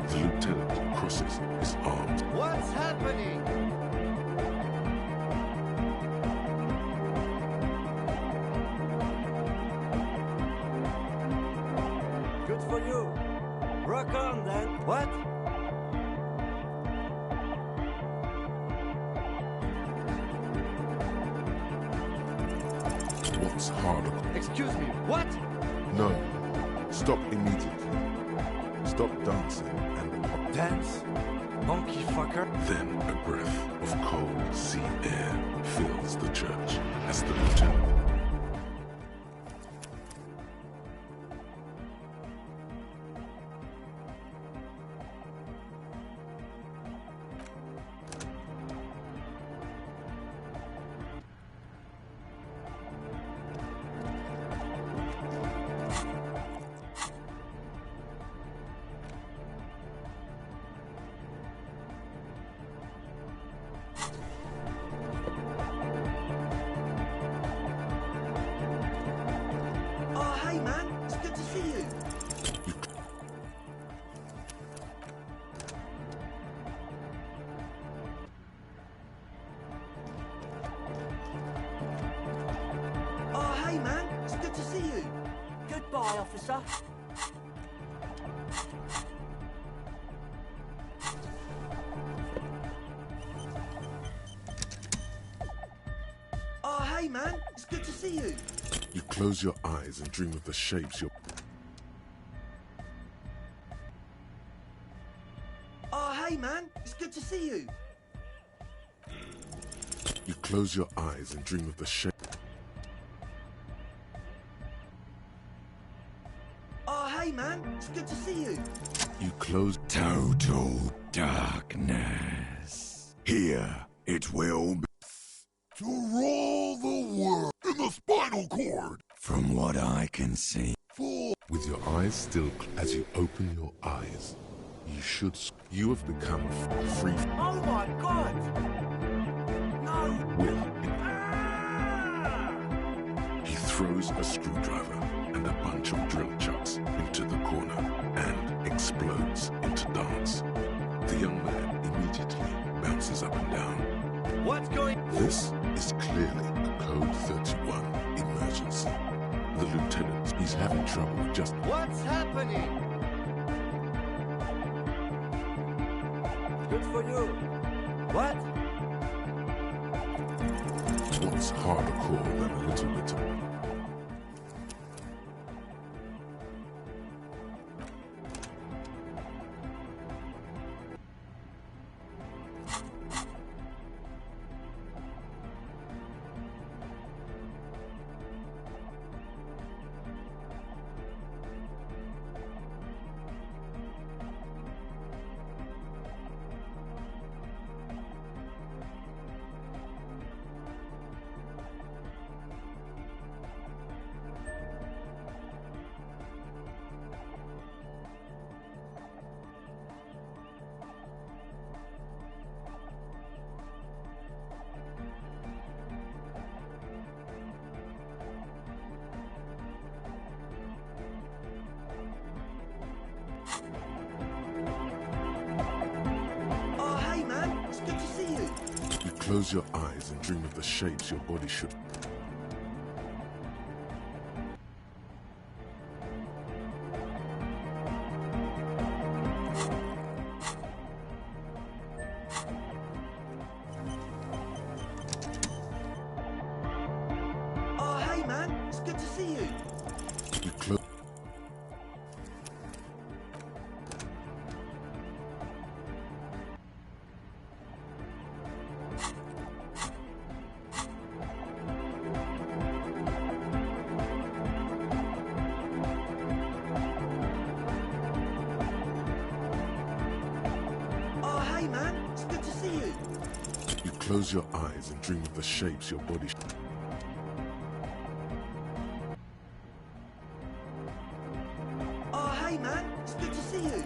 The lieutenant crosses his arms. What's happening? Good for you. Rock on then. What? What's harder? Excuse me, what? No. Stop immediately. Stop dancing and... Dance? Monkey fucker? Then a breath of cold sea air fills the church as the lieutenant... Hey man, it's good to see you. Oh hey man, it's good to see you. Goodbye, officer. Oh hey man, it's good to see you. You close your eyes and dream of the shapes you're... Oh hey man, it's good to see you. You close your eyes and dream of the shape... Oh hey man, it's good to see you. You close... Total darkness. Here, it will be... To rule the world in the spinal cord. From what I can see... Full With your eyes still, as you open your eyes, you have become free. Oh my god! No! Will. He throws a screwdriver and a bunch of drill chucks into the corner and explodes into dance. The young man immediately bounces up and down. What's going? This is clearly a Code 31 emergency. The lieutenant, he's having trouble with just... What's happening? Good for you. What? What's harder core than a little bit of... Oh, hey man, it's good to see you. You close your eyes and dream of the shapes your body should... Oh, hey man, it's good to see you. You close... Oh, hey man, it's good to see you. You close your eyes and dream of the shapes your body should... Oh, hey man, it's good to see you.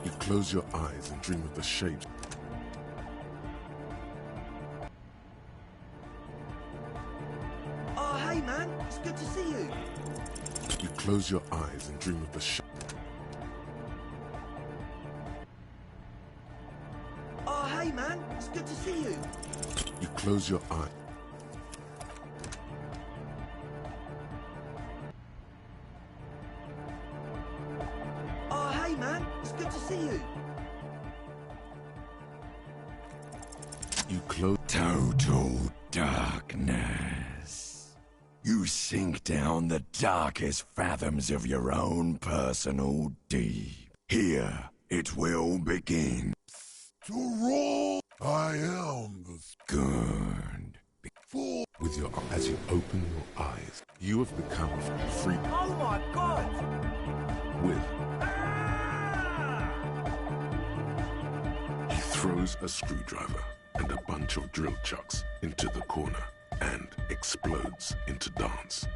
You close your eyes and dream of the shapes... Oh, hey man, it's good to see you. You close your eyes and dream of the shape... Oh, hey man, it's good to see you. You close your eyes... Oh, hey man, it's good to see you. You close... Total darkness. You sink down the darkest fathoms of your own personal deep. Here, it will begin. To roll, I am the Good. fool. With your... As you open your eyes, you have become free... Oh my god! With... He throws a screwdriver and a bunch of drill chucks into the corner and explodes into dance.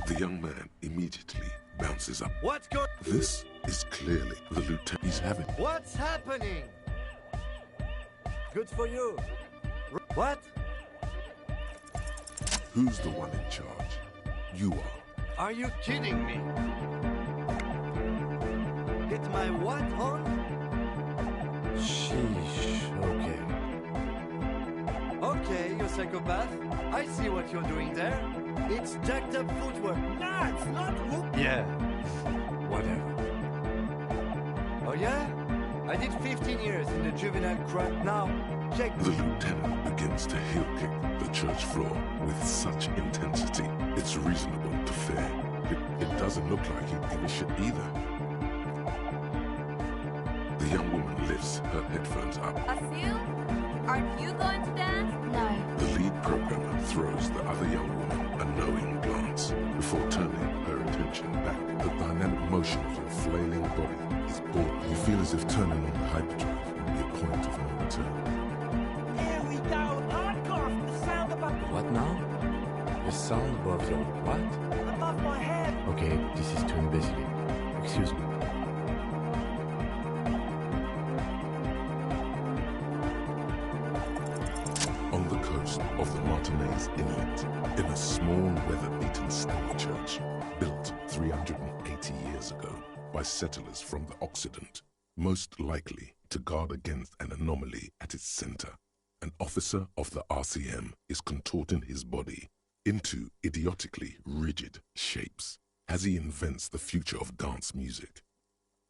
The young man immediately bounces up. What's going? This is clearly the lieutenant. He's having... What's happening? Good for you. What? Who's the one in charge? You are. Are you kidding me? Get my what on? Sheesh, okay. Okay, you psychopath. I see what you're doing there. It's jacked up footwork. Nah, it's not hook. Yeah, whatever. Oh yeah? I did 15 years in the juvenile crime. Now, check. The lieutenant begins to heel kick the church floor with such intensity, it's reasonable to fear. It doesn't look like he'd give a shit either. The young woman lifts her headphones up. Asil, aren't you going to dance? No. The lead programmer throws the other young woman a knowing glance before turning her attention back. The dynamic motion of your flailing body is bored. You feel as if turning on the hyperdrive would be a point of no return. Here we go. Hardcore. The sound above. What now? The sound above your what? Above my head. Okay, this is too imbecile. Excuse me. On the coast of the Martinez Inlet, in a small weather-beaten stone church, built 380 years ago by settlers from the Occident, most likely to guard against an anomaly at its center, an officer of the RCM is contorting his body into idiotically rigid shapes as he invents the future of dance music.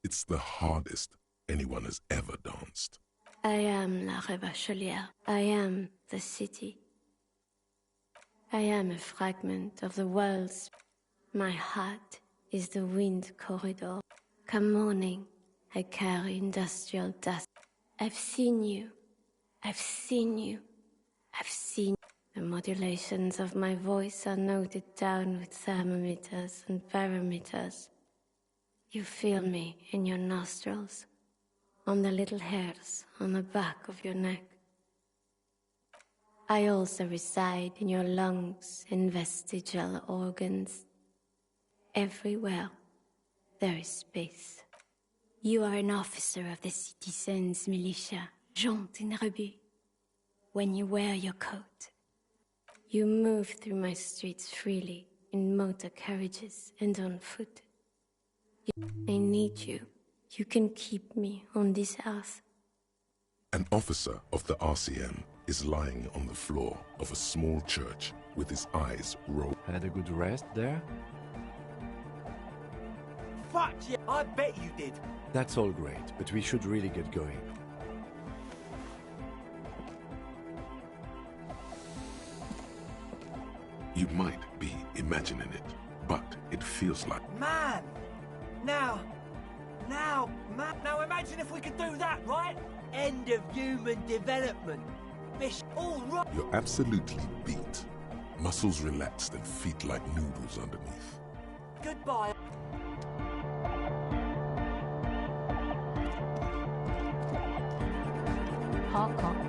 It's the hardest anyone has ever danced. I am La Revachelière. I am the city. I am a fragment of the world's. My heart is the wind corridor. Come morning, I carry industrial dust. I've seen you. I've seen you. I've seen you. The modulations of my voice are noted down with thermometers and barometers. You feel me in your nostrils, on the little hairs on the back of your neck. I also reside in your lungs and vestigial organs. Everywhere there is space. You are an officer of the citizens' militia, Jante and Rebut. When you wear your coat, you move through my streets freely, in motor carriages and on foot. I need you. You can keep me on this earth. An officer of the RCM is lying on the floor of a small church with his eyes rolled. Had a good rest there? Fuck yeah, I bet you did. That's all great, but we should really get going. You might be imagining it, but it feels like... Man! Now imagine if we could do that, right? End of human development. Bish, all right. You're absolutely beat. Muscles relaxed and feet like noodles underneath. Goodbye. Hardcore.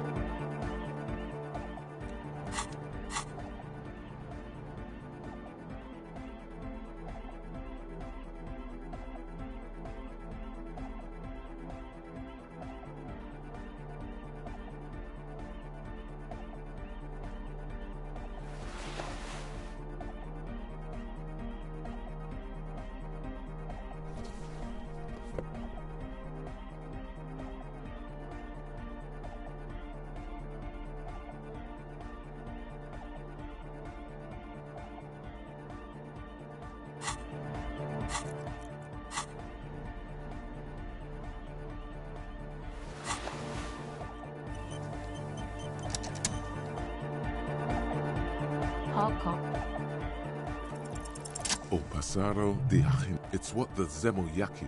O Pasaro de Achim. It's what the Zemoyaki,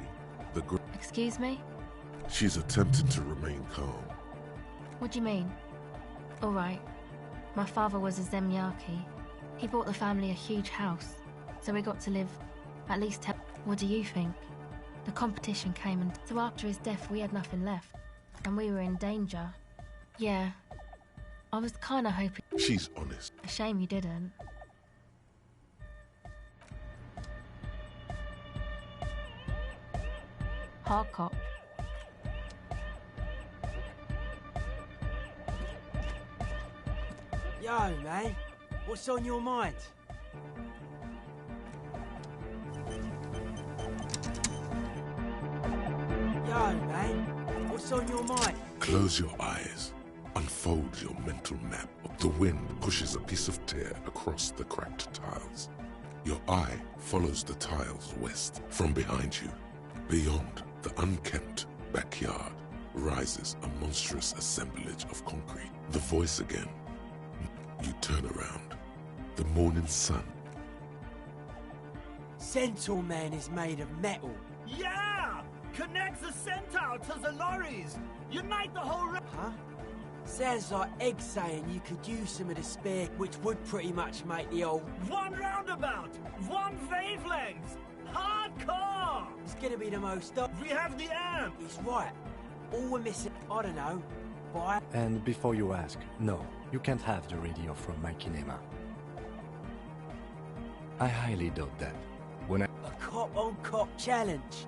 the... Excuse me? She's attempting to remain calm. What do you mean? All right. My father was a Zemyaki. He bought the family a huge house, so we got to live at least 10... What do you think? The competition came and... So after his death, we had nothing left. And we were in danger. Yeah. I was kinda hoping... She's honest. A shame you didn't. Hard cop. Yo, man. What's on your mind? Yo, man. What's on your mind? Close your eyes. Unfold your mental map. The wind pushes a piece of tear across the cracked tiles. Your eye follows the tiles west. From behind you, beyond the unkempt backyard, rises a monstrous assemblage of concrete. The voice again. You turn around. The morning sun. Centaur Man is made of metal. Yeah! Connect the centaur to the lorries! Unite the whole... Huh? Sounds like Egg saying you could use some of the spare, which would pretty much make the old... One roundabout! One wavelength! Hardcore! It's gonna be the most... We have the amp! He's right. All we're missing, I don't know, buy... And before you ask, no, you can't have the radio from my kinema. I highly doubt that. When I... A Cop on cop challenge.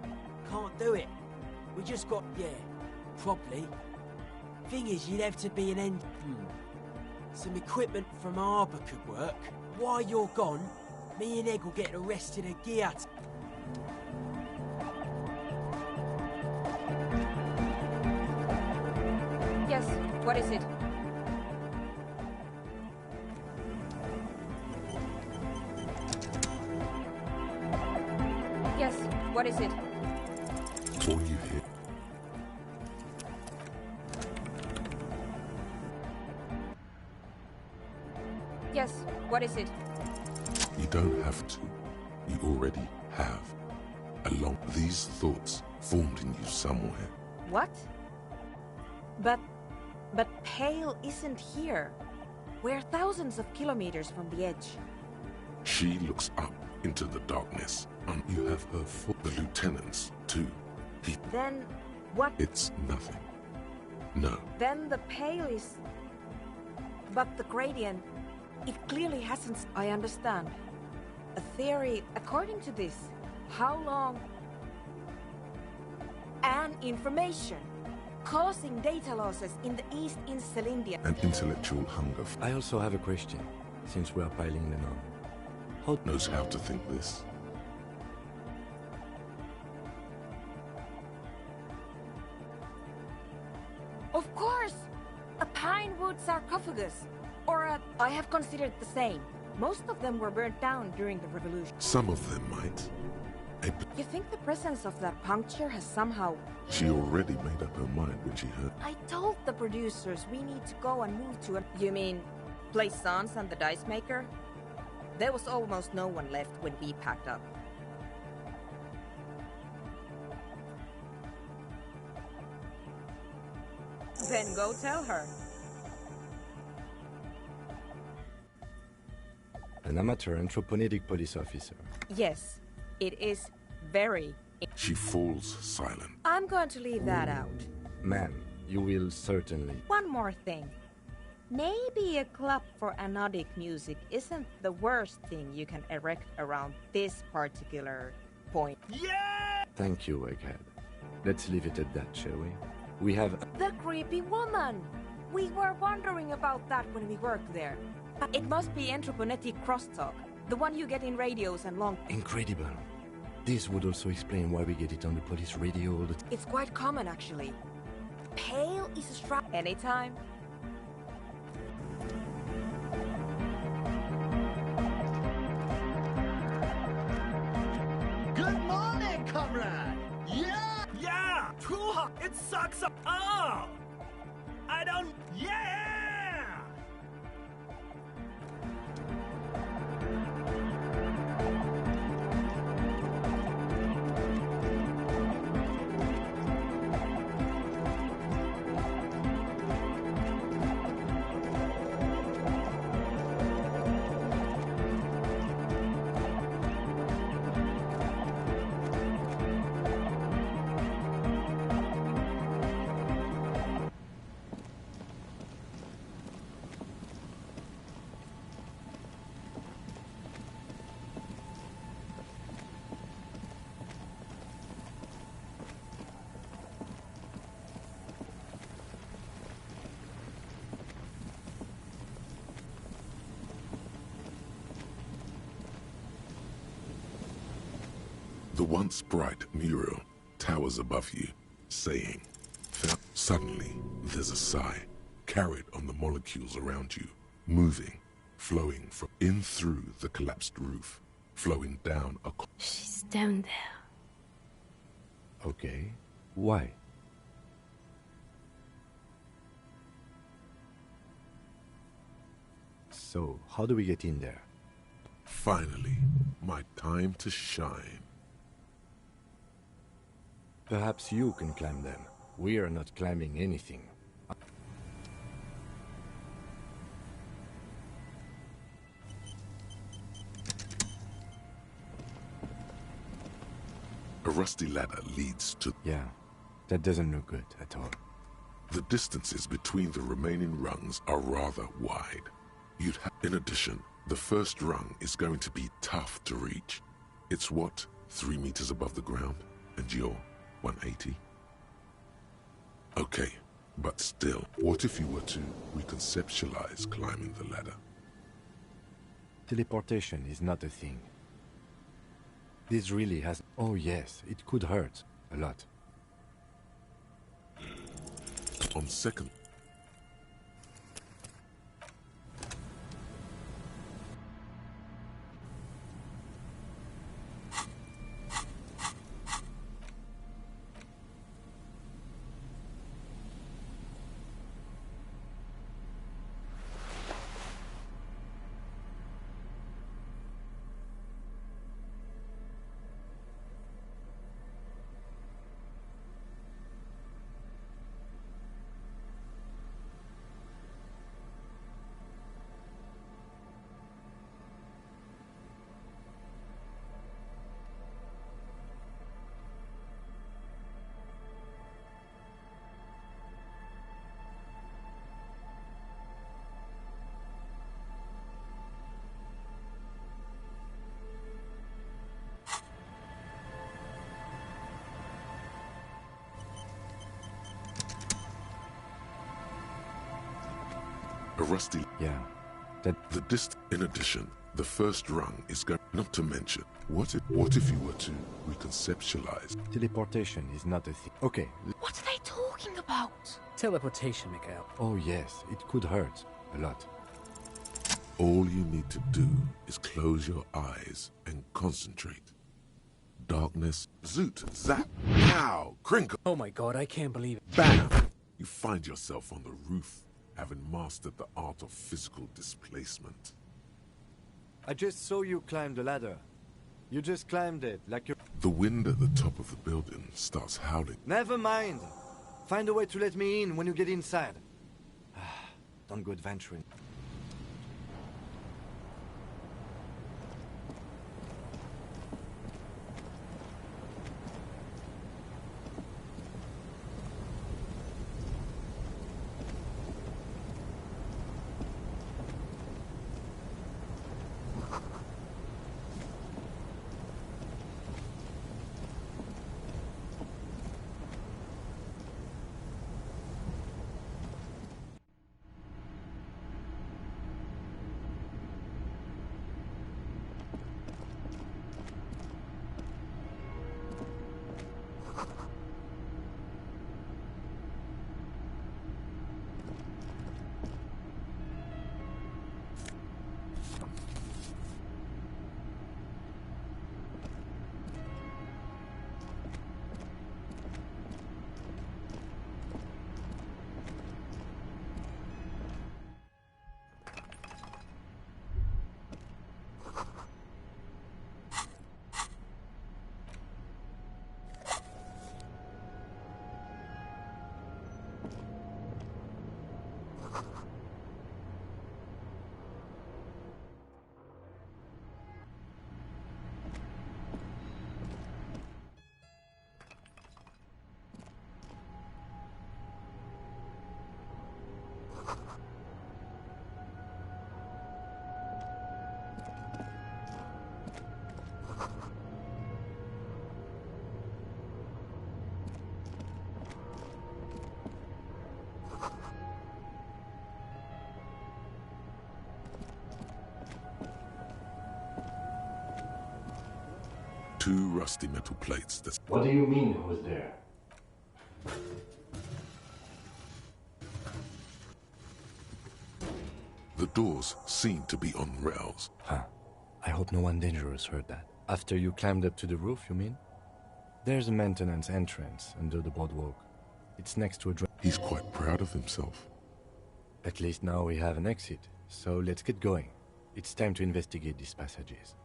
Can't do it. We just got, yeah, probably. Thing is, you'd have to be an end. Some equipment from Harbour could work. While you're gone, me and Egg will get the rest of the gear. Yes, what is it? Yes, what is it? All you hear. Yes, what is it? You don't have to. You already have. Along these thoughts formed in you somewhere. What? But Pale isn't here. We're thousands of kilometers from the edge. She looks up into the darkness, and you have her foot. The lieutenants, too. Then what? It's nothing. No. Then the Pale is... But the gradient, it clearly hasn't... I understand. A theory, according to this, how long... And information. Causing data losses in the east in Celindia. An intellectual hunger. I also have a question, since we are piling them on. How knows how to think this? Of course! A pine wood sarcophagus. Or a... I have considered the same. Most of them were burnt down during the revolution. Some of them might. You think the presence of that puncture has somehow... She already made up her mind when she heard. I told the producers we need to go and move to a... You mean, place Sans and the dice maker? There was almost no one left when we packed up. Then go tell her. An amateur anthropomedic police officer. Yes, it is very... She falls silent. I'm going to leave that out. Ma'am, you will certainly... One more thing. Maybe a club for anodic music isn't the worst thing you can erect around this particular point. Yeah! Thank you, Egghead. Let's leave it at that, shall we? We have... The creepy woman! We were wondering about that when we worked there. It must be anthroponetic crosstalk. The one you get in radios and long... Incredible. This would also explain why we get it on the police radio all the time. It's quite common, actually. Pale is a strap... Anytime. Good morning, comrade! Yeah! Yeah! Too hot! It sucks up! Oh! I don't... Yeah! The once bright mural towers above you, saying, suddenly there's a sigh, carried on the molecules around you, moving, flowing from in through the collapsed roof, flowing down a... She's down there. Okay. Why? So, how do we get in there? Finally, my time to shine. Perhaps you can climb them. We are not climbing anything. A rusty ladder leads to... Yeah, that doesn't look good at all. The distances between the remaining rungs are rather wide. In addition, the first rung is going to be tough to reach. It's what 3 meters above the ground, and you're 180? Okay, but still, what if you were to reconceptualize climbing the ladder? Teleportation is not a thing. This really has... Oh yes, it could hurt. A lot. On second... A rusty... Yeah. The in addition, the first rung is going... Not to mention, what if you were to reconceptualize... Teleportation is not a thing. Okay. What are they talking about? Teleportation, Mikael. Oh yes, it could hurt. A lot. All you need to do is close your eyes and concentrate. Darkness, zoot, zap, pow, crinkle. Oh my god, I can't believe it. Bam! You find yourself on the roof, having mastered the art of physical displacement. I just saw you climb the ladder. You just climbed it, like you... The wind at the top of the building starts howling. Never mind. Find a way to let me in when you get inside. Don't go adventuring. Two rusty metal plates that's... What do you mean, who was there? The doors seem to be on rails. Huh. I hope no one dangerous heard that. After you climbed up to the roof, you mean? There's a maintenance entrance under the boardwalk. It's next to a He's quite proud of himself. At least now we have an exit, so let's get going. It's time to investigate these passages.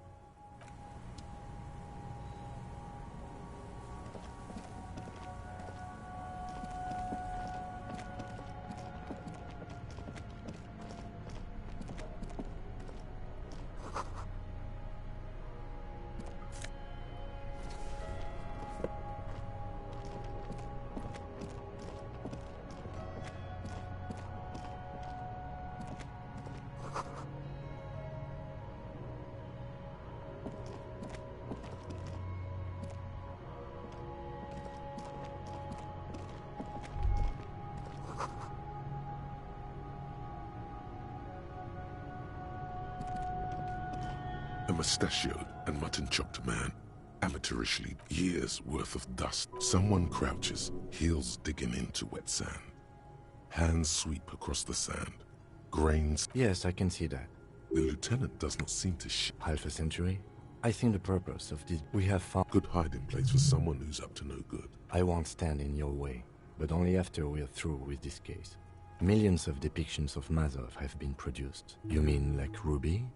A mustachioed and mutton-chopped man, amateurishly years worth of dust. Someone crouches, heels digging into wet sand. Hands sweep across the sand. Grains. Yes, I can see that. The lieutenant does not seem to half a century? I think the purpose of this... We have found... Good hiding place for someone who's up to no good. I won't stand in your way, but only after we're through with this case. Millions of depictions of Mazov have been produced. You mean like Ruby?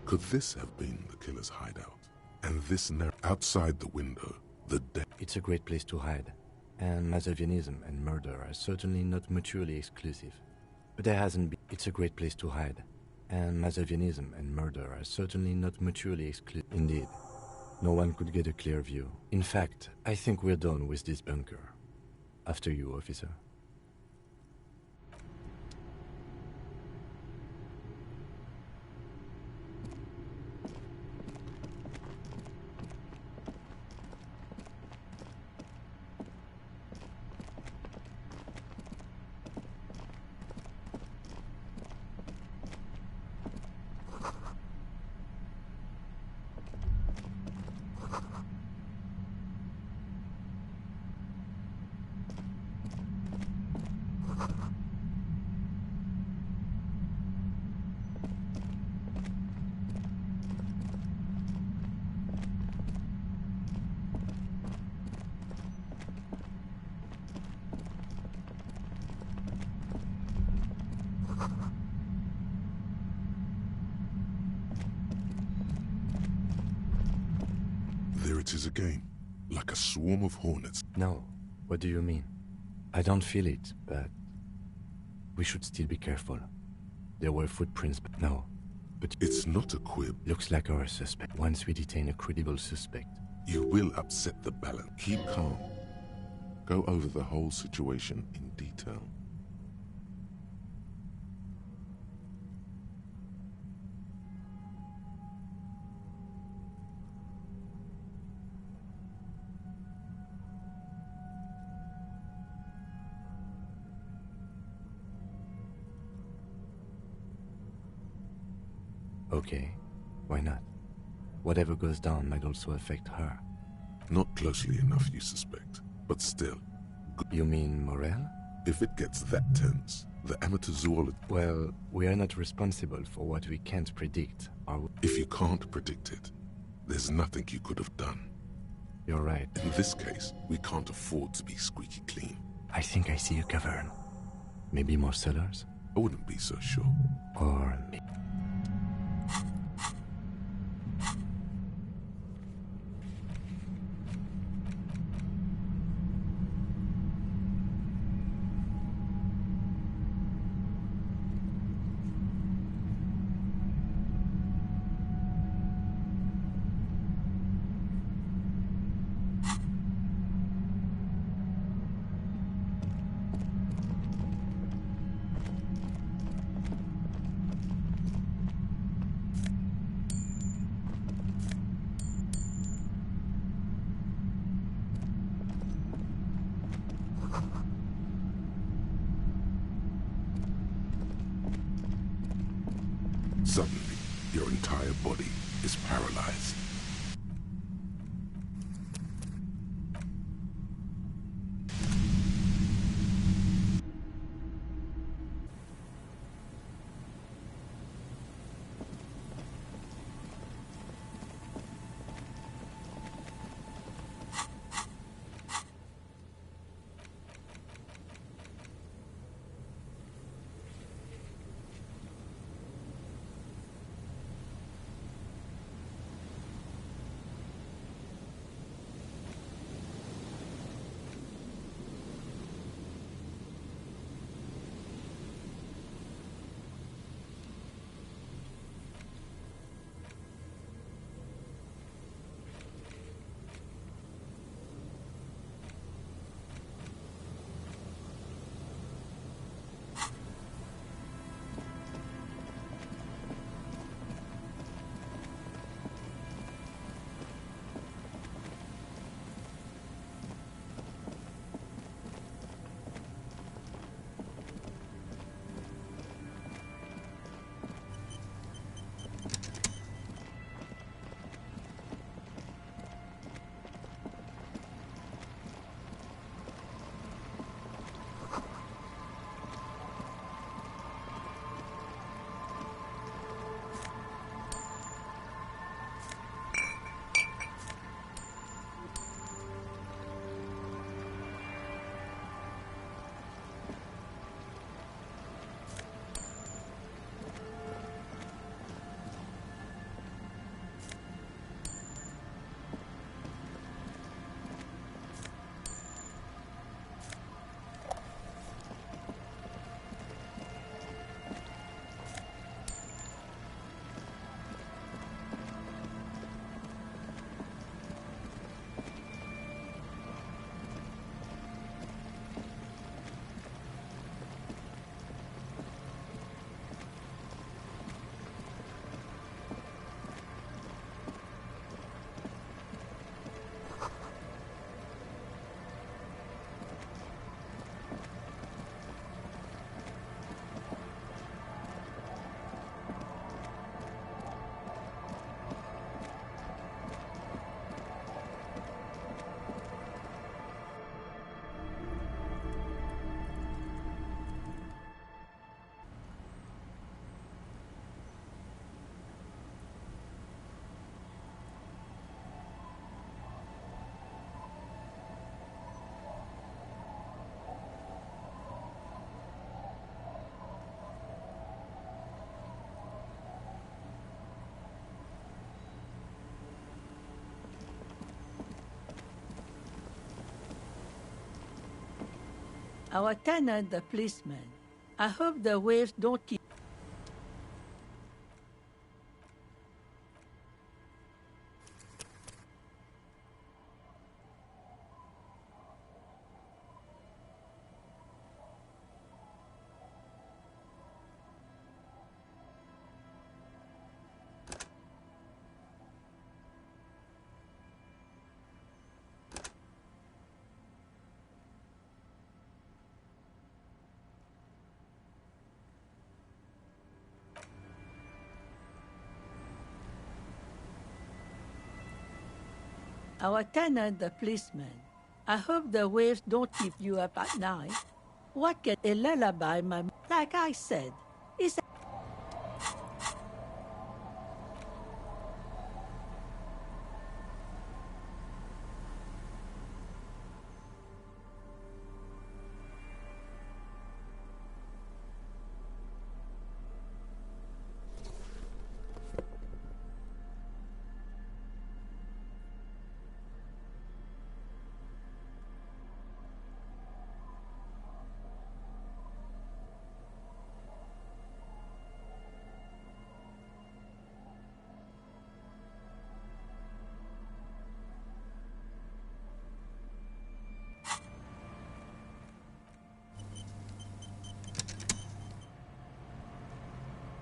Could this have been the killer's hideout? And this outside the window, the dead... It's a great place to hide. And Mazovianism and murder are certainly not mutually exclusive. But there hasn't been... It's a great place to hide. And Mazovianism and murder are certainly not mutually exclusive. Indeed. No one could get a clear view. In fact, I think we're done with this bunker. After you, officer. There it is again, like a swarm of hornets. No, what do you mean? I don't feel it, but we should still be careful. There were footprints, but no. But it's not a quib. Looks like our suspect. Once we detain a credible suspect, you will upset the balance. Keep calm. Go over the whole situation in detail. Okay, why not? Whatever goes down might also affect her. Not closely enough, you suspect, but still. You mean Morel? If it gets that tense, the amateur zoologist... Well, we are not responsible for what we can't predict, are we? If you can't predict it, there's nothing you could have done. You're right. In this case, we can't afford to be squeaky clean. I think I see a cavern. Maybe more cellars? I wouldn't be so sure. Or maybe... Suddenly, your entire body is paralyzed. Our tenant, the policeman. I hope the waves don't keep... Our tenant, the policeman. I hope the waves don't keep you up at night. What can a lullaby, my... Like I said, is...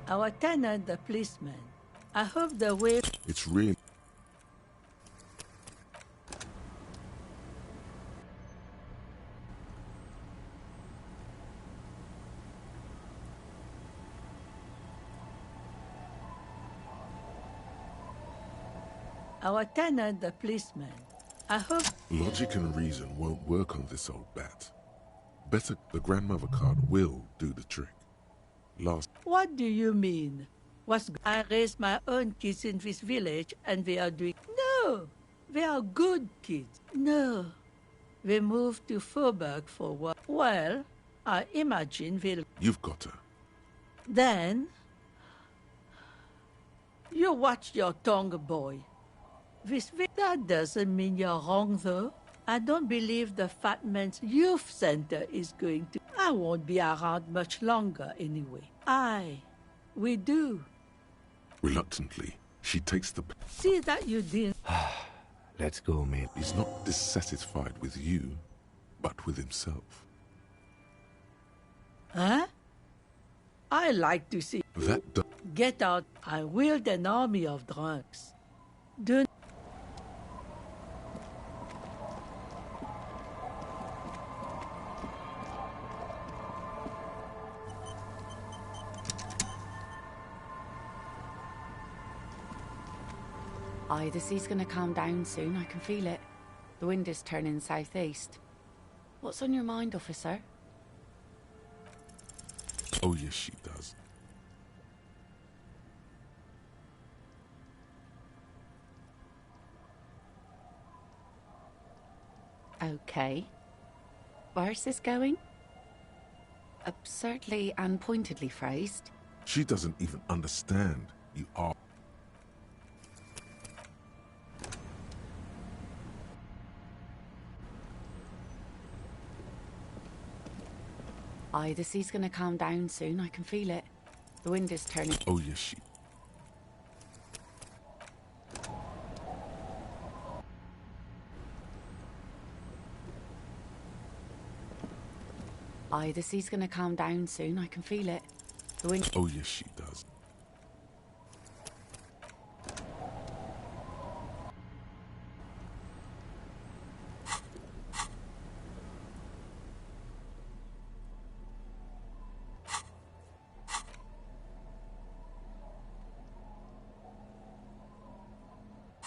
Our tenant, the policeman. I hope the waves... It's really... Our tenant, the policeman. I hope... Logic and reason won't work on this old bat. Better, the grandmother card will do the trick. Last... What do you mean? I raised my own kids in this village and they are doing... No! They are good kids. No. They moved to Faubourg for work. Well, I imagine they'll... You've got her. Then... You watch your tongue, boy. That doesn't mean you're wrong, though. I don't believe the Fat Man's Youth Center is going to... I won't be around much longer, anyway. We do. Reluctantly, she takes the... See that you didn't... Let's go, mate. He's not dissatisfied with you, but with himself. Huh? I like to see... That... Get out. I wield an army of drunks. Do... Aye, the sea's gonna calm down soon, I can feel it. The wind is turning southeast. What's on your mind, officer? Oh, yes, she does. Okay. Where's this going? Absurdly and pointedly phrased. She doesn't even understand. You are... Aye, the sea's gonna calm down soon, I can feel it. The wind is turning... Oh, yes, she... Aye, the sea's gonna calm down soon, I can feel it. The wind... Oh, yes, she does.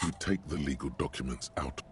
You take the legal documents out.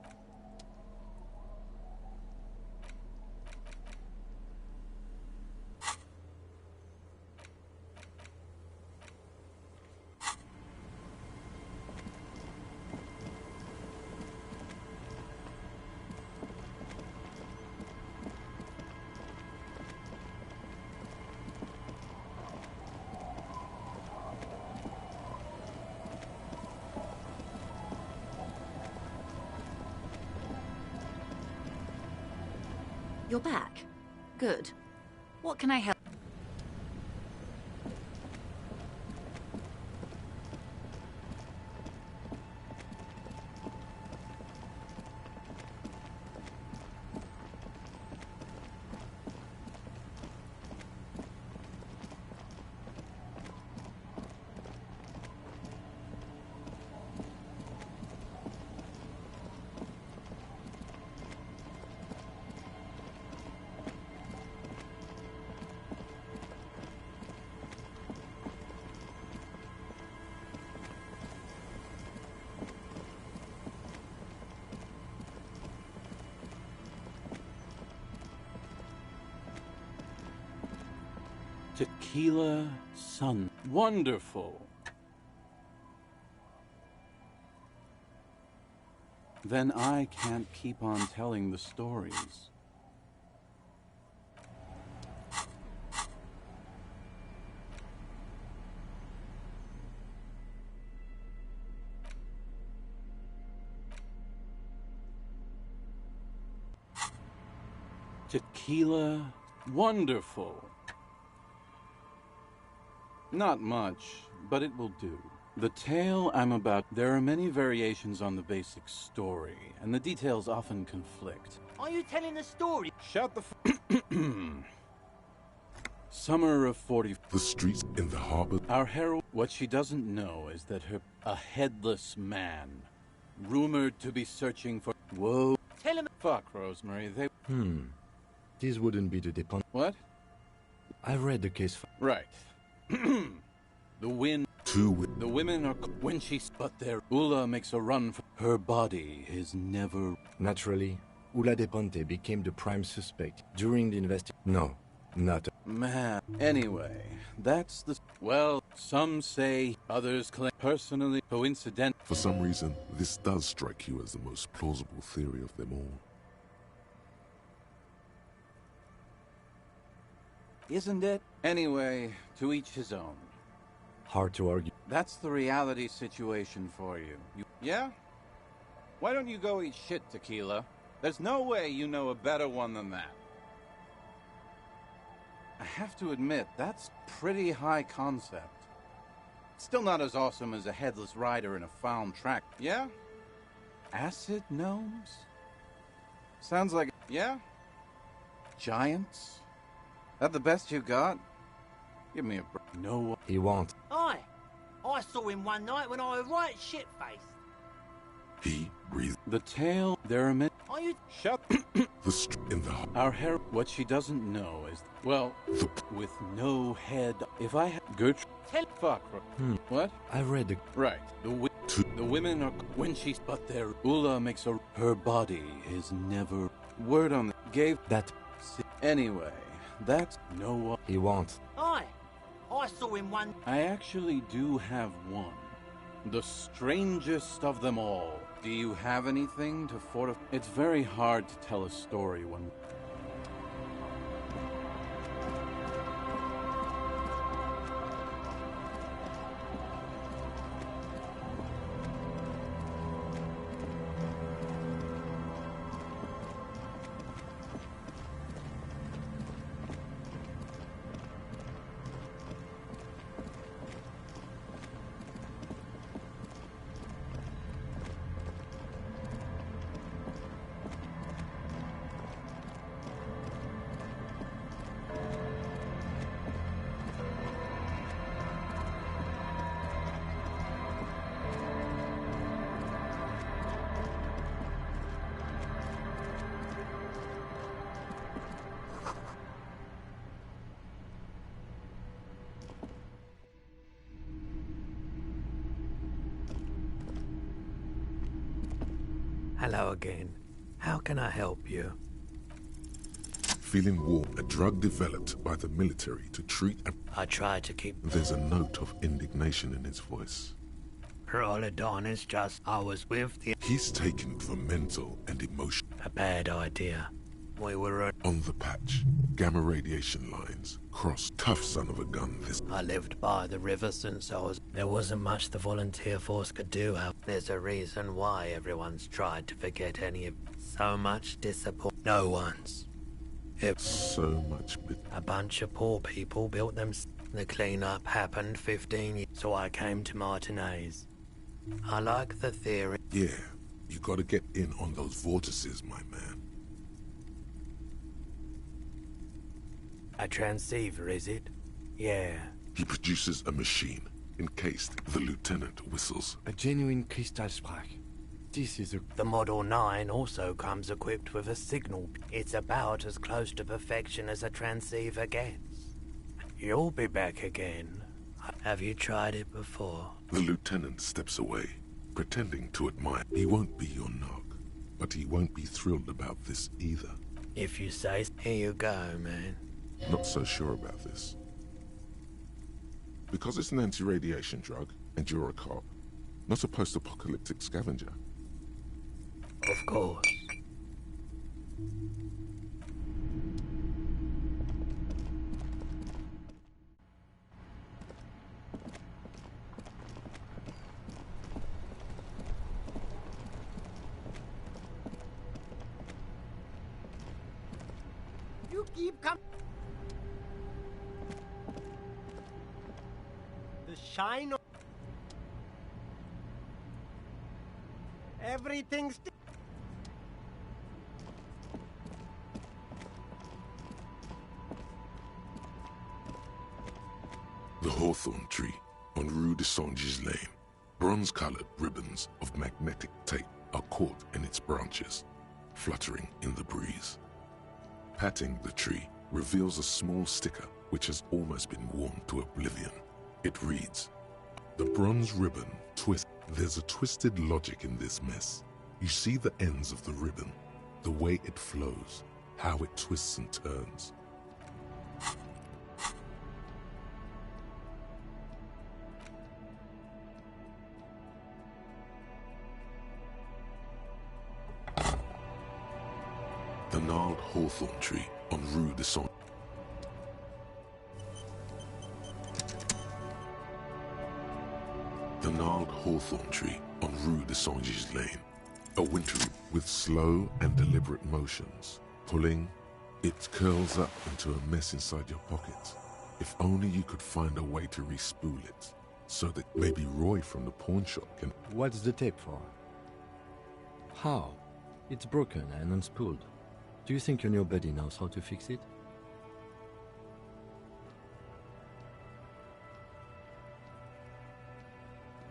You're back. Good. What can I help? Tequila Sun. Wonderful. Then I can't keep on telling the stories. Tequila. Wonderful. Not much, but it will do. The tale I'm about... There are many variations on the basic story, and the details often conflict. Are you telling a story? Shut the Summer of 40... The streets in the harbor... Our hero... What she doesn't know is that a headless man, rumored to be searching for... Whoa. Tell him... Fuck, Rosemary, they... This wouldn't be the depend... What? I read the case... Right. The wind... The women are... When she's... But there... Ula makes a run for... Her body is never... Naturally, Ula de Ponte became the prime suspect during the investigation. No, not... Man. Anyway, that's the... Well, some say, others claim... Personally, coincident... For some reason, this does strike you as the most plausible theory of them all. Isn't it? Anyway, to each his own. Hard to argue. That's the reality situation for you. Yeah? Why don't you go eat shit, Tequila? There's no way you know a better one than that. I have to admit, that's pretty high concept. Still not as awesome as a headless rider in a found track. Yeah? Acid gnomes? Sounds like... Yeah? Giants? That the best you got? Give me a break. No. He won't. Aye. I saw him one night when I was right shit-faced. He breathed. The tale... There are many... Are you... Shut... in the... Our hero... What she doesn't know is... Well... With no head... If I had... Good... Tell... Fuck. What? I read the... Right. The women are... When she's... But there... Ula makes a... Her body is never... Word on the... Gave... That... Anyway... That's no one. He won't. Aye. I saw him one... I actually do have one. The strangest of them all. Do you have anything to fortify? It's very hard to tell a story when... Hello again. How can I help you? Feeling warm, a drug developed by the military to treat... I tried to keep... There's a note of indignation in his voice. Rolodon is just... I was with the... He's taken for mental and emotional... A bad idea. We were... On the patch. Gamma radiation lines. Cross. Tough son of a gun this... I lived by the river since I was... There wasn't much the volunteer force could do. There's a reason why everyone's tried to forget any of... So much disappointment. No one's. It's so much bit. A bunch of poor people built them. The cleanup happened 15 years, so I came to Martinez. I like the theory. Yeah, you gotta get in on those vortices, my man. A transceiver, is it? Yeah. He produces a machine, encased. The lieutenant whistles. A genuine crystal sprach. This is a... The Model 9 also comes equipped with a signal. It's about as close to perfection as a transceiver gets. You'll be back again. Have you tried it before? The lieutenant steps away, pretending to admire. He won't be your knock, but he won't be thrilled about this either. If you say so. Here you go, man. Not so sure about this. Because it's an anti-radiation drug, and you're a cop, not a post-apocalyptic scavenger. Of course. You keep coming. The shine of everything's. The hawthorn tree on Rue de Saint-Gislain. Bronze-colored ribbons of magnetic tape are caught in its branches, fluttering in the breeze. Patting the tree reveals a small sticker which has almost been worn to oblivion. It reads, "The bronze ribbon twist." There's a twisted logic in this mess. You see the ends of the ribbon, the way it flows, how it twists and turns. The gnarled hawthorn tree on Rue de Saint. The gnarled hawthorn tree on Rue de Saint-Gislain. A wintry with slow and deliberate motions. Pulling, it curls up into a mess inside your pocket. If only you could find a way to re-spool it, so that maybe Roy from the pawn shop can... What's the tape for? How? It's broken and unspooled. Do you think your new buddy knows how to fix it?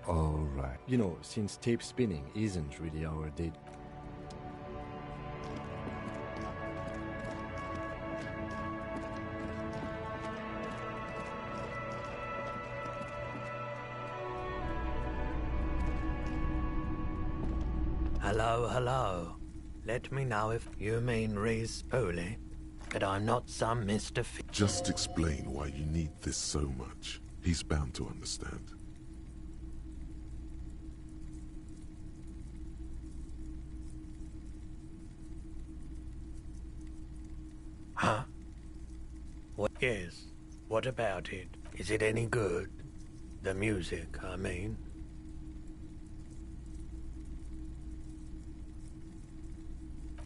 All right. You know, since tape spinning isn't really our day... Hello, hello. Let me know if you mean re-spool it, but I'm not some Mr. Just explain why you need this so much. He's bound to understand. Huh? What? Yes. What about it? Is it any good? The music, I mean.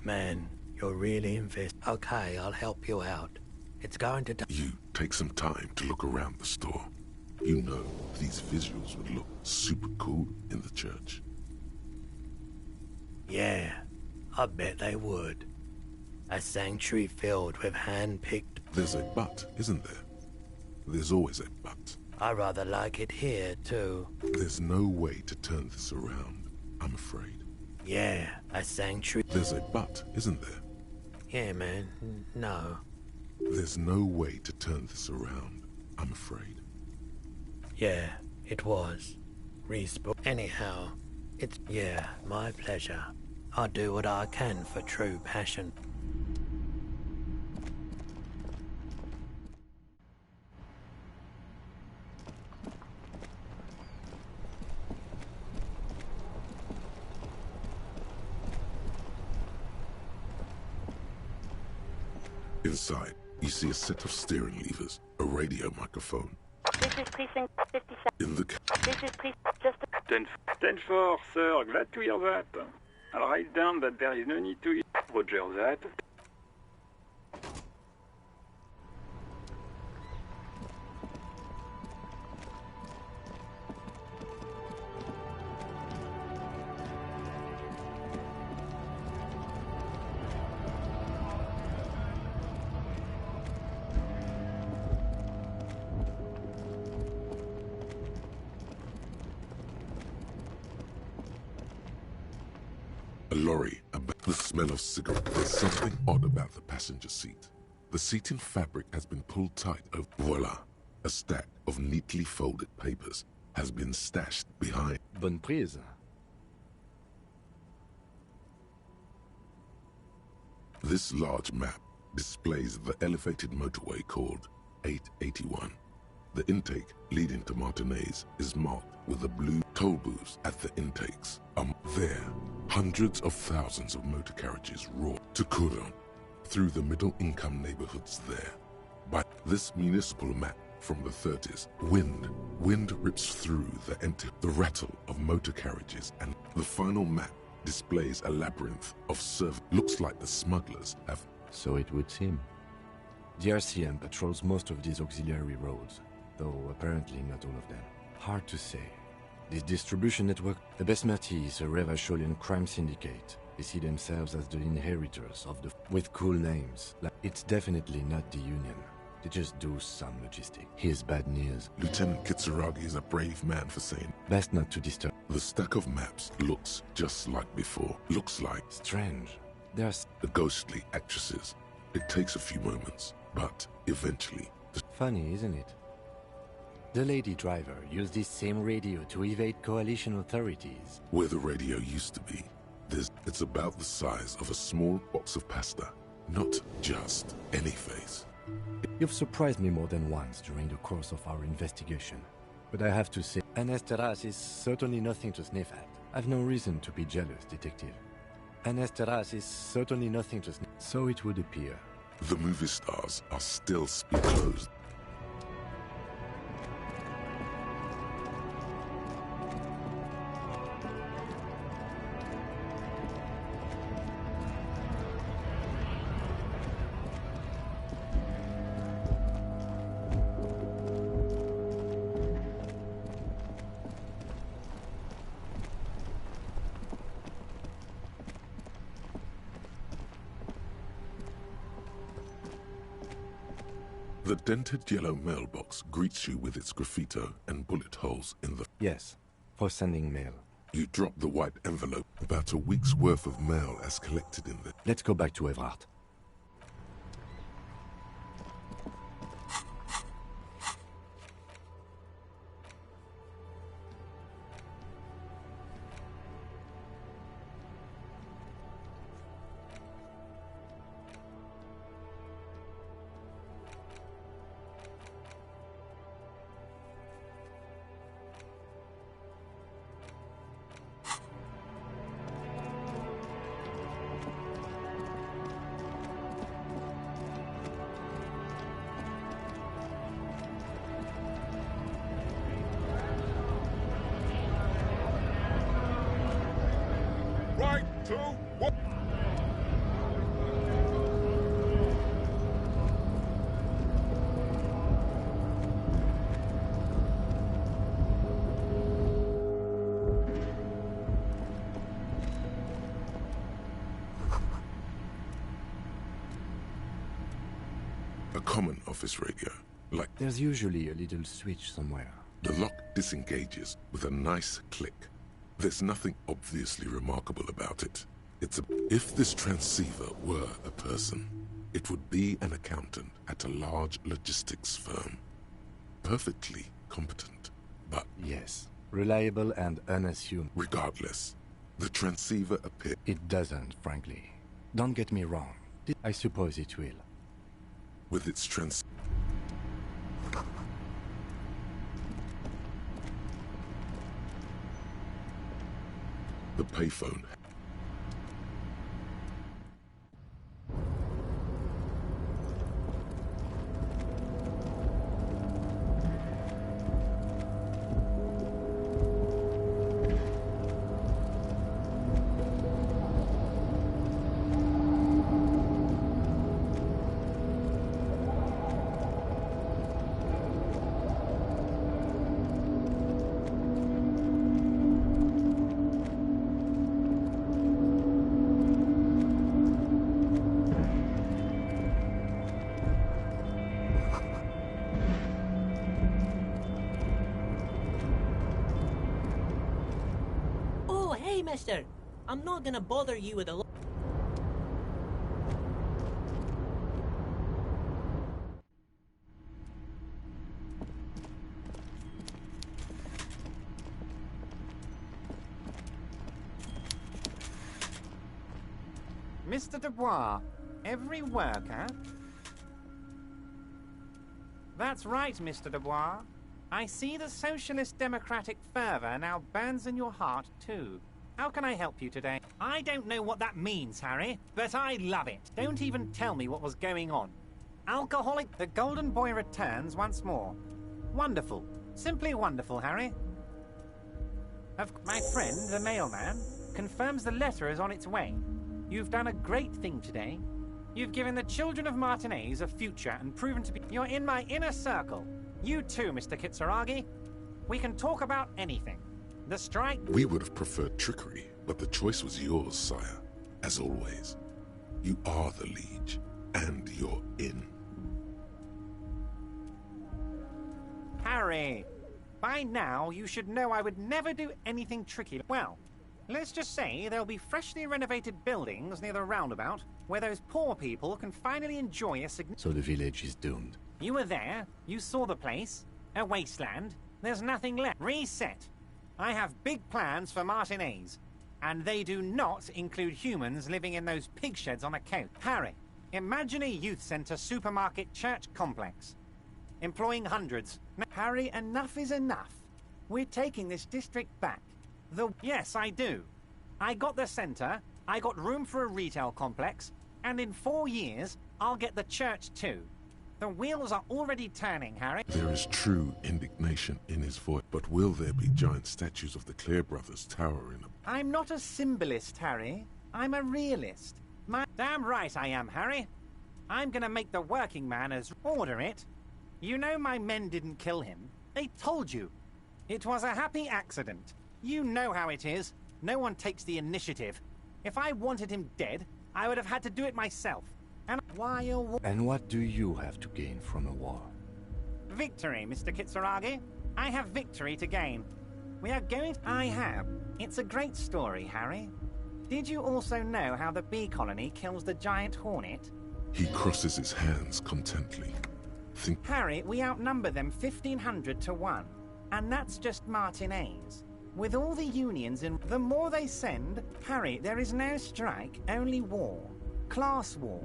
Man, you're really Okay, I'll help you out. It's going to... You take some time to look around the store. You know, these visuals would look super cool in the church. Yeah, I bet they would. A sanctuary filled with hand-picked... There's a but, isn't there? There's always a but. I rather like it here, too. There's no way to turn this around, I'm afraid. Yeah, a sanctuary... There's a but, isn't there? Yeah, man. No. There's no way to turn this around, I'm afraid. Yeah, it was. Respawn. Anyhow, it's... Yeah, my pleasure. I'll do what I can for true passion. Inside, you see a set of steering levers, a radio microphone. This is Precinct 57. In the... This is Precinct... Just... 10-4, sir. Glad to hear that. I'll write down that there is no need to... Roger that. A lorry, the smell of cigarette. There's something odd about the passenger seat. The seating fabric has been pulled tight over. Voila! A stack of neatly folded papers has been stashed behind. Bonne prise. This large map displays the elevated motorway called 881. The intake leading to Martinez is marked with a blue toll booths at the intakes. There, hundreds of thousands of motor carriages roar to Couron through the middle-income neighborhoods there. By this municipal map from the 30s, wind rips through the rattle of motor carriages, and the final map displays a labyrinth of looks like the smugglers have. So it would seem. The RCM patrols most of these auxiliary roads, though apparently not all of them. Hard to say. This distribution network, the Besmerti is a Revacholian crime syndicate. They see themselves as the inheritors of with cool names. It's definitely not the Union. They just do some logistic. Here's bad news. Lieutenant Kitsuragi is a brave man for saying. Best not to disturb. The stack of maps looks just like before. Looks like. Strange. There's the ghostly actresses. It takes a few moments, but eventually. Funny, isn't it? The lady driver used this same radio to evade coalition authorities. Where the radio used to be, it's about the size of a small box of pasta. Not just any face. You've surprised me more than once during the course of our investigation. But I have to say, Ines Terras is certainly nothing to sniff at. I've no reason to be jealous, detective. Ines Terras is certainly nothing to sniff at. So it would appear. The movie stars are still closed. The dented yellow mailbox greets you with its graffito and bullet holes in the... Yes, for sending mail. You drop the white envelope. About a week's worth of mail as collected in the... Let's go back to Everard. Right, 2, 1. A common office radio, like... There's usually a little switch somewhere. The lock disengages with a nice click. There's nothing obviously remarkable about it. If this transceiver were a person, it would be an accountant at a large logistics firm. Perfectly competent, but... Yes, reliable and unassuming. Regardless, the transceiver appears... It doesn't, frankly. Don't get me wrong. I suppose it will. With its the payphone. Mister, I'm not gonna bother you with a lot. Mr. Dubois, every worker... That's right, Mr. Dubois. I see the socialist democratic fervor now burns in your heart, too. How can I help you today? I don't know what that means, Harry, but I love it. Don't even tell me what was going on. Alcoholic... The golden boy returns once more. Wonderful. Simply wonderful, Harry. My friend, the mailman, confirms the letter is on its way. You've done a great thing today. You've given the children of Martinez a future and proven to be... You're in my inner circle. You too, Mr. Kitsuragi. We can talk about anything. The strike... We would have preferred trickery, but the choice was yours, sire. As always. You are the Liege, and you're in. Harry, by now you should know I would never do anything tricky. Well, let's just say there'll be freshly renovated buildings near the roundabout where those poor people can finally enjoy a So the village is doomed. You were there, you saw the place, a wasteland, there's nothing left. Reset. I have big plans for Martinez, and they do not include humans living in those pig sheds on the coast. Harry, imagine a youth centre supermarket church complex, employing hundreds. Harry, enough is enough. We're taking this district back. Yes, I do. I got the centre, I got room for a retail complex, and in 4 years, I'll get the church too. The wheels are already turning, Harry. There is true indignation in his voice, but will there be giant statues of the Clare brothers towering up? I'm not a symbolist, Harry. I'm a realist. Damn right I am, Harry. I'm gonna make the working man as... Order it. You know my men didn't kill him. They told you. It was a happy accident. You know how it is. No one takes the initiative. If I wanted him dead, I would have had to do it myself. And what do you have to gain from a war? Victory, Mr. Kitsuragi. I have victory to gain. We are going... I have. It's a great story, Harry. Did you also know how the bee colony kills the giant hornet? He crosses his hands contently. Harry, we outnumber them 1,500 to 1. And that's just Martinez. With all the unions in... The more they send... Harry, there is no strike, only war. Class war.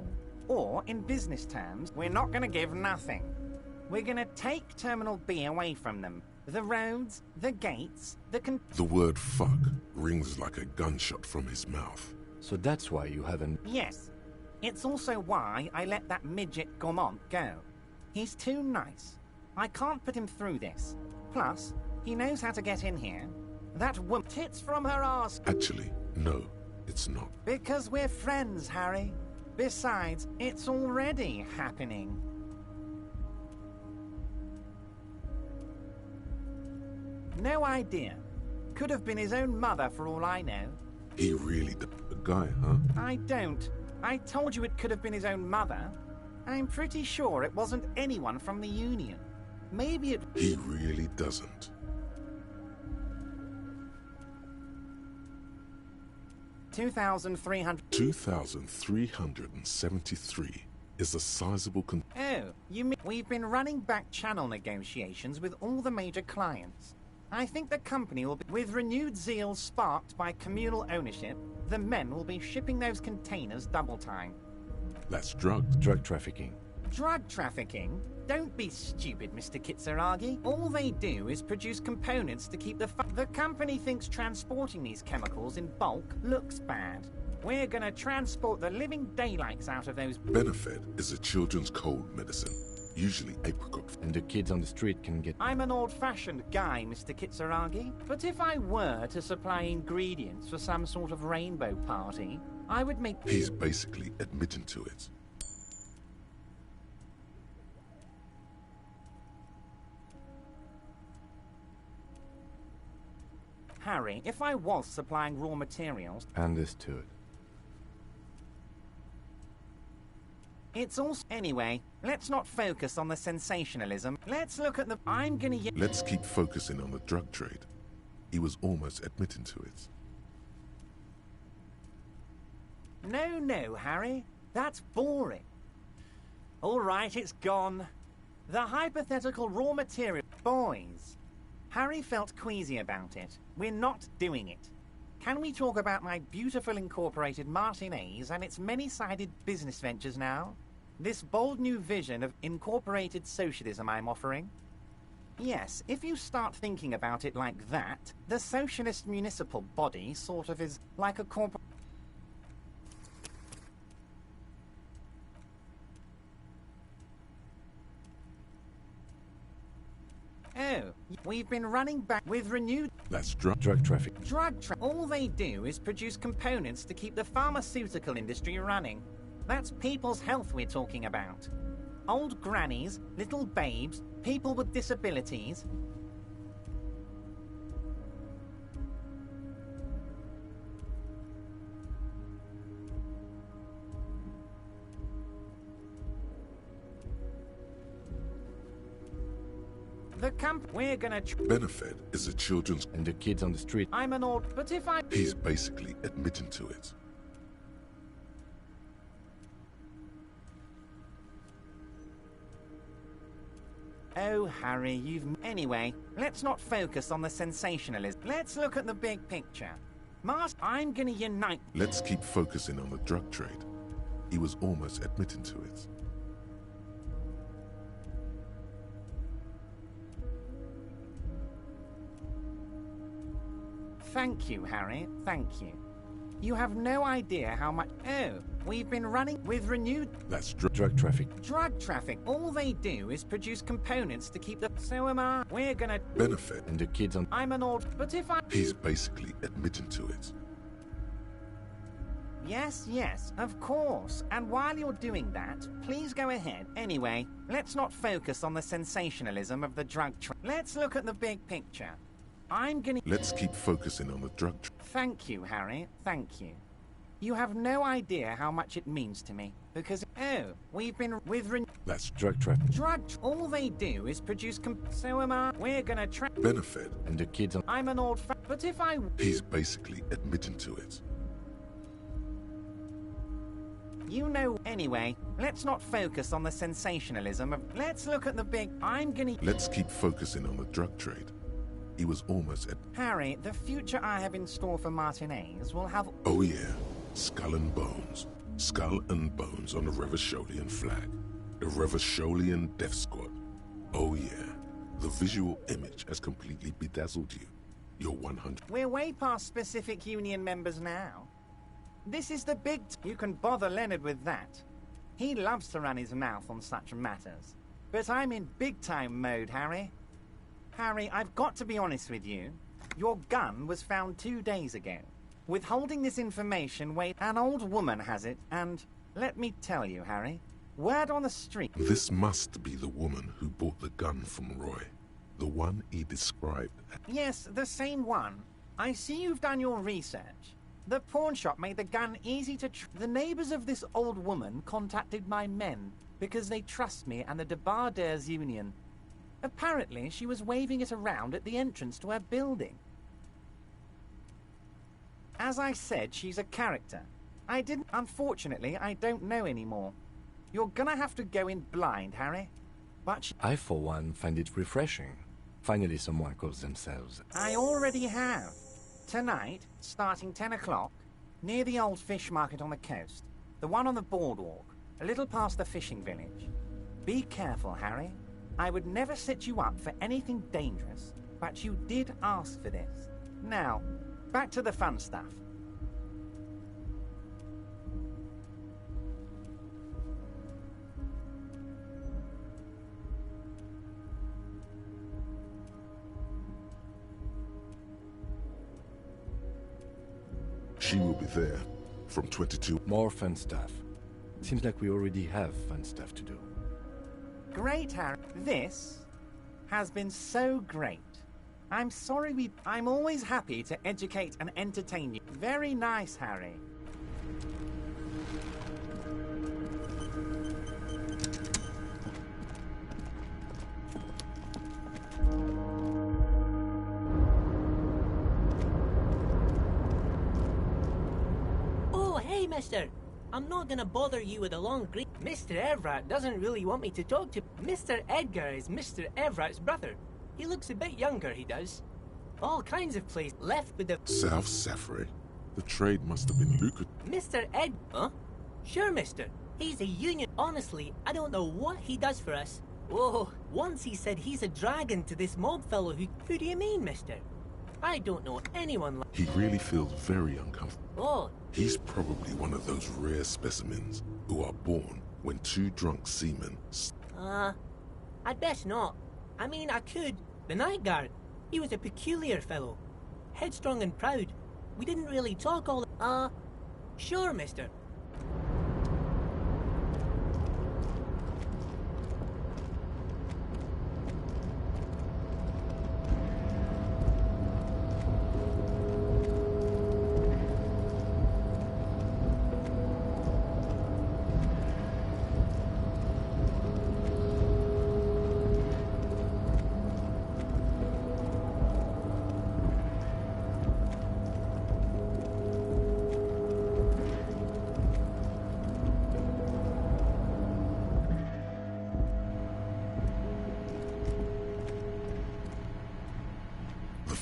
Or, in business terms, we're not going to give nothing. We're going to take Terminal B away from them. The roads, the gates, The word fuck rings like a gunshot from his mouth. So that's why you haven't... Yes. It's also why I let that midget Gaumont go. He's too nice. I can't put him through this. Plus, he knows how to get in here. That woman tits from her ass... Actually, no, it's not. Because we're friends, Harry. Besides, it's already happening. No idea. Could have been his own mother for all I know. He really a guy, huh? I don't. I told you it could have been his own mother. I'm pretty sure it wasn't anyone from the Union. Maybe it... He really doesn't. 2,373 is a sizable Oh, you mean we've been running back channel negotiations with all the major clients. I think the company will be... With renewed zeal sparked by communal ownership, the men will be shipping those containers double time. That's drug trafficking. Drug trafficking? Don't be stupid, Mr. Kitsuragi. All they do is produce components to keep the company thinks transporting these chemicals in bulk looks bad. We're gonna transport the living daylights out of those... Benefit is a children's cold medicine, usually apricot. And the kids on the street can get... I'm an old-fashioned guy, Mr. Kitsuragi. But if I were to supply ingredients for some sort of rainbow party, I would make... He's basically admitting to it. Harry, if I was supplying raw materials... Understood. It's also... Anyway, let's not focus on the sensationalism. Let's look at the... I'm gonna... Let's keep focusing on the drug trade. He was almost admitting to it. No, Harry. That's boring. All right, it's gone. The hypothetical raw material. Boys, Harry felt queasy about it. We're not doing it. Can we talk about my beautiful incorporated Martinez and its many-sided business ventures now? This bold new vision of incorporated socialism I'm offering? Yes, if you start thinking about it like that, the socialist municipal body sort of is like a corporate... Oh, we've been running back with renewed... That's drug traffic. All they do is produce components to keep the pharmaceutical industry running. That's people's health we're talking about. Old grannies, little babes, people with disabilities. The camp we're gonna benefit is the children's and the kids on the street. I'm an old, but if I... He's basically admitting to it. Oh, Harry, you've... Anyway, let's not focus on the sensationalism. Let's look at the big picture. I'm gonna unite... Let's keep focusing on the drug trade. He was almost admitting to it. Thank you, Harry. Thank you. You have no idea how much... Oh, we've been running with renewed... That's drug traffic. Drug traffic. All they do is produce components to keep the... So am I. We're gonna... benefit. And the kids on... I'm an old... But if I... He's basically admitting to it. Yes, of course. And while you're doing that, please go ahead. Anyway, let's not focus on the sensationalism of the drug trade. Let's look at the big picture. I'm gonna... Let's keep focusing on the drug trade. Thank you, Harry. Thank you. You have no idea how much it means to me, because... Oh, we've been with... That's drug traffic. All they do is produce... So am I. We're gonna benefit. And the kids on... I'm an old... But if I... He's basically admitting to it. You know... Anyway, let's not focus on the sensationalism of... Let's look at the big... I'm gonna... Let's keep focusing on the drug trade. He was almost at... Harry, the future I have in store for Martinez will have... Oh yeah, skull and bones. Skull and bones on the Revacholian flag. The Revacholian Death Squad. Oh yeah, the visual image has completely bedazzled you. You're 100... We're way past specific union members now. This is the big... You can bother Leonard with that. He loves to run his mouth on such matters. But I'm in big-time mode, Harry. Harry, I've got to be honest with you. Your gun was found 2 days ago. Withholding this information, an old woman has it, and let me tell you, Harry, word on the street... This must be the woman who bought the gun from Roy. The one he described. Yes, the same one. I see you've done your research. The pawn shop made the gun easy to... The neighbors of this old woman contacted my men because they trust me and the Debardeurs Union. Apparently, she was waving it around at the entrance to her building. As I said, she's a character. Unfortunately, I don't know anymore. You're gonna have to go in blind, Harry. But I, for one, find it refreshing. Finally, someone calls themselves... I already have. Tonight, starting 10 o'clock, near the old fish market on the coast. The one on the boardwalk, a little past the fishing village. Be careful, Harry. I would never set you up for anything dangerous, but you did ask for this. Now, back to the fun stuff. She will be there from 22. More fun stuff. Seems like we already have fun stuff to do. Great, Harry. This has been so great. I'm sorry I'm always happy to educate and entertain you. Very nice, Harry. Oh, Hey, mister. I'm not gonna bother you with a long greet. Mr. Everett doesn't really want me to talk to... Mr. Edgar is Mr. Everett's brother. He looks a bit younger, he does. All kinds of places left with the... South Safari. The trade must have been lucrative. Mr. Ed... Huh? Sure, mister. He's a union... Honestly, I don't know what he does for us. Oh, once he said he's a dragon to this mob fellow who... Who do you mean, mister? I don't know anyone like... He really feels very uncomfortable. Oh. He's probably one of those rare specimens who are born when two drunk seamen... I'd best not. I mean, I could. The night guard. He was a peculiar fellow. Headstrong and proud. We didn't really talk all... Sure, mister.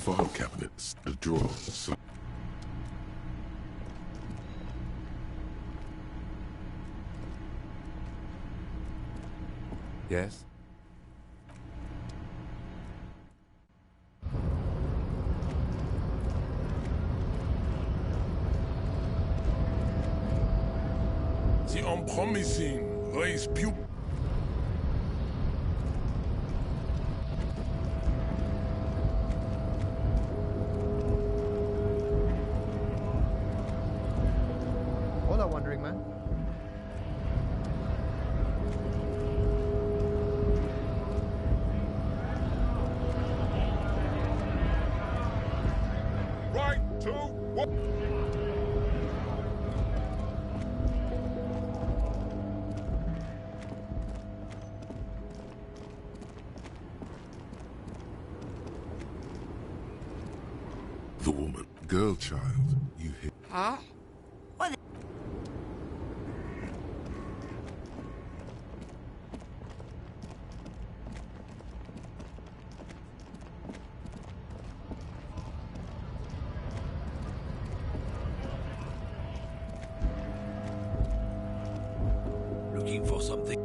File cabinets, the drawers. Yes? The unpromising race pupil. Wandering Man. Right, 2, 1. The woman, girl child, you hit. Huh? What? Looking for something?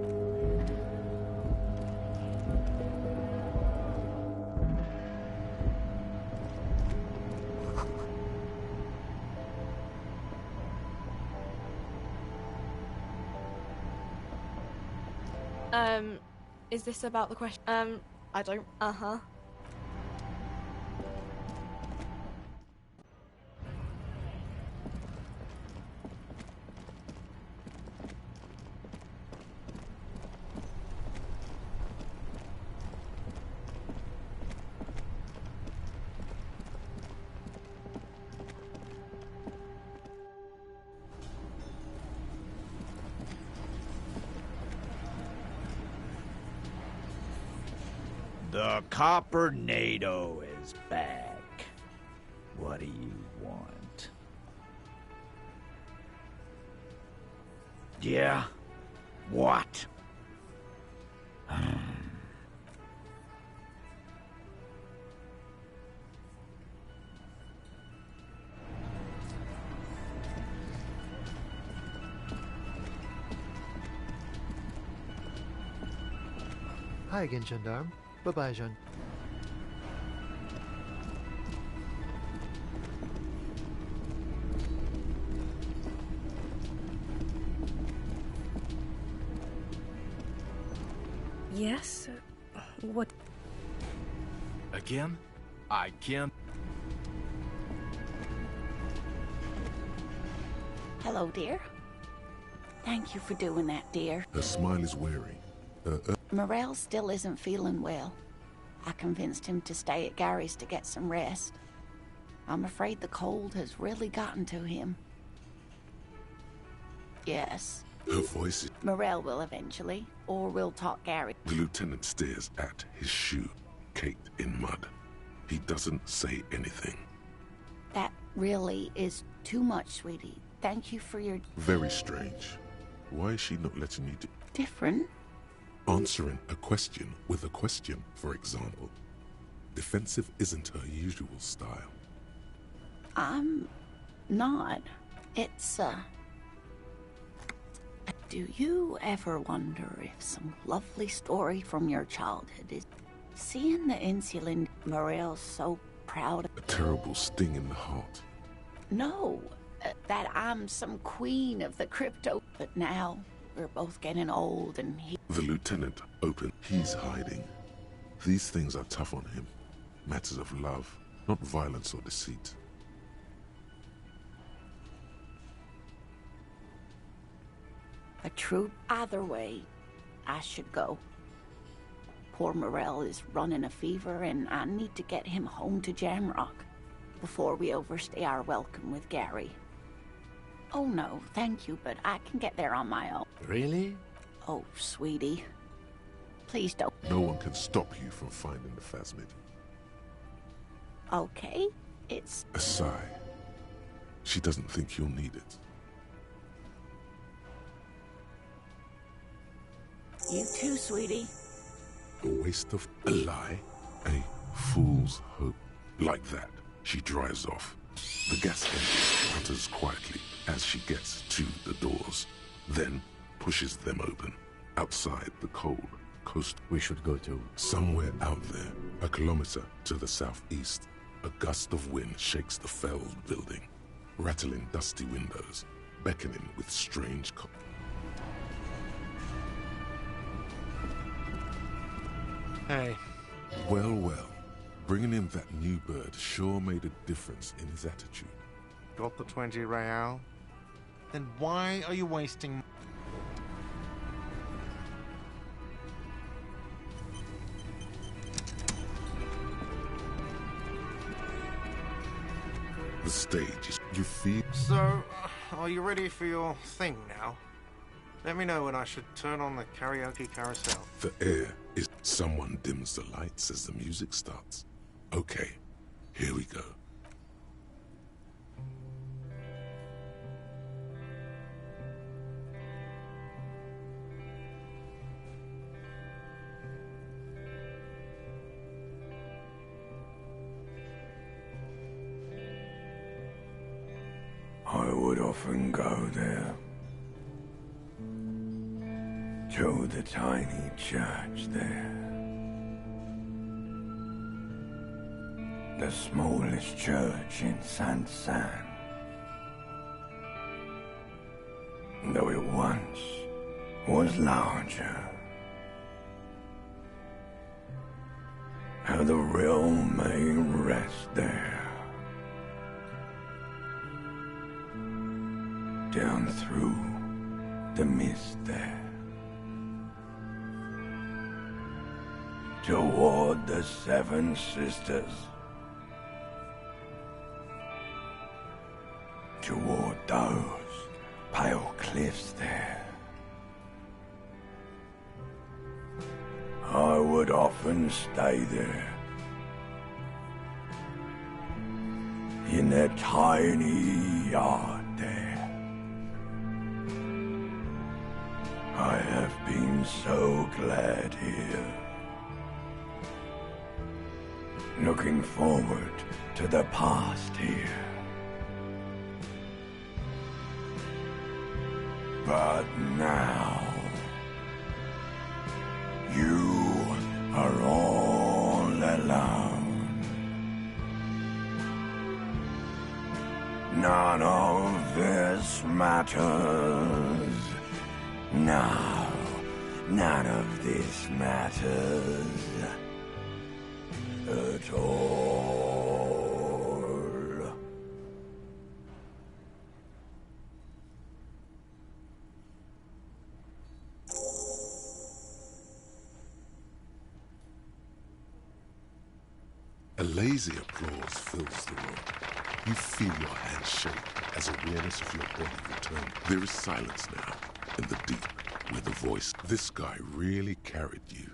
Is this about the question? I don't... Uh-huh. The Coppernado is back. What do you want? Yeah? What? Hi again, Gendarme. Bye-bye, Jean. Yes? What? Again? I can't... Hello, dear. Thank you for doing that, dear. Her smile is weary. Morel still isn't feeling well. I convinced him to stay at Gary's to get some rest. I'm afraid the cold has really gotten to him. Yes. Her voice is... Morel will eventually, or we'll talk Gary. The lieutenant stares at his shoe, caked in mud. He doesn't say anything. That really is too much, sweetie. Thank you for your... Very strange. Why is she not letting you do... Different? Answering a question with a question, for example. Defensive isn't her usual style. I'm not. It's, Do you ever wonder if some lovely story from your childhood is... Seeing the insulin Morel's so proud of... A terrible sting in the heart. No, that I'm some queen of the crypto. But now, we're both getting old and he... The lieutenant opened. He's hiding. These things are tough on him. Matters of love, not violence or deceit. A true... Either way, I should go. Poor Morel is running a fever and I need to get him home to Jamrock before we overstay our welcome with Gary. Oh no, thank you, but I can get there on my own. Really? Oh, sweetie. Please don't. No one can stop you from finding the Phasmid. Okay, it's... A sigh. She doesn't think you'll need it. You too, sweetie. A waste of a lie, a fool's hope. Like that, she drives off. The gas engine putters quietly as she gets to the doors, then pushes them open. Outside the cold coast. We should go to... Somewhere out there, a kilometer to the southeast, a gust of wind shakes the felled building, rattling dusty windows, beckoning with strange... Hey. Well, well. Bringing in that new bird sure made a difference in his attitude. Got the 20 real? Then why are you wasting... The stage is... You feel... So, are you ready for your thing now? Let me know when I should turn on the karaoke carousel. The air is... Someone dims the lights as the music starts. Okay, here we go. I would often go there. To the tiny church there. The smallest church in Saint-San. Though it once was larger. How the realm may rest there. Down through the mist there. Toward the Seven Sisters. Toward those pale cliffs there. I would often stay there. In that tiny yard there. I have been so glad here. Looking forward to the past here. But now, you are all alone. None of this matters. No, none of this matters at all. A lazy applause fills the room. You feel your hands shake as awareness of your body returns. There is silence now, in the deep, where the voice, this guy really carried you.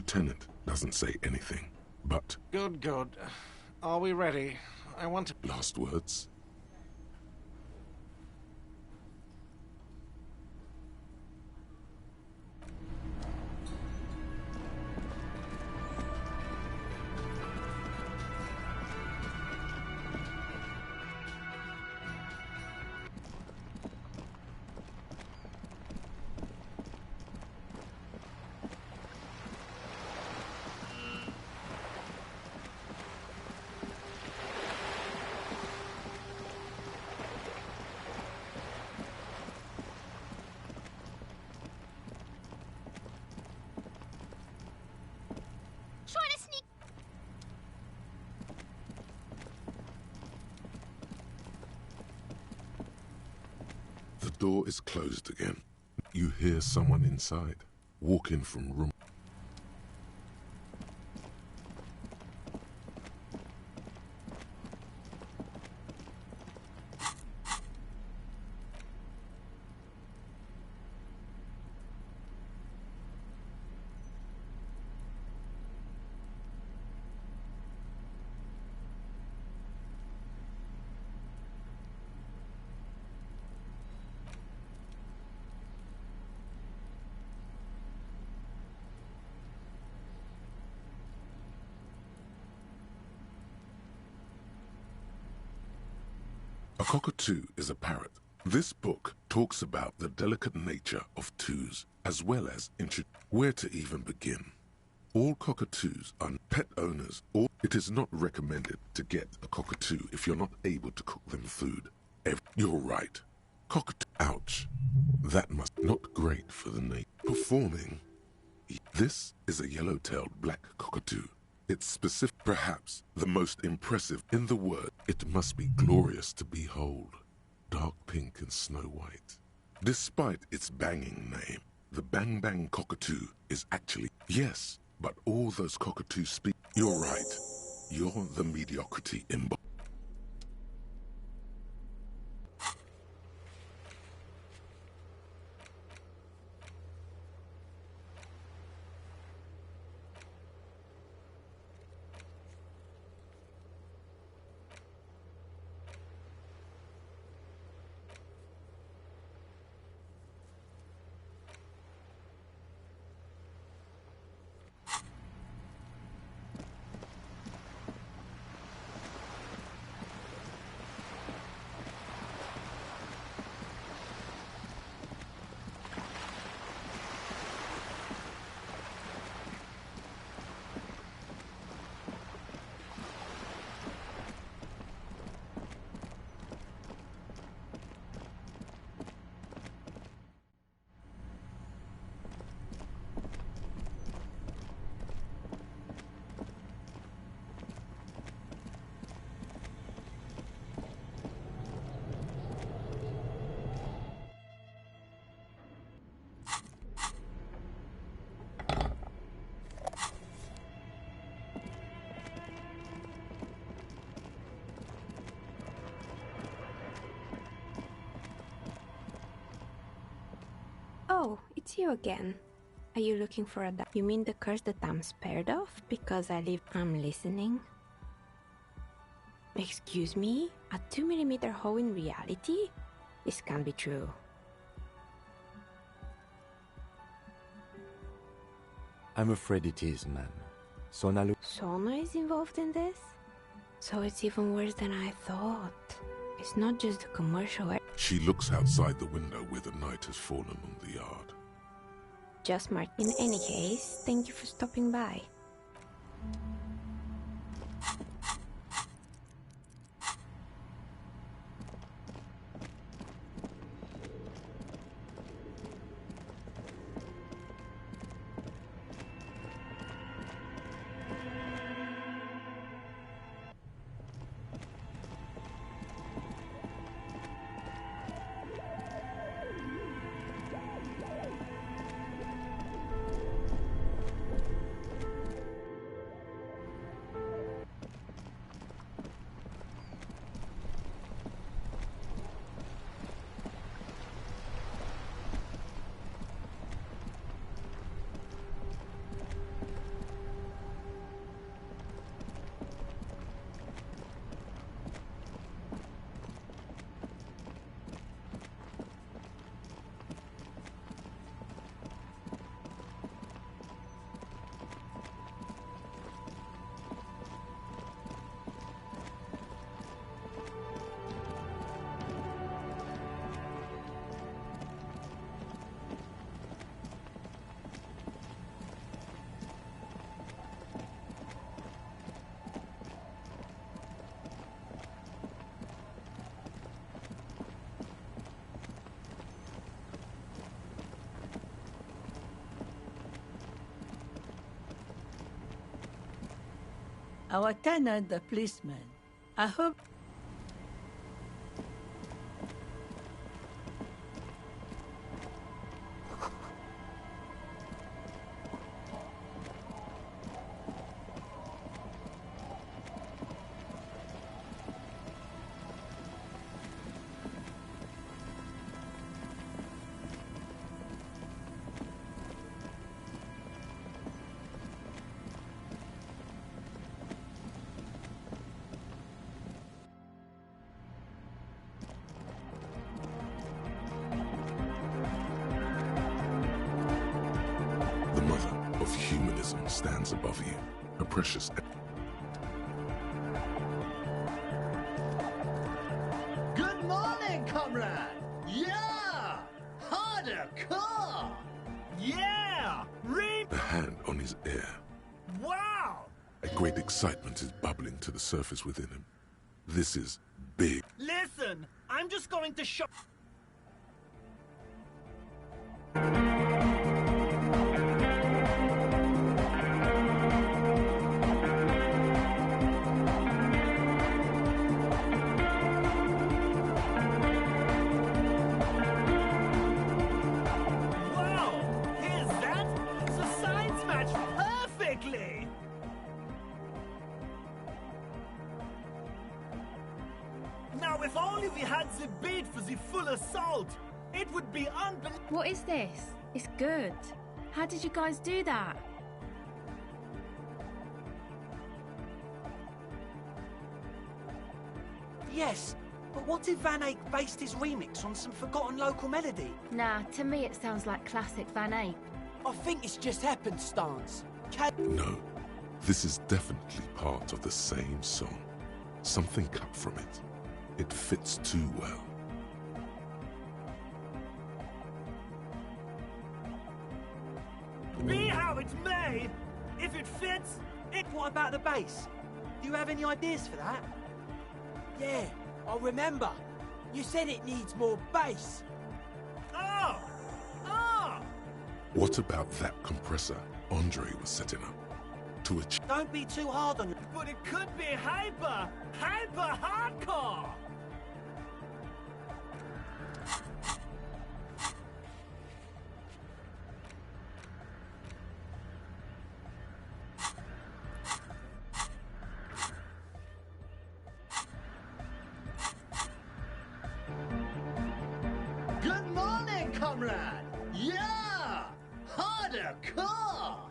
lieutenant doesn't say anything, but... Good, good. Are we ready? I want to... Last words? The door is closed again. You hear someone inside, walking from room. A cockatoo is a parrot. This book talks about the delicate nature of twos, as well as where to even begin. All cockatoos are pet owners, or it is not recommended to get a cockatoo if you're not able to cook them food. You're right. Cockatoo. Ouch. That must not great for the nature. Performing. This is a yellow-tailed black cockatoo. It's specific, perhaps the most impressive in the world. It must be glorious to behold. Dark pink and snow white. Despite its banging name, the Bang Bang cockatoo is actually... Yes, but all those cockatoos speak... You're right. You're the mediocrity in... Oh, it's you again. Are you looking for a You mean the curse that I'm spared of because I'm listening? Excuse me? A 2mm hole in reality? This can't be true. I'm afraid it is, ma'am. Sona is involved in this? So it's even worse than I thought. It's not just the commercial... She looks outside the window where the night has fallen on the yard. Just Mark. In any case, thank you for stopping by. our tenant, the policeman. I hope... The mother of humanism stands above you, a precious... Good morning, comrade! Yeah! Harder car! Yeah! Reap! A hand on his ear. Wow! A great excitement is bubbling to the surface within him. This is big. Listen, I'm just going to show... Wow! Here's that! It's a science match perfectly! Now, if only we had the bait for the full assault, it would be unbelievable. What is this? It's good. How did you guys do that? Yes, but what if Van Eyck based his remix on some forgotten local melody? Nah, to me it sounds like classic Van Eyck. I think it's just happenstance. No, this is definitely part of the same song. Something cut from it. It fits too well. Be how it may, if it fits, it... What about the bass? Do you have any ideas for that? Yeah, I remember. You said it needs more bass. Oh! Oh! What about that compressor Andre was setting up? To achieve... Don't be too hard on it. But it could be hyper hardcore! Good morning, comrade! Yeah! Harder car!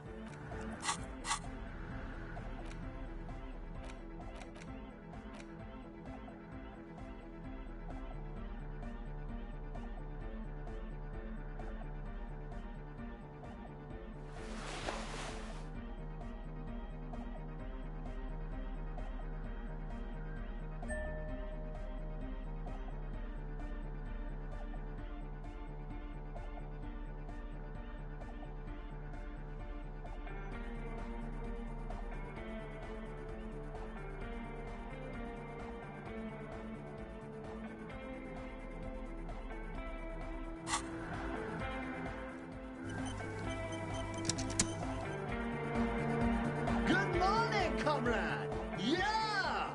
Good morning, comrade! Yeah!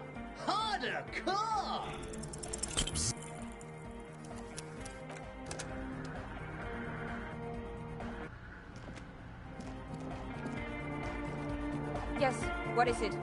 Harder car! Yes, what is it?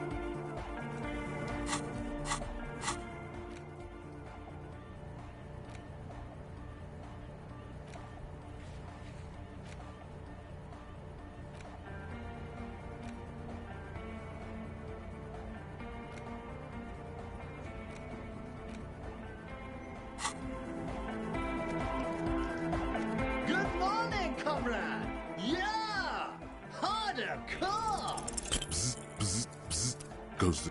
Good morning, comrade! Yeah! Harder car! Bzz, bzz, bzz, goes the...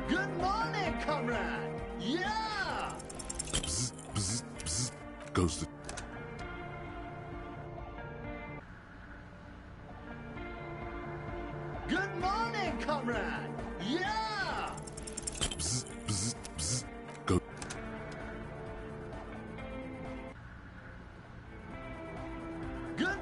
Good morning, comrade! Yeah! Bzz, bzz, bzz, goes the... Good morning, comrade! Yeah! Bzz, bzz, bzz, go... Good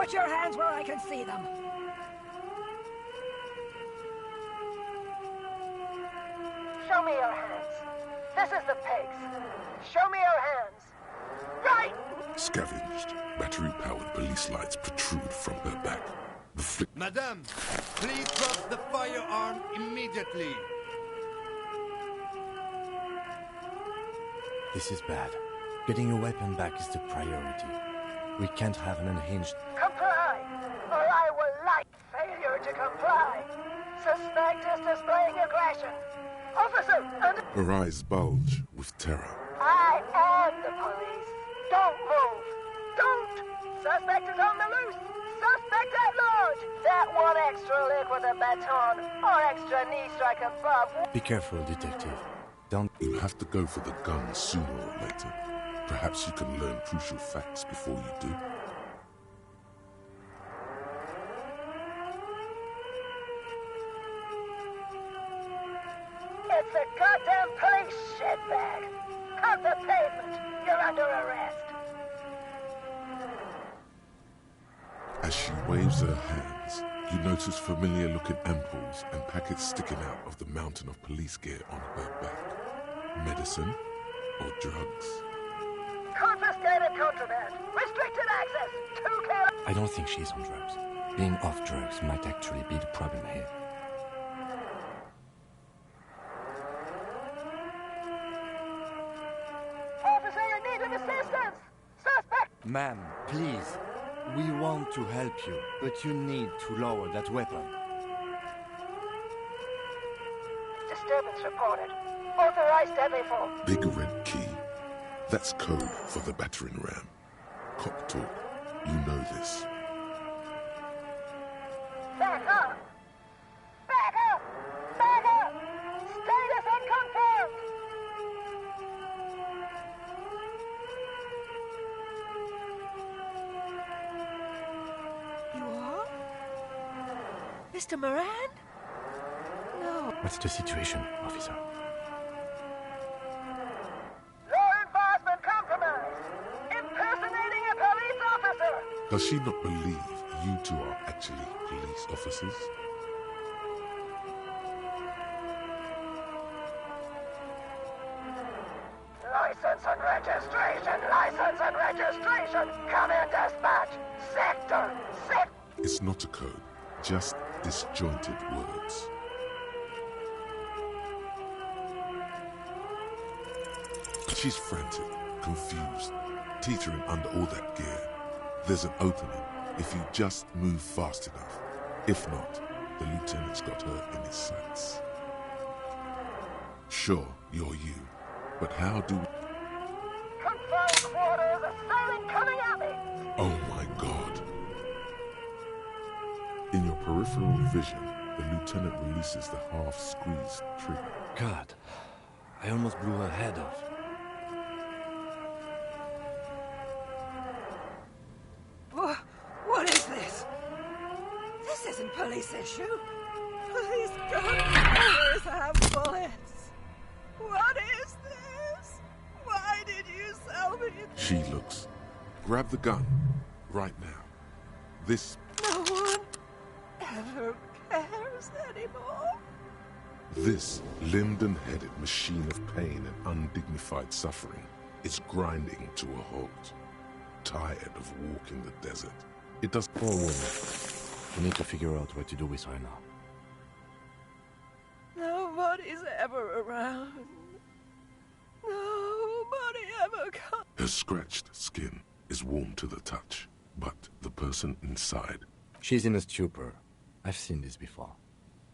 Put your hands where I can see them. Show me your hands. This is the pigs. Show me your hands. Right! Scavenged, battery-powered police lights protrude from her back. The flick... Madame, please drop the firearm immediately. This is bad. Getting your weapon back is the priority. We can't have an unhinged... Comply, or I will light failure to comply. Suspect is displaying aggression. Officer, under... Her eyes bulge with terror. I am the police. Don't move. Don't. Suspect is on the loose. Suspect at large. That one extra lick with a baton or extra knee strike above. Be careful, detective. Don't... You'll have to go for the gun sooner or later. Perhaps you can learn crucial facts before you do. It's a goddamn police shitbag. Cut the pavement. You're under arrest. As she waves her hands, you notice familiar-looking ampoules and packets sticking out of the mountain of police gear on her back. Medicine or drugs? Confiscated contraband. Restricted access. 2 kilos. I don't think she's on drugs. Being off drugs might actually be the problem here. Officer in need of assistance. Suspect. Ma'am, please. We want to help you, but you need to lower that weapon. Disturbance reported. Authorized deadly force. Big red key. That's code for the battering ram. Cop talk. You know this. Back up! Back up! Back up! Status unconfirmed! You are? Mr. Moran? No. What's the situation, officer? Law enforcement compromised! Impersonating a police officer! Does she not believe you two are actually police officers? License and registration! License and registration! Come in, dispatch! Sector! It's not a code, just disjointed words. She's frantic, confused, teetering under all that gear. There's an opening if you just move fast enough. If not, the lieutenant's got her in his sights. Sure, you're you, but how do... Confined quarters! Assailant coming at me! Oh my God. In your peripheral vision, the lieutenant releases the half-squeezed trigger. God, I almost blew her head off. What is this? This isn't police issue. Police guns have bullets. What is this? Why did you sell me? She looks. Grab the gun. Right now. This... No one ever cares anymore. This linden-headed machine of pain and undignified suffering is grinding to a halt. Tired of walking the desert. It does... Poor woman. We need to figure out what to do with her now. Nobody's ever around. Nobody ever comes. Her scratched skin is warm to the touch, but the person inside... She's in a stupor. I've seen this before.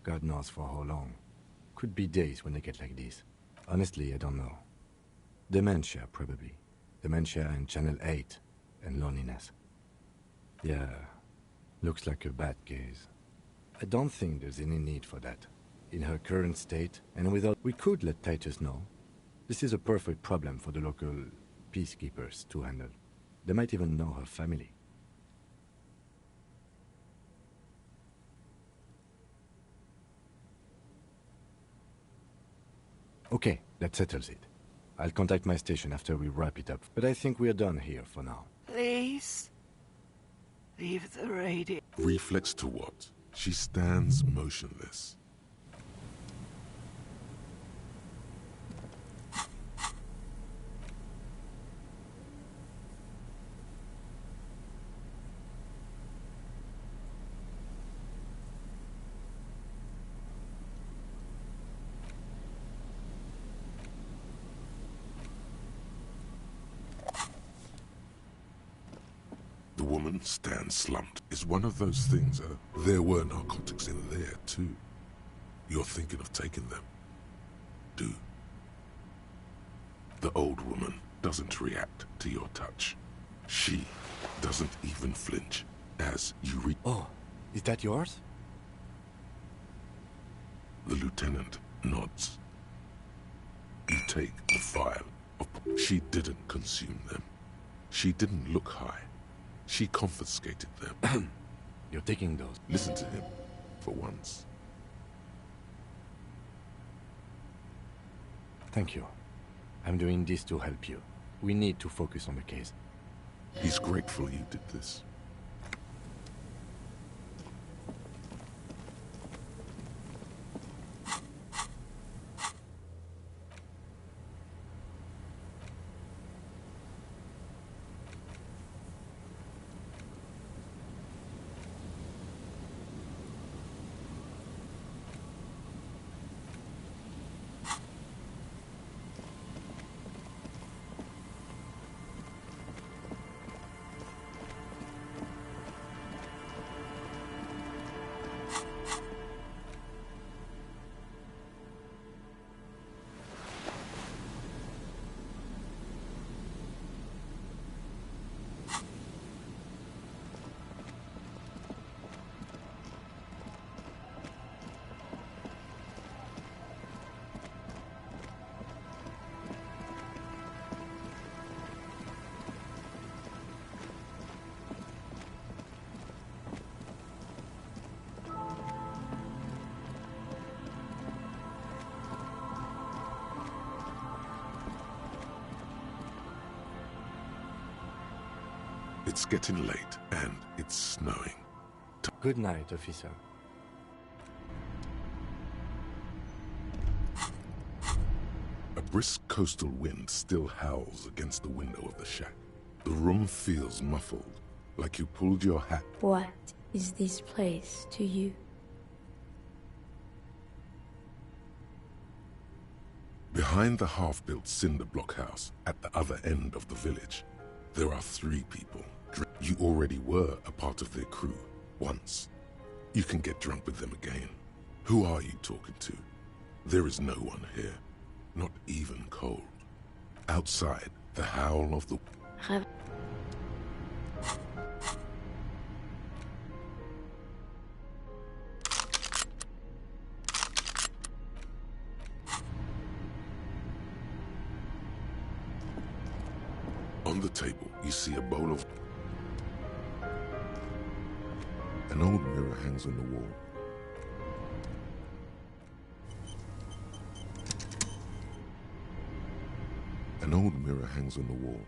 God knows for how long. Could be days when they get like this. Honestly, I don't know. Dementia, probably. Dementia and Channel 8. And loneliness. Yeah, looks like a bad case. I don't think there's any need for that. In her current state, and without... We could let Titus know. This is a perfect problem for the local peacekeepers to handle. They might even know her family. Okay, that settles it. I'll contact my station after we wrap it up, but I think we're done here for now. Please. Leave the radio. Reflex to what? She stands motionless. The woman stands slumped. Is one of those things, there were narcotics in there too. You're thinking of taking them. Do. The old woman doesn't react to your touch. She doesn't even flinch as you reach. Oh, is that yours? The lieutenant nods. You take the file. She didn't consume them. She didn't look high. She confiscated them. You're taking those. Listen to him, for once. Thank you. I'm doing this to help you. We need to focus on the case. He's grateful you did this. It's getting late, and it's snowing. Good night, officer. A brisk coastal wind still howls against the window of the shack. The room feels muffled, like you pulled your hat. What is this place to you? Behind the half-built cinder block house, at the other end of the village, there are 3 people. You already were a part of their crew once. You can get drunk with them again. Who are you talking to? There is no one here, not even cold. Outside, the howl of the... On the table, you see a bowl of... An old mirror hangs on the wall. An old mirror hangs on the wall.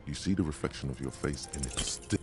You see the reflection of your face in it still.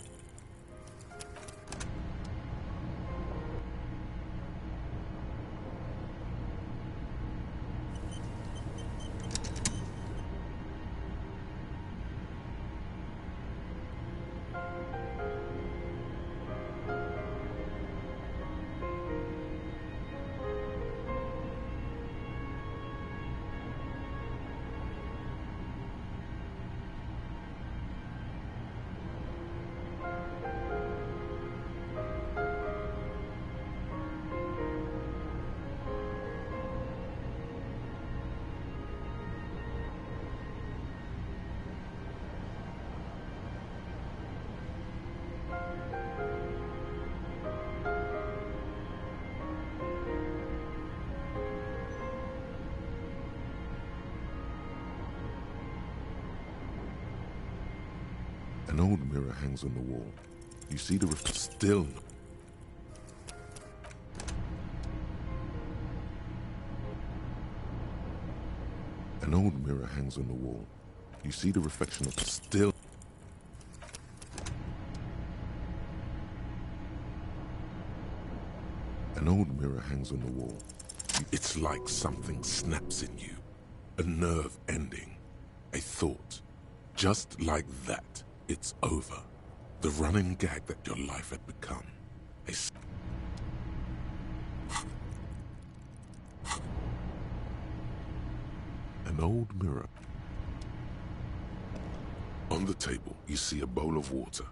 An old mirror hangs on the wall. You see the still. An old mirror hangs on the wall. You see the reflection of still. mirror hangs on the wall. It's like something snaps in you. A nerve ending. A thought. Just like that, it's over. The running gag that your life had become. An old mirror. On the table, you see a bowl of water.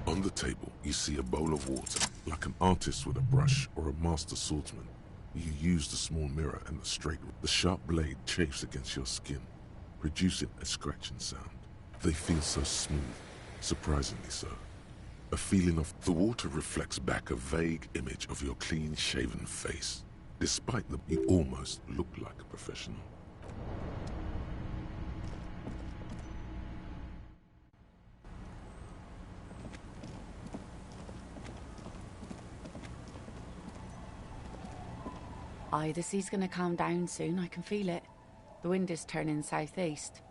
On the table, you see a bowl of water. Like an artist with a brush or a master swordsman, you use the small mirror and the sharp blade chafes against your skin, producing a scratching sound. They feel so smooth, surprisingly so. A feeling of the water reflects back a vague image of your clean-shaven face. Despite that, you almost look like a professional. Aye, the sea's gonna calm down soon, I can feel it. The wind is turning southeast.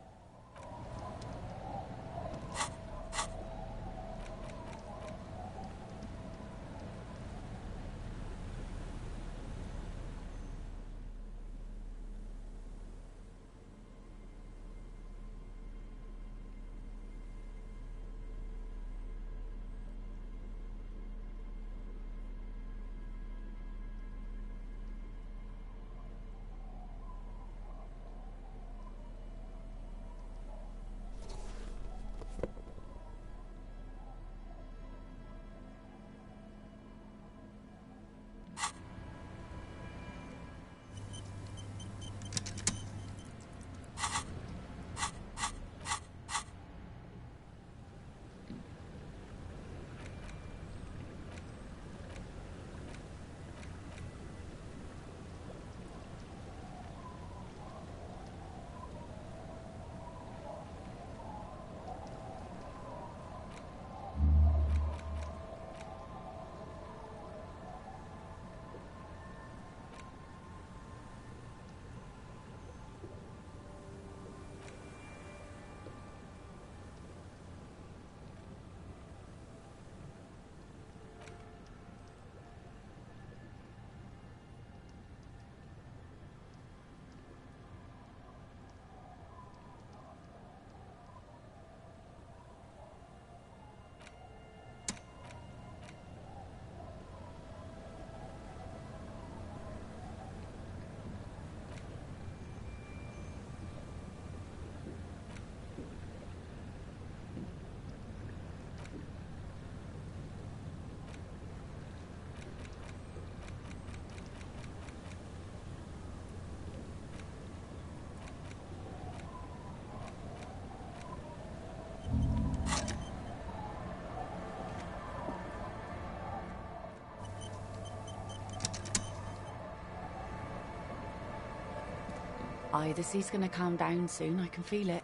Aye, the sea's gonna calm down soon, I can feel it.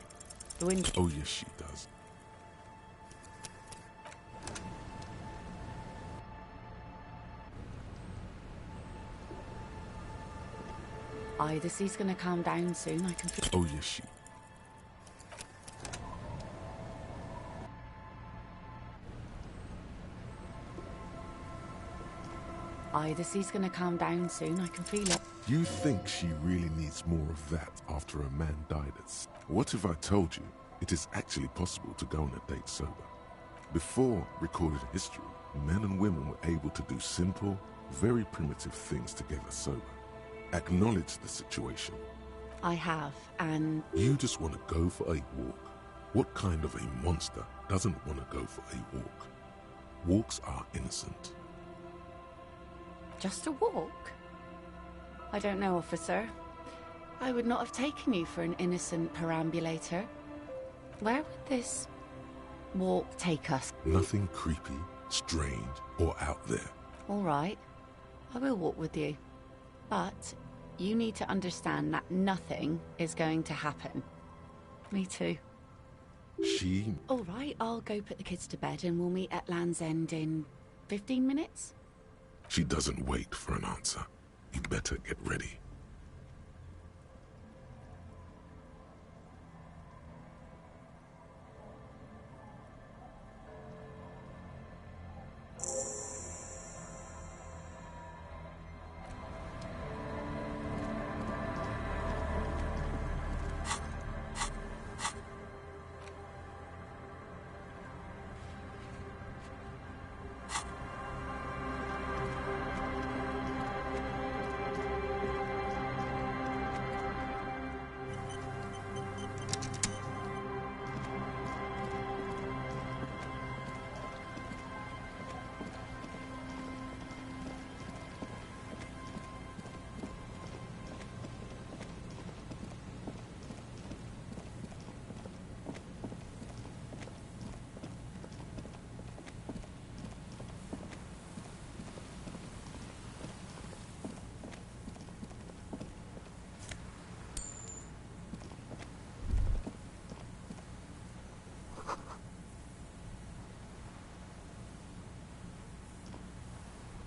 The wind... Oh yes, she does. Aye, the sea's gonna calm down soon, I can feel... Oh yes, she... Aye, the sea's gonna calm down soon, I can feel it. You think she really needs more of that after a man died at sea? What if I told you it is actually possible to go on a date sober? Before recorded history, men and women were able to do simple, very primitive things together sober. Acknowledge the situation. I have, and... You just want to go for a walk. What kind of a monster doesn't want to go for a walk? Walks are innocent. Just a walk? I don't know, officer. I would not have taken you for an innocent perambulator. Where would this walk take us? Nothing creepy, strange, or out there. All right, I will walk with you. But you need to understand that nothing is going to happen. Me too. She... All right, I'll go put the kids to bed and we'll meet at Land's End in 15 minutes. She doesn't wait for an answer. You better get ready.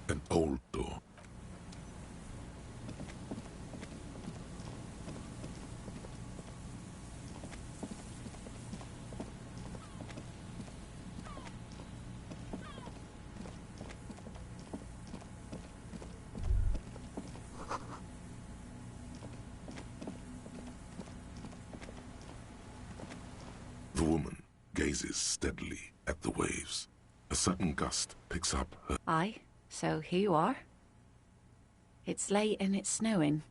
An old door. The woman gazes steadily at the waves. A sudden gust picks up her... Aye. So here you are. It's late and it's snowing.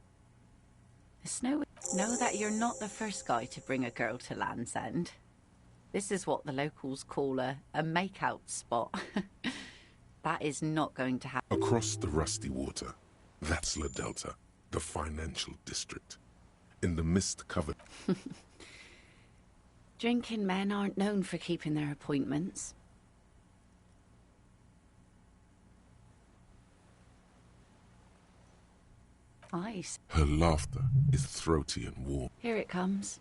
The snow... Know that you're not the first guy to bring a girl to Land's End. This is what the locals call a make-out spot. That is not going to happen. Across the rusty water, that's La Delta, the financial district. In the mist-covered... Drinking men aren't known for keeping their appointments. Ice. Her laughter is throaty and warm. Here it comes.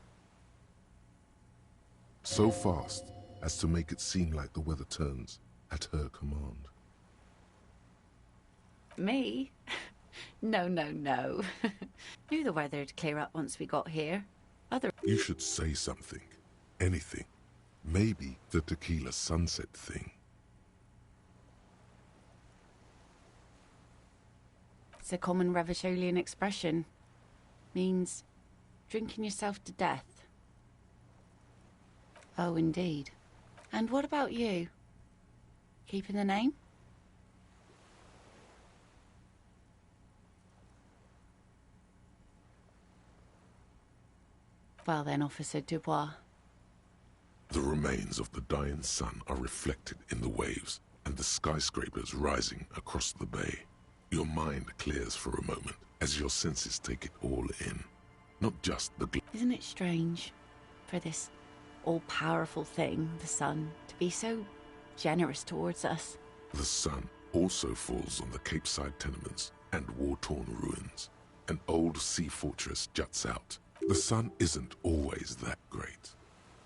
So fast as to make it seem like the weather turns at her command. Me? No. Knew the weather'd clear up once we got here. You should say something. Anything. Maybe the tequila sunset thing. It's a common Ravisholian expression. Means drinking yourself to death. Oh, indeed. And what about you? Keeping the name? Well then, Officer Dubois. The remains of the dying sun are reflected in the waves and the skyscrapers rising across the bay. Your mind clears for a moment as your senses take it all in. Not just the... Isn't it strange for this all-powerful thing, the sun, to be so generous towards us? The sun also falls on the Capeside tenements and war-torn ruins. An old sea fortress juts out. The sun isn't always that great.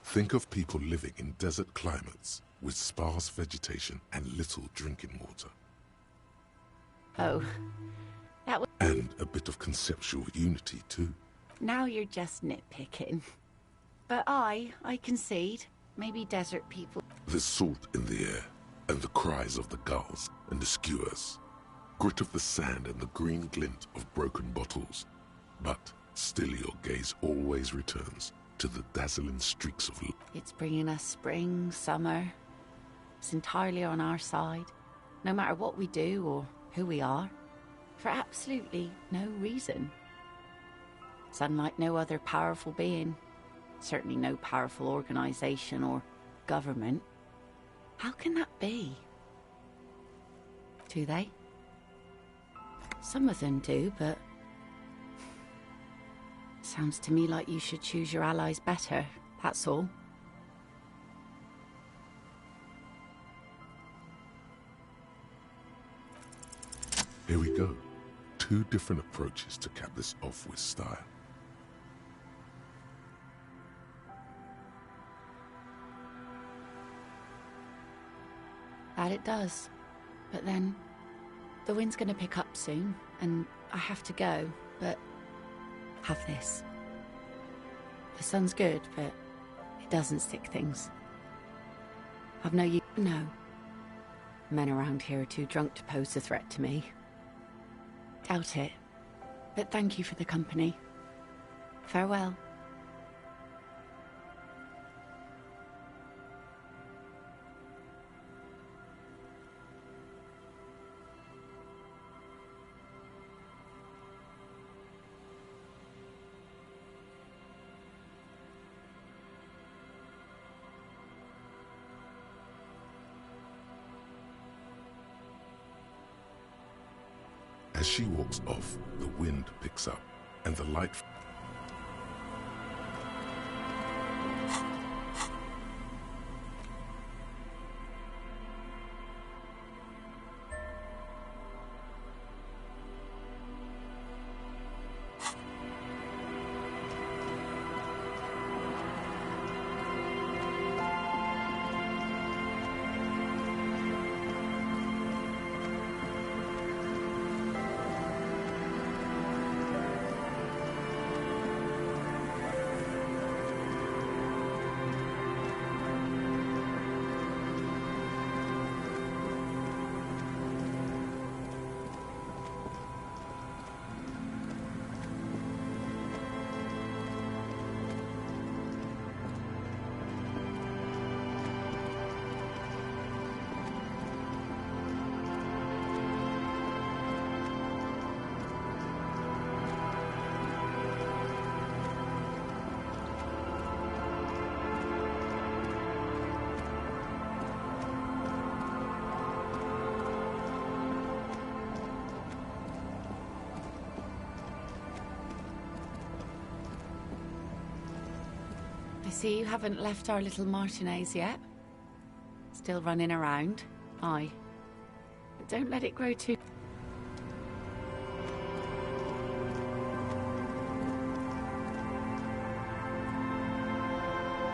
Think of people living in desert climates with sparse vegetation and little drinking water. Oh, that was... And a bit of conceptual unity, too. Now you're just nitpicking. But I concede. Maybe desert people... There's salt in the air, and the cries of the gulls and the skuas. Grit of the sand and the green glint of broken bottles. But still your gaze always returns to the dazzling streaks of light. It's bringing us spring, summer. It's entirely on our side. No matter what we do or who we are. For absolutely no reason. It's unlike no other powerful being. Certainly no powerful organization or government. How can that be? Do they? Some of them do, but... So Sounds to me like you should choose your allies better, that's all. Here we go. 2 different approaches to cap this off with style. That it does. But then, the wind's gonna pick up soon, and I have to go, but have this. The sun's good, but it doesn't stick things. I've no use. No. Men around here are too drunk to pose a threat to me. Doubt it. But thank you for the company. Farewell. As she walks off, the wind picks up, and the light... I see you haven't left our little Martinez yet. Still running around. Aye. But don't let it grow too...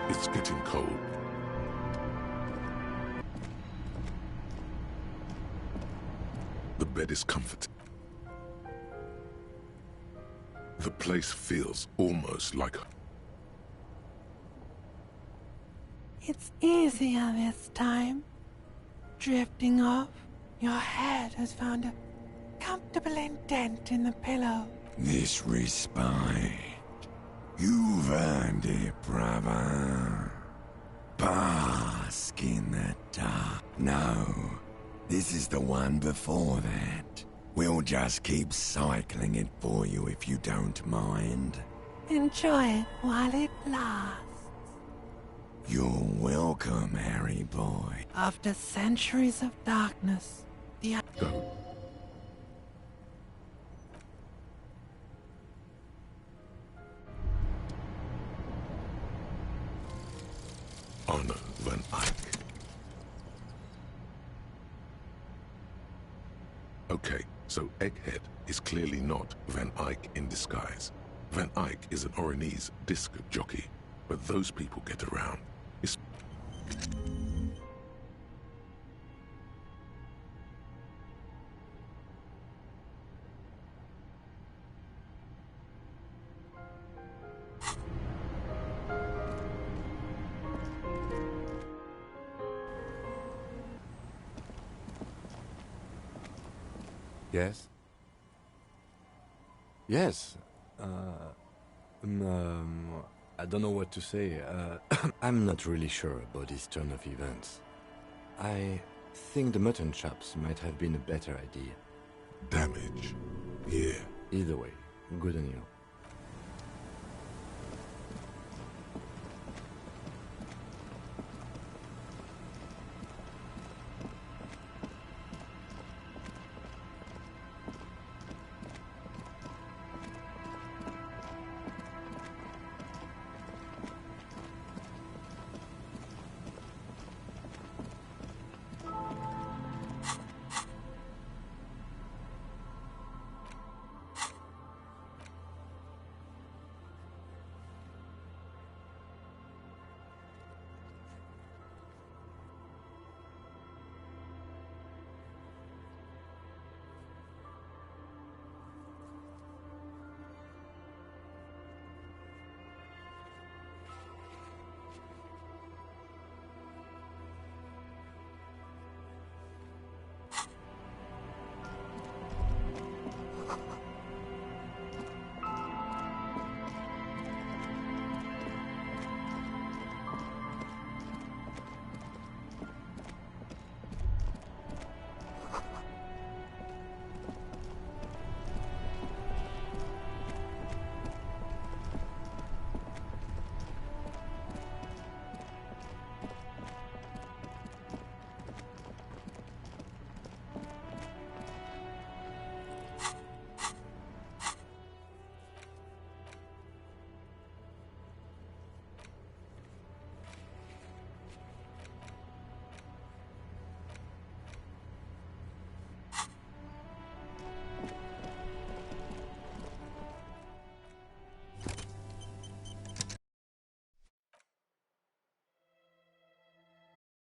It's getting cold. The bed is comforting. The place feels almost like... It's easier this time. Drifting off, your head has found a comfortable indent in the pillow. This respite. You've earned it, brother. Bask in the dark. No, this is the one before that. We'll just keep cycling it for you if you don't mind. Enjoy it while it lasts. You're welcome, Harry boy. After centuries of darkness, the... Go. Honor Van Eyck. Okay, so Egghead is clearly not Van Eyck in disguise. Van Eyck is an Oranese disc jockey, but those people get around. It's... Yes? Yes. I don't know what to say. I'm not really sure about this turn of events. I think the mutton chops might have been a better idea. Damage. Yeah. Either way, good on you.